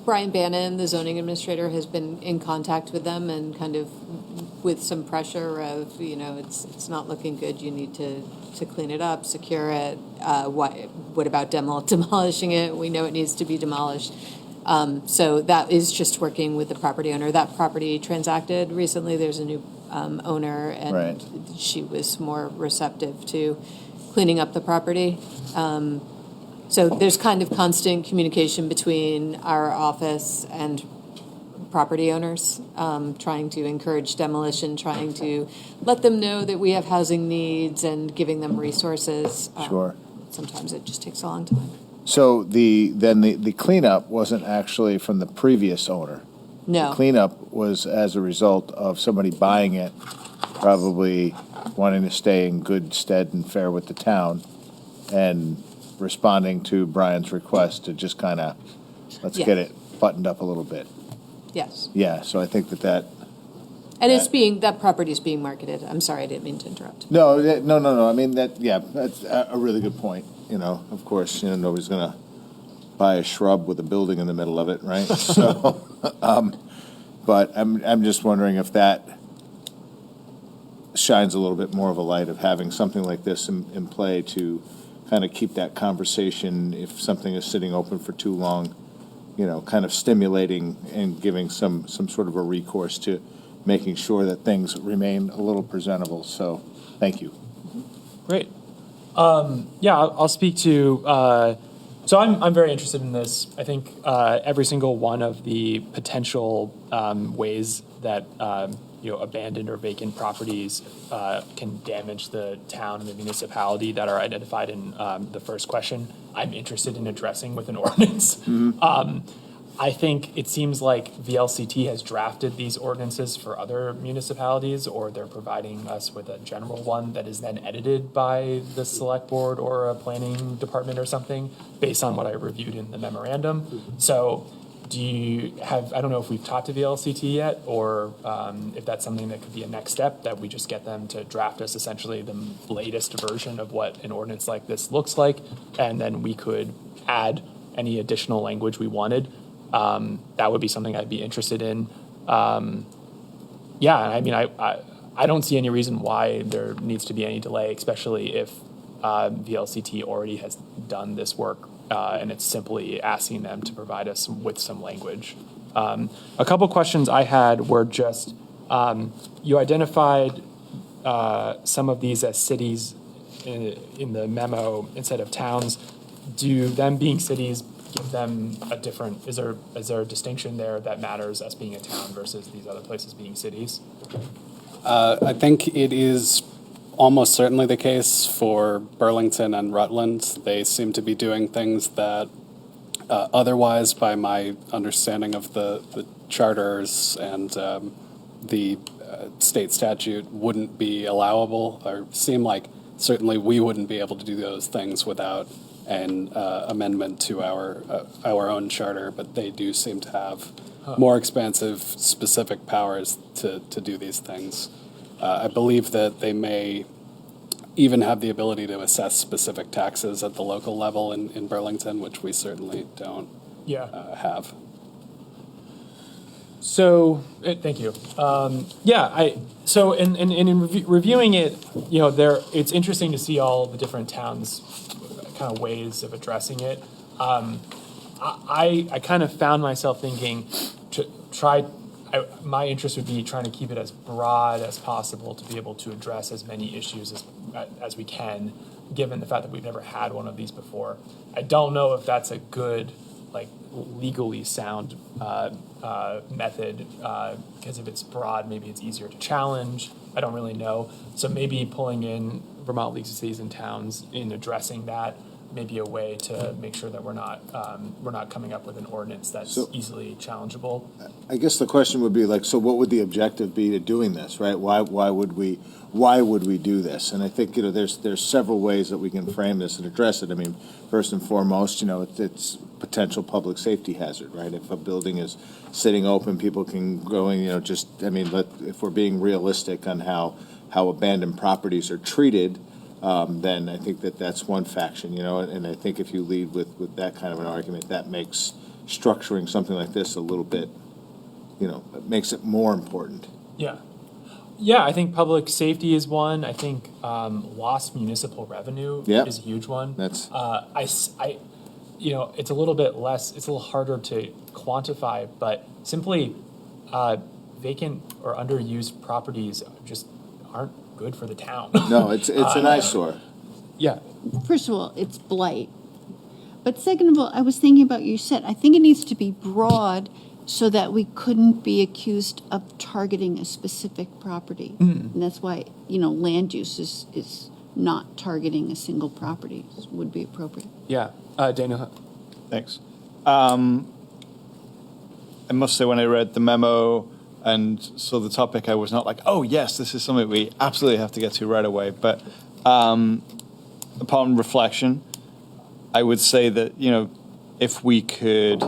Brian Bannon, the zoning administrator, has been in contact with them and kind of with some pressure of, it's not looking good. You need to clean it up, secure it. What about demolishing it? We know it needs to be demolished. So that is just working with the property owner. That property transacted recently. There's a new owner, and Right. she was more receptive to cleaning up the property. So there's kind of constant communication between our office and property owners, trying to encourage demolition, trying to let them know that we have housing needs and giving them resources. Sure. Sometimes it just takes a long time. So the cleanup wasn't actually from the previous owner. No. The cleanup was as a result of somebody buying it, probably wanting to stay in good stead and fair with the town, and responding to Brian's request to just kind of, let's Yeah. get it buttoned up a little bit. Yes. Yeah, so I think that. And that property is being marketed. I'm sorry, I didn't mean to interrupt. No. I mean, that's a really good point. Of course, nobody's going to buy a shrub with a building in the middle of it, right? So, but I'm just wondering if that shines a little bit more of a light of having something like this in play to kind of keep that conversation, if something is sitting open for too long, kind of stimulating and giving some sort of a recourse to making sure that things remain a little presentable. So, thank you. Great. I'll speak to. So I'm very interested in this. I think every single one of the potential ways that abandoned or vacant properties can damage the town and the municipality that are identified in the first question, I'm interested in addressing with an ordinance. I think it seems like VLCT has drafted these ordinances for other municipalities, or they're providing us with a general one that is then edited by the select board or a planning department or something, based on what I reviewed in the memorandum. So do you have, I don't know if we've talked to VLCT yet, or if that's something that could be a next step, that we just get them to draft us essentially the latest version of what an ordinance like this looks like, and then we could add any additional language we wanted. That would be something I'd be interested in. Yeah, I mean, I don't see any reason why there needs to be any delay, especially if VLCT already has done this work, and it's simply asking them to provide us with some language. A couple questions I had were just, you identified some of these as cities in the memo instead of towns. Do them being cities give them a different, is there a distinction there that matters, us being a town versus these other places being cities? I think it is almost certainly the case for Burlington and Rutland. They seem to be doing things that otherwise, by my understanding of the charters and the state statute, wouldn't be allowable, or seem like certainly we wouldn't be able to do those things without an amendment to our own charter, but they do seem to have more expansive, specific powers to do these things. I believe that they may even have the ability to assess specific taxes at the local level in Burlington, which we certainly don't have. So, thank you. So in reviewing it, it's interesting to see all the different towns' kind of ways of addressing it. I kind of found myself thinking to try. My interest would be trying to keep it as broad as possible to be able to address as many issues as we can, given the fact that we've never had one of these before. I don't know if that's a good, legally sound method, because if it's broad, maybe it's easier to challenge. I don't really know. So maybe pulling in Vermont Leagues of Cities and Towns in addressing that may be a way to make sure that we're not coming up with an ordinance that's easily challengeable. I guess the question would be so what would the objective be to doing this, right? Why would we do this? And I think there's several ways that we can frame this and address it. I mean, first and foremost, it's potential public safety hazard, right? If a building is sitting open, people can go in, if we're being realistic on how abandoned properties are treated, then I think that's one faction, and I think if you lead with that kind of an argument, that makes structuring something like this a little bit, it makes it more important. Yeah, I think public safety is one. I think lost municipal revenue is a huge one. That's it's a little bit less, it's a little harder to quantify, but simply vacant or underused properties just aren't good for the town. No, it's an eyesore. Yeah. First of all, it's blight. But second of all, I was thinking about you said, I think it needs to be broad so that we couldn't be accused of targeting a specific property. And that's why, land use is not targeting a single property would be appropriate. Yeah. Daniel. Thanks. I must say, when I read the memo and saw the topic, I was not like, oh, yes, this is something we absolutely have to get to right away. But upon reflection, I would say that, if we could,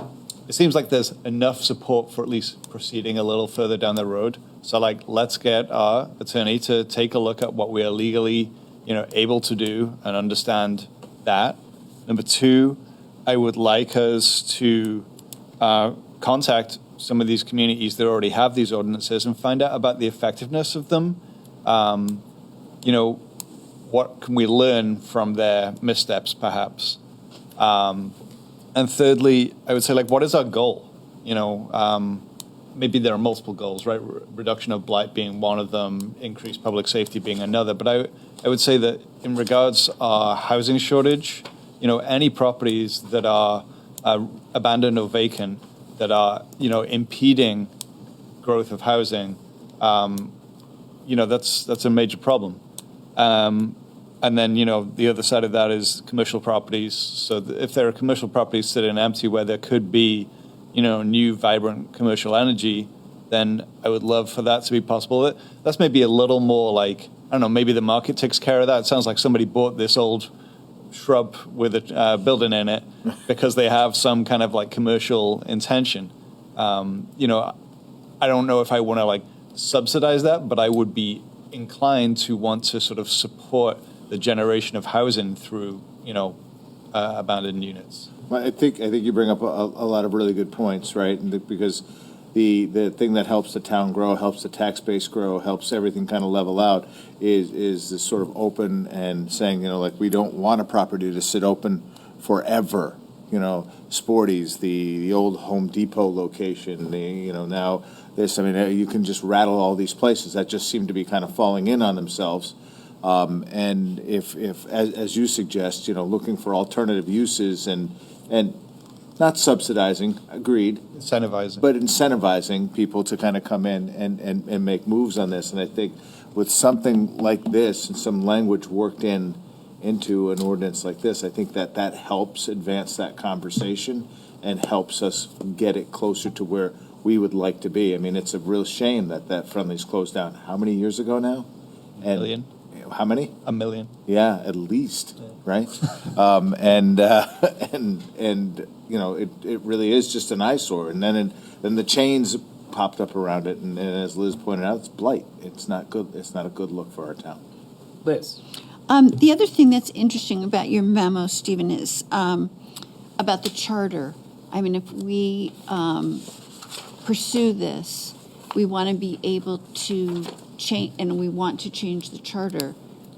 it seems like there's enough support for at least proceeding a little further down the road. So, let's get our attorney to take a look at what we are legally, able to do and understand that. Number two, I would like us to contact some of these communities that already have these ordinances and find out about the effectiveness of them. What can we learn from their missteps, perhaps? And thirdly, I would say, what is our goal? Maybe there are multiple goals, right? Reduction of blight being one of them, increased public safety being another. But I would say that in regards to our housing shortage, any properties that are abandoned or vacant that are, impeding growth of housing, that's a major problem. And then, the other side of that is commercial properties. So if there are commercial properties sitting empty where there could be, new vibrant commercial energy, then I would love for that to be possible. That's maybe a little more like, I don't know, maybe the market takes care of that. It sounds like somebody bought this old shrub with a building in it because they have some kind of like commercial intention. I don't know if I want to like subsidize that, but I would be inclined to want to sort of support the generation of housing through, abandoned units. Well, I think you bring up a lot of really good points, right? Because the thing that helps the town grow, helps the tax base grow, helps everything kind of level out is this sort of open and saying, we don't want a property to sit open forever. Sporties, the old Home Depot location, now this, you can just rattle all these places that just seem to be kind of falling in on themselves. And if as you suggest, looking for alternative uses and not subsidizing, agreed. Incentivizing. But incentivizing people to kind of come in and make moves on this. And I think with something like this and some language worked into an ordinance like this, I think that helps advance that conversation and helps us get it closer to where we would like to be. It's a real shame that Friendly's closed down. How many years ago now? $1 million. How many? $1 million. Yeah, at least, right? It really is just an eyesore. And then the chains popped up around it, and as Liz pointed out, it's blight. It's not good. It's not a good look for our town. Liz. The other thing that's interesting about your memo, Stephen, is about the charter. If we pursue this, we want to be able to change, and we want to change the charter.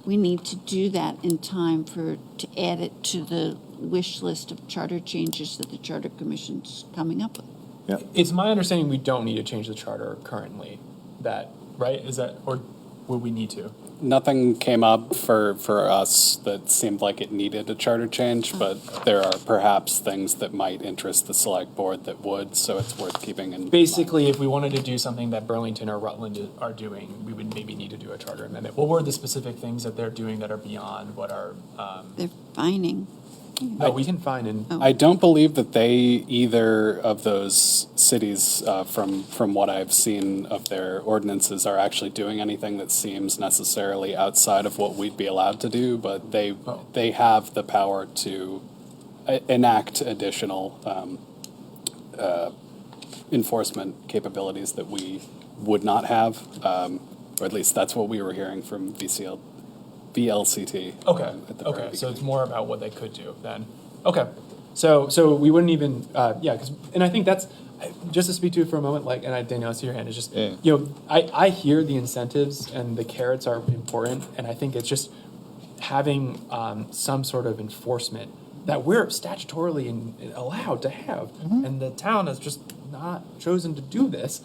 We need to do that in time to add it to the wish list of charter changes that the Charter Commission's coming up with. Yeah. It's my understanding we don't need to change the charter currently. Right? Is that, or would we need to? Nothing came up for us that seemed like it needed a charter change, but there are perhaps things that might interest the select board that would, so it's worth keeping in Basically, if we wanted to do something that Burlington or Rutland are doing, we would maybe need to do a charter amendment. What were the specific things that they're doing that are beyond what are... They're fining. No, we can fine and... I don't believe that either of those cities, from what I've seen of their ordinances, are actually doing anything that seems necessarily outside of what we'd be allowed to do, but they have the power to enact additional enforcement capabilities that we would not have, or at least that's what we were hearing from VLCT. Okay, so it's more about what they could do then. Okay, so we wouldn't even, and I think that's, just to speak to it for a moment, and Danielle, I see your hand, it's just, I hear the incentives and the carrots are important, and I think it's just having some sort of enforcement that we're statutorily allowed to have, and the town has just not chosen to do this,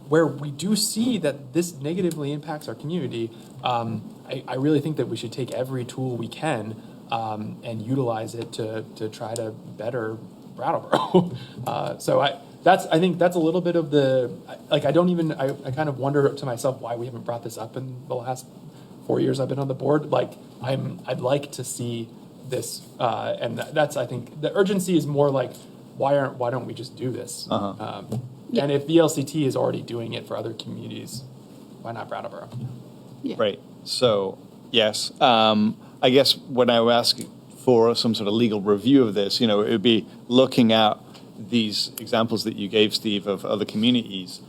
where we do see that this negatively impacts our community. I really think that we should take every tool we can and utilize it to try to better Brattleboro. I think that's a little bit of the, I kind of wonder to myself why we haven't brought this up in the last 4 years I've been on the board. I'd like to see this, and that's, I think, the urgency is more like, why don't we just do this? And if VLCT is already doing it for other communities, why not Brattleboro? Yeah. Right. So, yes. I guess when I ask for some sort of legal review of this, it would be looking at these examples that you gave, Steve, of other communities.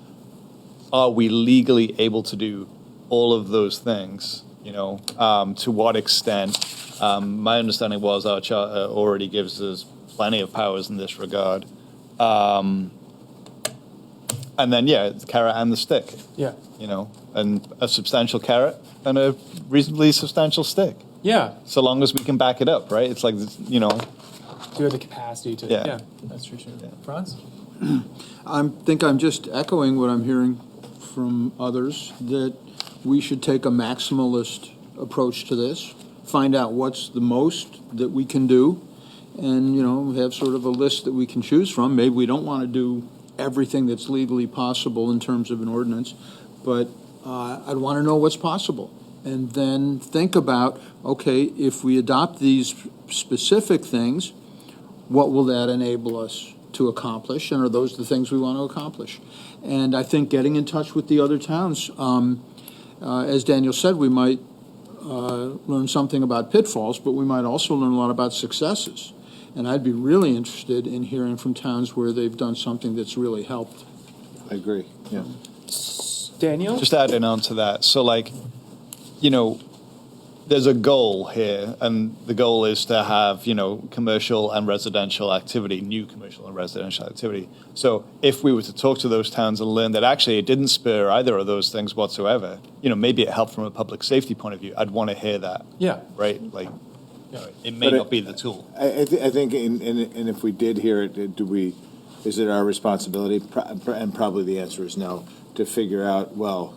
Are we legally able to do all of those things? To what extent? My understanding was our charter already gives us plenty of powers in this regard. And then, the carrot and the stick. Yeah. And a substantial carrot and a reasonably substantial stick. Yeah. So long as we can back it up, right? It's like, Do you have the capacity to? Yeah. That's true. Yeah. Franz? I think I'm just echoing what I'm hearing from others, that we should take a maximalist approach to this, find out what's the most that we can do, and, have sort of a list that we can choose from. Maybe we don't want to do everything that's legally possible in terms of an ordinance, but I'd want to know what's possible. And then think about, okay, if we adopt these specific things, what will that enable us to accomplish? And are those the things we want to accomplish? And I think getting in touch with the other towns, as Daniel said, we might learn something about pitfalls, but we might also learn a lot about successes. And I'd be really interested in hearing from towns where they've done something that's really helped. I agree, yeah. Daniel? Just adding on to that. So, like, there's a goal here, and the goal is to have, commercial and residential activity, new commercial and residential activity. So if we were to talk to those towns and learn that actually it didn't spur either of those things whatsoever, maybe it helped from a public safety point of view, I'd want to hear that. Yeah. Right? Like, it may not be the tool. I think, and if we did hear it, is it our responsibility? And probably the answer is no, to figure out, well,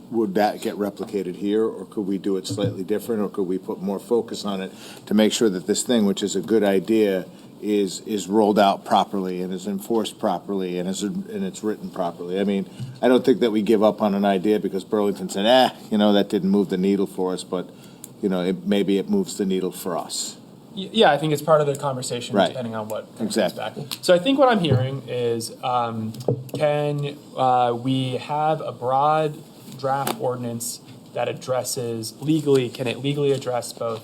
would that get replicated here, or could we do it slightly different, or could we put more focus on it to make sure that this thing, which is a good idea, is rolled out properly and is enforced properly and it's written properly? I mean, I don't think that we give up on an idea because Burlington said, that didn't move the needle for us, but maybe it moves the needle for us. Yeah, I think it's part of the conversation, Right. depending on what Exactly. comes back. So I think what I'm hearing is, can we have a broad draft ordinance that addresses can it legally address both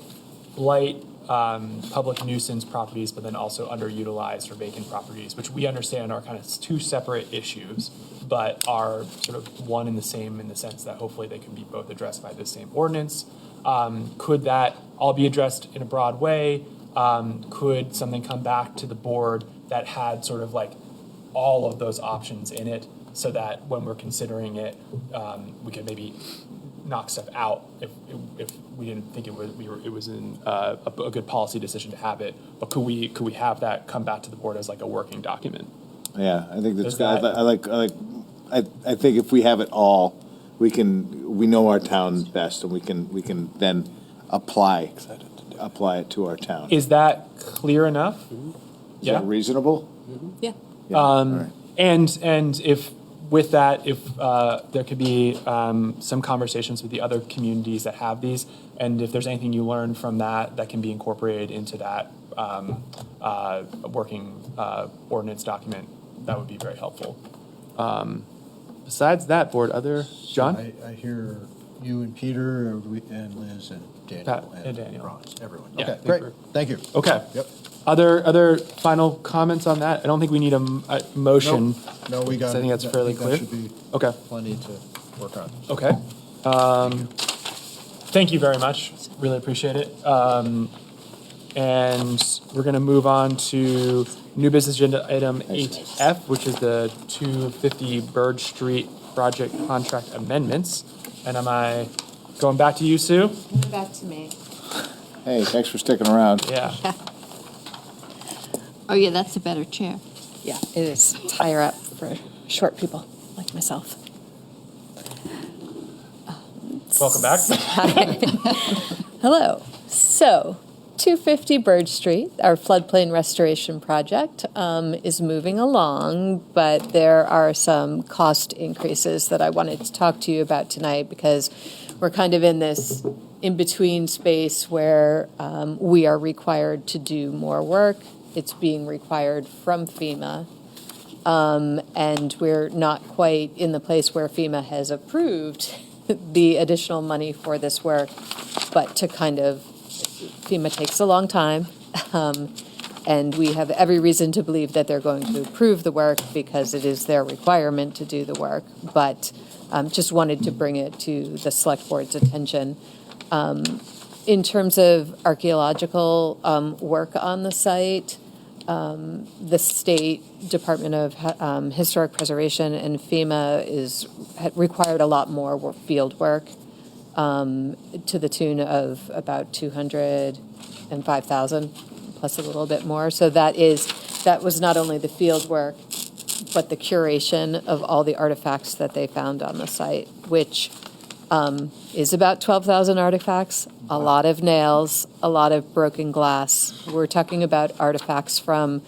blight, public nuisance properties, but then also underutilized or vacant properties, which we understand are kind of two separate issues, but are sort of one and the same in the sense that hopefully they can be both addressed by the same ordinance. Could that all be addressed in a broad way? Could something come back to the board that had sort of like all of those options in it, so that when we're considering it, we could maybe knock stuff out if we didn't think it was a good policy decision to have it. But could we have that come back to the board as like a working document? Yeah, I think that's good. I think if we have it all, we know our town best, and we can then apply it to our town. Is that clear enough? Is that reasonable? Yeah. All right. And if with that, if there could be some conversations with the other communities that have these, and if there's anything you learn from that can be incorporated into that working ordinance document, that would be very helpful. Besides that, board, John? I hear you and Peter and Liz and Daniel. Pat and Daniel. Ron, everyone. Yeah, Okay, great. Thank you. Okay. Yep. Other final comments on that? I don't think we need a motion. No, we got I think that's fairly clear. That should be Okay. plenty to work on. Okay. Thank you very much. Really appreciate it. And we're going to move on to new business agenda item 8F, which is the 250 Birge Street project contract amendments. And am I going back to you, Sue? Back to me. Hey, thanks for sticking around. Yeah. Oh, yeah, that's a better chair. Yeah, it is. Higher up for short people like myself. Welcome back. Hello. So, 250 Birge Street, our floodplain restoration project, is moving along, but there are some cost increases that I wanted to talk to you about tonight because we're kind of in this in-between space where we are required to do more work. It's being required from FEMA, and we're not quite in the place where FEMA has approved the additional money for this work, but FEMA takes a long time, and we have every reason to believe that they're going to approve the work because it is their requirement to do the work, but just wanted to bring it to the select board's attention. In terms of archaeological work on the site, the State Department of Historic Preservation and FEMA had required a lot more field work to the tune of about $205,000 plus a little bit more. So that was not only the field work, but the curation of all the artifacts that they found on the site, which is about 12,000 artifacts, a lot of nails, a lot of broken glass. We're talking about artifacts from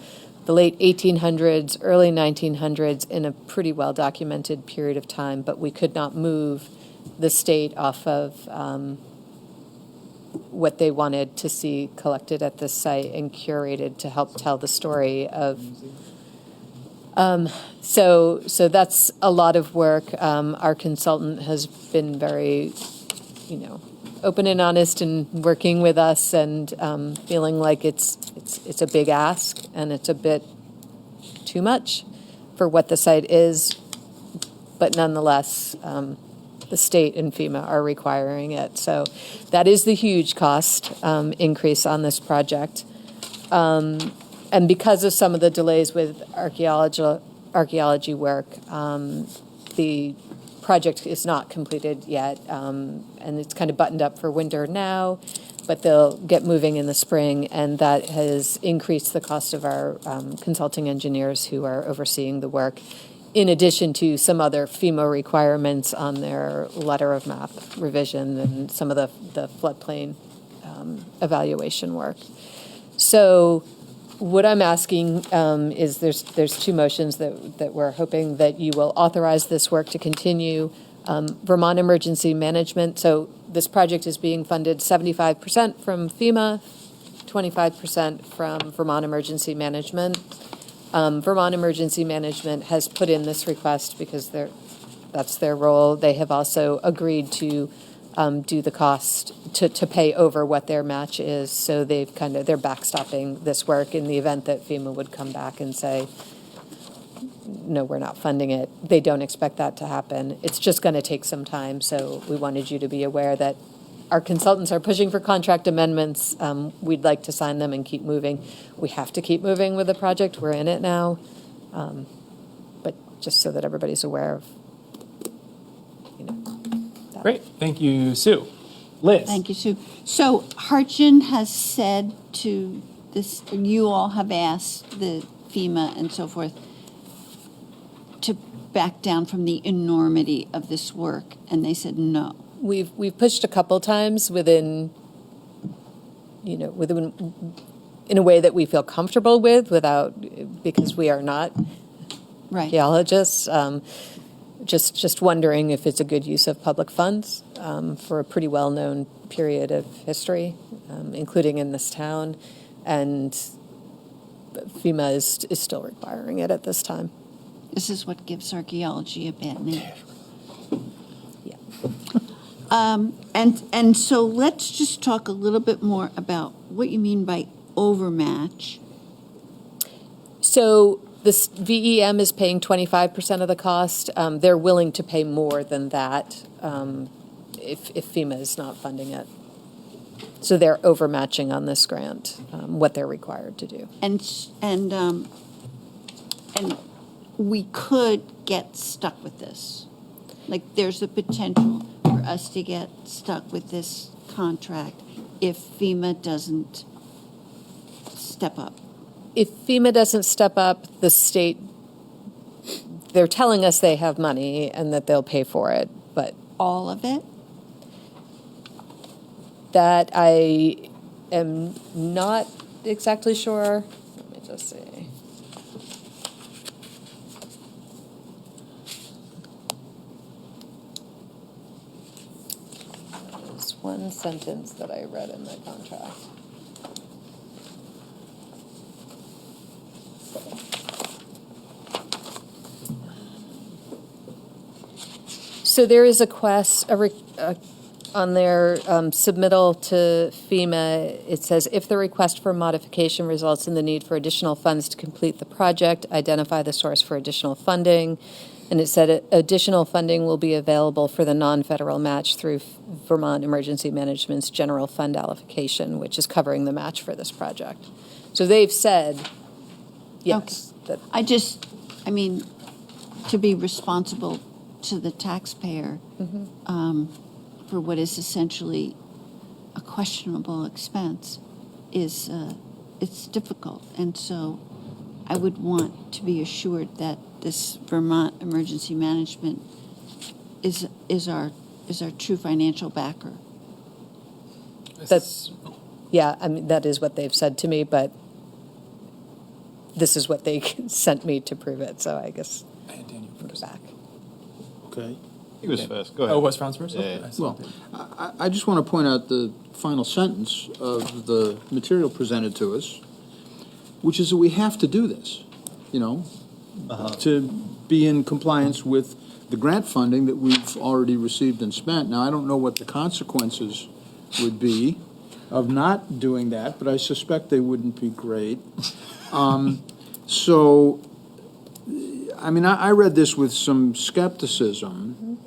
the late 1800s, early 1900s, in a pretty well-documented period of time, but we could not move the state off of what they wanted to see collected at this site and curated to help tell the story of. So that's a lot of work. Our consultant has been very, open and honest and working with us, and feeling like it's a big ask and it's a bit too much for what the site is, but nonetheless, the state and FEMA are requiring it. So that is the huge cost increase on this project. And because of some of the delays with archaeology work, the project is not completed yet, and it's kind of buttoned up for winter now, but they'll get moving in the spring, and that has increased the cost of our consulting engineers who are overseeing the work, in addition to some other FEMA requirements on their letter of map revision and some of the floodplain evaluation work. So what I'm asking is there's two motions that we're hoping that you will authorize this work to continue. Vermont Emergency Management, so this project is being funded 75% from FEMA, 25% from Vermont Emergency Management. Vermont Emergency Management has put in this request because that's their role. They have also agreed to do the cost to pay over what their match is. So they're backstopping this work in the event that FEMA would come back and say, no, we're not funding it. They don't expect that to happen. It's just going to take some time. So we wanted you to be aware that our consultants are pushing for contract amendments. We'd like to sign them and keep moving. We have to keep moving with the project. We're in it now. But just so that everybody's aware of, that. Great. Thank you, Sue. Liz. Thank you, Sue. So Hartgen has said to this, you all have asked the FEMA and so forth to back down from the enormity of this work, and they said no. We've pushed a couple times within in a way that we feel comfortable with, because we are not archaeologists. Just wondering if it's a good use of public funds for a pretty well-known period of history, including in this town, and FEMA is still requiring it at this time. This is what gives archaeology a bad name. Yeah. And so let's just talk a little bit more about what you mean by overmatch. So this VEM is paying 25% of the cost. They're willing to pay more than that if FEMA is not funding it. So they're overmatching on this grant what they're required to do. And we could get stuck with this. Like, there's a potential for us to get stuck with this contract if FEMA doesn't step up. If FEMA doesn't step up, the state, they're telling us they have money and that they'll pay for it, but... All of it? That I am not exactly sure. Let me just see. There's one sentence that I read in the contract. So there is a quest on their submittal to FEMA. It says, if the request for modification results in the need for additional funds to complete the project, identify the source for additional funding. And it said additional funding will be available for the non-federal match through Vermont Emergency Management's general fund allocation, which is covering the match for this project. So they've said, yes. Okay. I mean, to be responsible to the taxpayer for what is essentially a questionable expense is it's difficult. And so I would want to be assured that this Vermont Emergency Management is our true financial backer. Yeah, I mean, that is what they've said to me, but this is what they sent me to prove it, so I guess put it back. Okay. He was first. Go ahead. Oh, was Franz first? Yeah. Okay, I saw. Well, I just want to point out the final sentence of the material presented to us, which is that we have to do this, to be in compliance with the grant funding that we've already received and spent. Now, I don't know what the consequences would be of not doing that, but I suspect they wouldn't be great. So, I mean, I read this with some skepticism.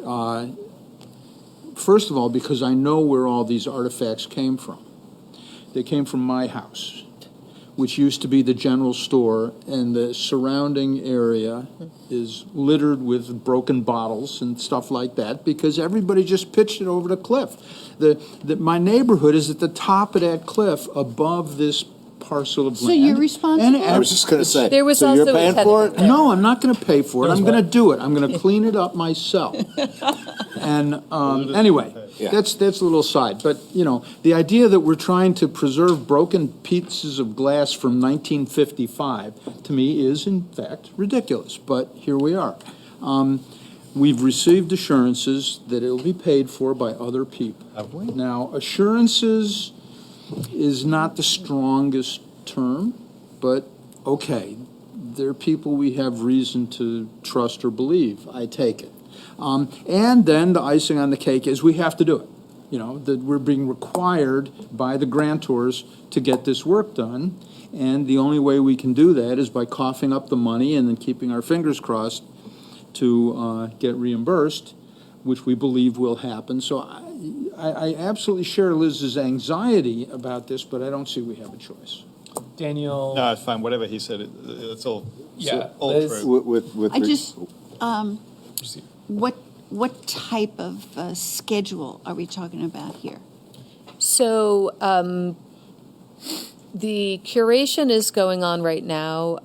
First of all, because I know where all these artifacts came from. They came from my house, which used to be the general store, and the surrounding area is littered with broken bottles and stuff like that because everybody just pitched it over the cliff. My neighborhood is at the top of that cliff above this parcel of land. So you're responsible? I was just going to say, There was so you're also a paying tenant for it? there. No, I'm not going to pay for it. I'm going to do it. I'm going to clean it up myself. And anyway, Yeah. that's a little aside. But, the idea that we're trying to preserve broken pieces of glass from 1955, to me, is in fact ridiculous. But here we are. We've received assurances that it'll be paid for by other people. Have we? Now, assurances is not the strongest term, but okay, they're people we have reason to trust or believe. I take it. And then the icing on the cake is we have to do it. That we're being required by the grantors to get this work done. And the only way we can do that is by coughing up the money and then keeping our fingers crossed to get reimbursed, which we believe will happen. So I absolutely share Liz's anxiety about this, but I don't see we have a choice. Daniel. No, it's fine. Whatever he said, it's all, Yeah, all Liz? true. I just, what type of schedule are we talking about here? So the curation is going on right now.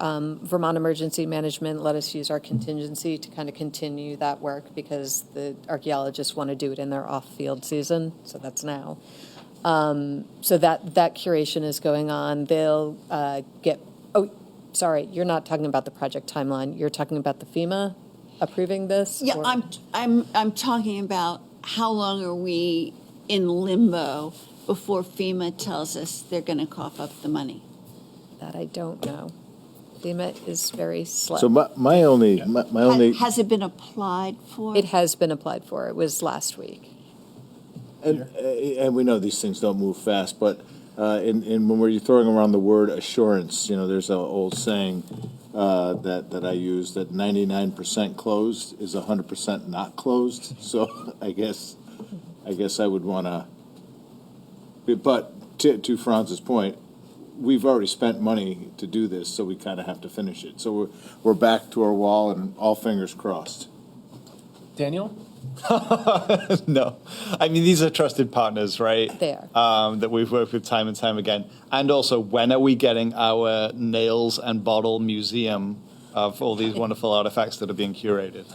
Vermont Emergency Management let us use our contingency to kind of continue that work because the archaeologists want to do it in their off-field season, so that's now. So that curation is going on. They'll sorry, you're not talking about the project timeline. You're talking about the FEMA approving this? Yeah, or- I'm talking about how long are we in limbo before FEMA tells us they're going to cough up the money? That I don't know. FEMA is very slow. So my only. Has it been applied for? It has been applied for. It was last week. And we know these things don't move fast, but when we're throwing around the word assurance, there's an old saying that I use that 99% closed is 100% not closed. So I guess I would want to. But to Franz's point, we've already spent money to do this, so we kind of have to finish it. So we're back to our wall and all fingers crossed. Daniel? No. I mean, these are trusted partners, right? They are. That we've worked with time and time again. And also, when are we getting our nails and bottle museum of all these wonderful artifacts that are being curated?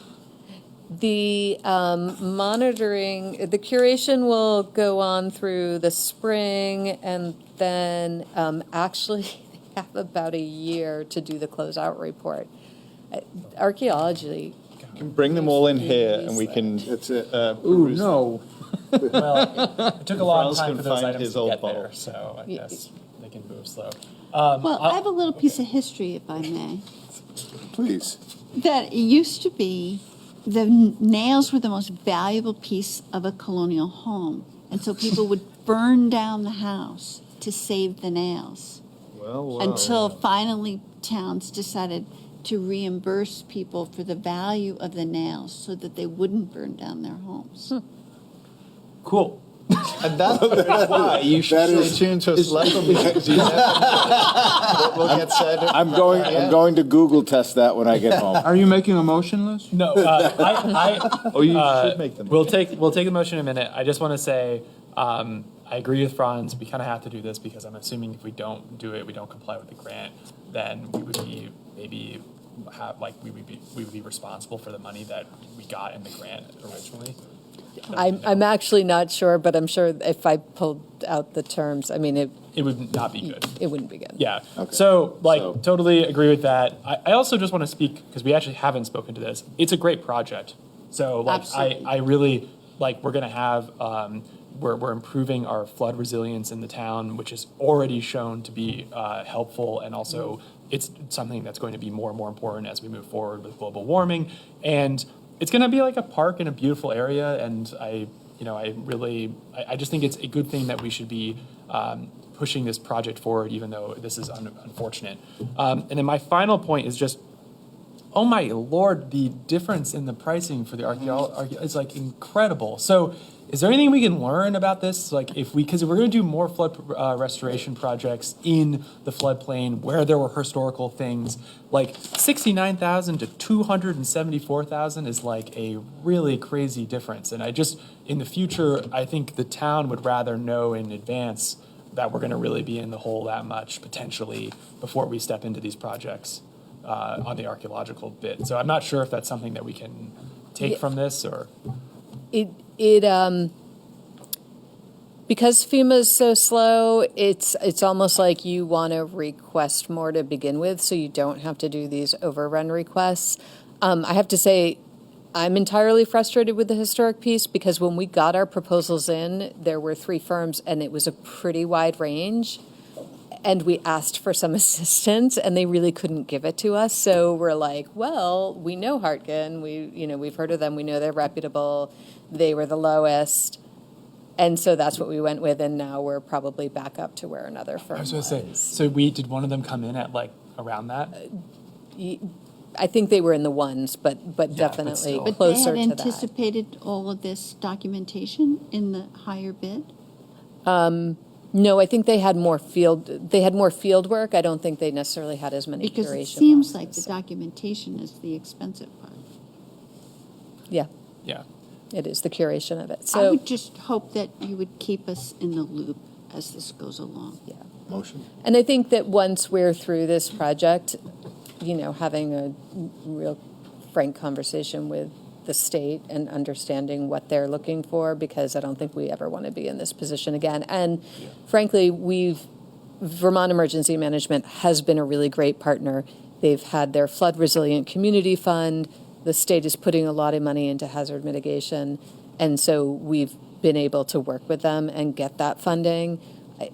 The monitoring, the curation will go on through the spring, and then actually they have about a year to do the closeout report. Archaeology. We can bring them all in here, and we can. That's it. Ooh, no. Well, it took a long Franz time can for those find items his to old get bottle. there, so I guess they can move slow. Well, I have a little piece of history, if I may. Please. That it used to be the nails were the most valuable piece of a colonial home. And so people would burn down the house to save the nails. Well, Until finally towns decided to reimburse people for the value of the nails so that they wouldn't burn down their homes. Cool. And that's why you should stay tuned to us later because you never know what will get said. I'm going to Google test that when I get home. Are you making a motion, Liz? No, Oh, you should make them. We'll take the motion in a minute. I just want to say I agree with Franz. We kind of have to do this because I'm assuming if we don't do it, we don't comply with the grant, then we would be maybe we would be responsible for the money that we got in the grant originally. I'm actually not sure, but I'm sure if I pulled out the terms, I mean, it would not be good. It wouldn't be good. Yeah. Okay. So, So- totally agree with that. I also just want to speak, because we actually haven't spoken to this. It's a great project. So, Absolutely. I really, we're going to have, we're improving our flood resilience in the town, which is already shown to be helpful, and also it's something that's going to be more and more important as we move forward with global warming. And it's going to be like a park in a beautiful area, and I just think it's a good thing that we should be pushing this project forward, even though this is unfortunate. And then my final point is just, oh my Lord, the difference in the pricing for the archaeology is incredible. So is there anything we can learn about this? Because if we're going to do more flood restoration projects in the floodplain where there were historical things, 69,000 to 274,000 is a really crazy difference. And in the future, I think the town would rather know in advance that we're going to really be in the hole that much potentially before we step into these projects on the archaeological bit. So I'm not sure if that's something that we can take from this, or because FEMA is so slow, it's almost like you want to request more to begin with, so you don't have to do these overrun requests. I have to say, I'm entirely frustrated with the historic piece, because when we got our proposals in, there were 3 firms, and it was a pretty wide range. And we asked for some assistance, and they really couldn't give it to us. So we're like, well, we know Hartgen. We've heard of them. We know they're reputable. They were the lowest. And so that's what we went with, and now we're probably back up to where another firm was. I was going to say, so did one of them come in at around that? I think they were in the ones, but definitely still. But closer they to had that. anticipated all of this documentation in the higher bid? No, I think they had more field work. I don't think they necessarily had as many Because curation it seems like boxes. the documentation is the expensive part. Yeah, Yeah. it is the curation of it. I So would just hope that you would keep us in the loop as this goes along. yeah. Motion? And I think that once we're through this project, having a real frank conversation with the state and understanding what they're looking for, because I don't think we ever want to be in this position again. And frankly, Vermont Emergency Management has been a really great partner. They've had their flood resilient community fund. The state is putting a lot of money into hazard mitigation. And so we've been able to work with them and get that funding.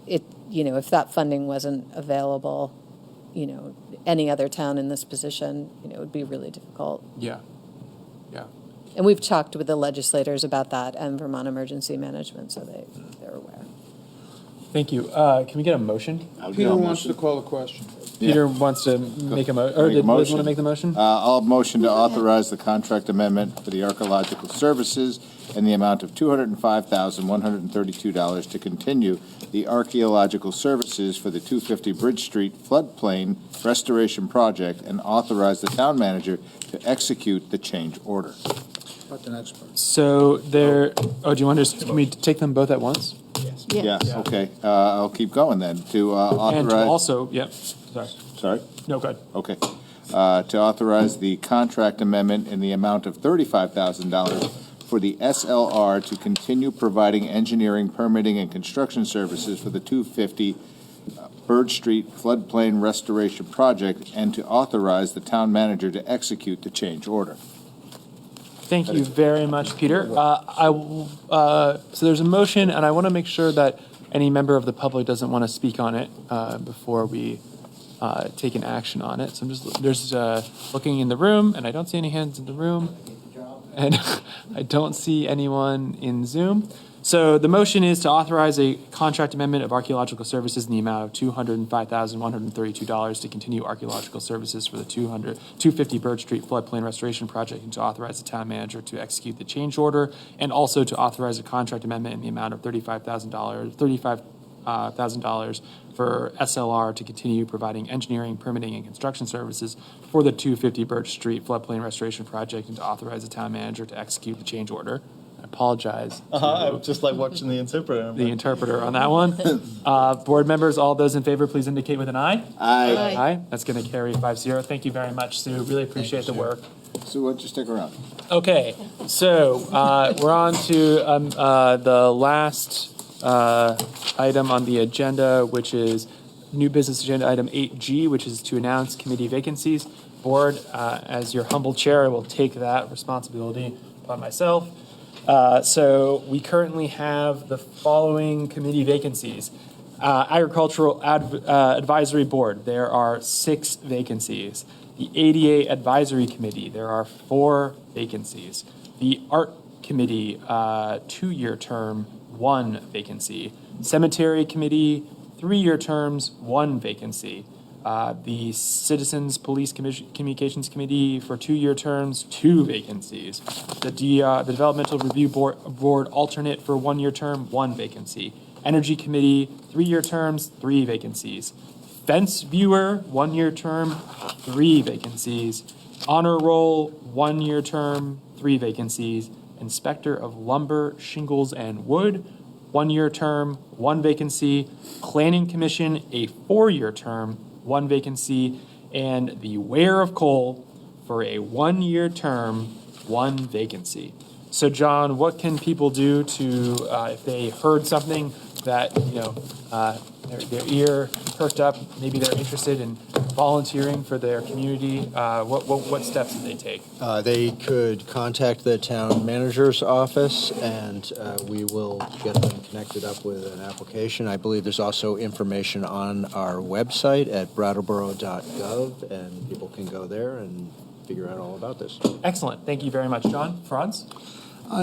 If that funding wasn't available, any other town in this position, it would be really difficult. Yeah. Yeah. And we've talked with the legislators about that and Vermont Emergency Management, so they're aware. Thank you. Can we get a motion? Peter wants to call a question. Peter wants to make a motion, or Make a did Liz motion. want to make the motion? I'll motion to authorize the contract amendment for the archaeological services in the amount of $205,132 to continue the archaeological services for the 250 Bridge Street floodplain restoration project, and authorize the town manager to execute the change order. About the next part. So do you want to, can we take them both at once? Yes, okay. I'll keep going then. To authorize. And also, Sorry? No, go ahead. Okay. To authorize the contract amendment in the amount of $35,000 for the SLR to continue providing engineering, permitting, and construction services for the 250 Birge Street floodplain restoration project, and to authorize the town manager to execute the change order. Thank you very much, Peter. So there's a motion, and I want to make sure that any member of the public doesn't want to speak on it before we take an action on it. So I'm just looking in the room, and I don't see any hands in the room, and I don't see anyone in Zoom. So the motion is to authorize a contract amendment of archaeological services in the amount of $205,132 to continue archaeological services for the 250 Birge Street floodplain restoration project, and to authorize the town manager to execute the change order, and also to authorize a contract amendment in the amount of $35,000 for SLR to continue providing engineering, permitting, and construction services for the 250 Birge Street floodplain restoration project, and to authorize the town manager to execute the change order. I apologize. I'm just like watching the interpreter. The interpreter on that one. Board members, all those in favor, please indicate with an aye. Aye. Aye. That's going to carry 5-0. Thank you very much, Sue. Really appreciate the work. Sue, why don't you stick around? Okay, so we're on to the last item on the agenda, which is new business agenda item 8G, which is to announce committee vacancies. Board, as your humble chair, I will take that responsibility upon myself. So we currently have the following committee vacancies. Agricultural Advisory Board, there are 6 vacancies. The ADA Advisory Committee, there are 4 vacancies. The Art Committee, 2-year term, 1 vacancy. Cemetery Committee, 3-year terms, 1 vacancy. The Citizens Police Communications Committee for 2-year terms, 2 vacancies. The Developmental Review Board alternate for 1-year term, 1 vacancy. Energy Committee, 3-year terms, 3 vacancies. Fence Viewer, 1-year term, 3 vacancies. Honor Roll, 1-year term, 3 vacancies. Inspector of Lumber, Shingles, and Wood, 1-year term, 1 vacancy. Planning Commission, a 4-year term, 1 vacancy. And the Weigher of Coal for a 1-year term, 1 vacancy. So, John, what can people do to, if they heard something that, their ear perked up, maybe they're interested in volunteering for their community, what steps did they take? They could contact the town manager's office, and we will get them connected up with an application. I believe there's also information on our website at brattleboro.gov, and people can go there and figure out all about this. Excellent. Thank you very much, John. Franz?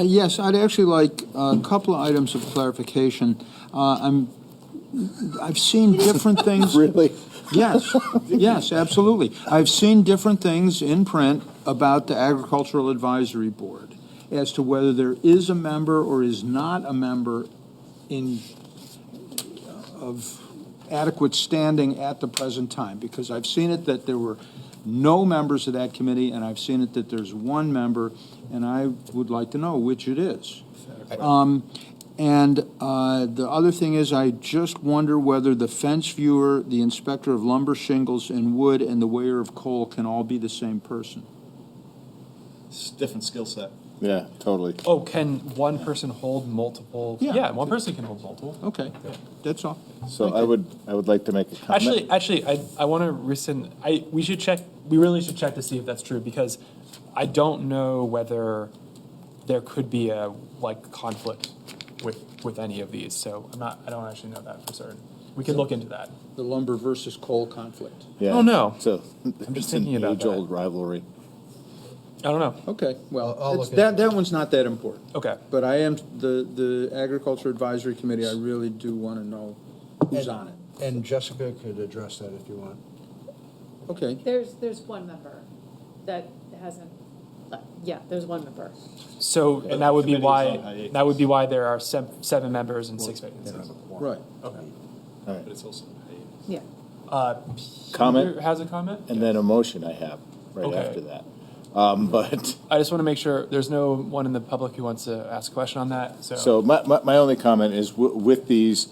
Yes, I'd actually like a couple of items of clarification. I've seen different things. Really? Yes, absolutely. I've seen different things in print about the Agricultural Advisory Board as to whether there is a member or is not a member of adequate standing at the present time, because I've seen it that there were no members of that committee, and I've seen it that there's 1 member, and I would like to know which it is. And the other thing is, I just wonder whether the fence viewer, the inspector of lumber, shingles, and wood, and the weigher of coal can all be the same person. It's a different skill set. Yeah, totally. Oh, can one person hold multiple? Yeah. One person can hold multiple. Okay, that's all. So I would like to make a comment. Actually, I want to rescind. We should check. We really should check to see if that's true, because I don't know whether there could be a conflict with any of these. So I don't actually know that for certain. We could look into that. The lumber versus coal conflict. Yeah. Oh no. So I'm just thinking about that. Age-old rivalry. I don't know. Okay, well, I'll look that one's not that important. Okay. But I am, the Agriculture Advisory Committee, I really do want to know who's on it. And Jessica could address that if you want. Okay. There's 1 member that hasn't, there's 1 member. So, and that would be why there are 7 members and 6 vacancies. Right. Okay. All right. But it's also paid. Yeah. Comment? Peter has a comment? And then a motion I have right Okay. after that. But I just want to make sure there's no one in the public who wants to ask a question on that. so my only comment is with these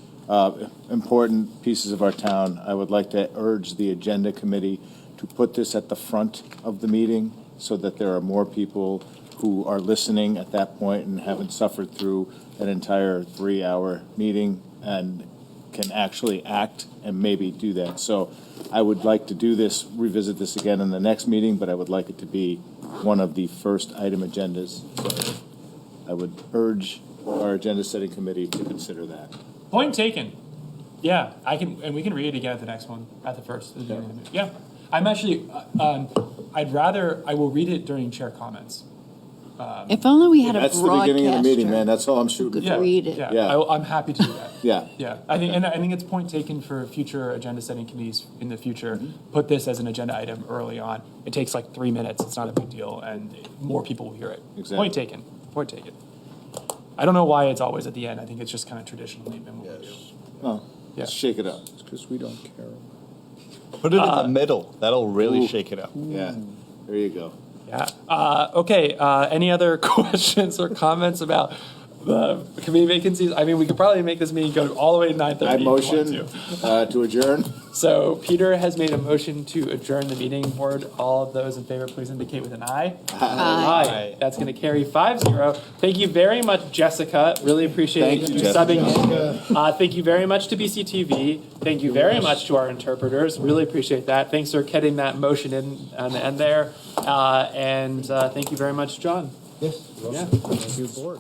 important pieces of our town, I would like to urge the agenda committee to put this at the front of the meeting so that there are more people who are listening at that point and haven't suffered through an entire 3-hour meeting and can actually act and maybe do that. So I would like to do this, revisit this again in the next meeting, but I would like it to be one of the first item agendas. So I would urge our agenda setting committee to consider that. Point taken. Yeah, I can, and we can read it again at the next one, at the first. Yeah. I'm actually, I will read it during chair comments. If only we had a That's the beginning of the meeting, broadcaster man. That's all I'm shooting for. read it. Yeah. I'm happy to do that. Yeah. Yeah, I think it's point taken for future agenda setting committees in the future. Put this as an agenda item early on. It takes 3 minutes. It's not a big deal, and more people will hear it. Exactly. Point taken. Point taken. I don't know why it's always at the end. I think it's just kind of traditionally been what we do. Oh, Yeah. shake it up. It's because we don't care. Put it in the middle. That'll really shake it up. Yeah, there you go. Yeah. Okay. Any other questions or comments about the committee vacancies. I mean, we could probably make this meeting go all the way to 9:30. I if you want motion to adjourn. So Peter has made a motion to adjourn the meeting. Board, all of those in favor, please indicate with an aye. Aye. That's going to carry 5-0. Thank you very much, Jessica. Really appreciate Thank you, you Jessica. subbing in. Thank you very much to BCTV. Thank you very much to our interpreters. Really appreciate that. Thanks for getting that motion in on the end there. And thank you very much, John. Yes. Yeah. Thank you, board.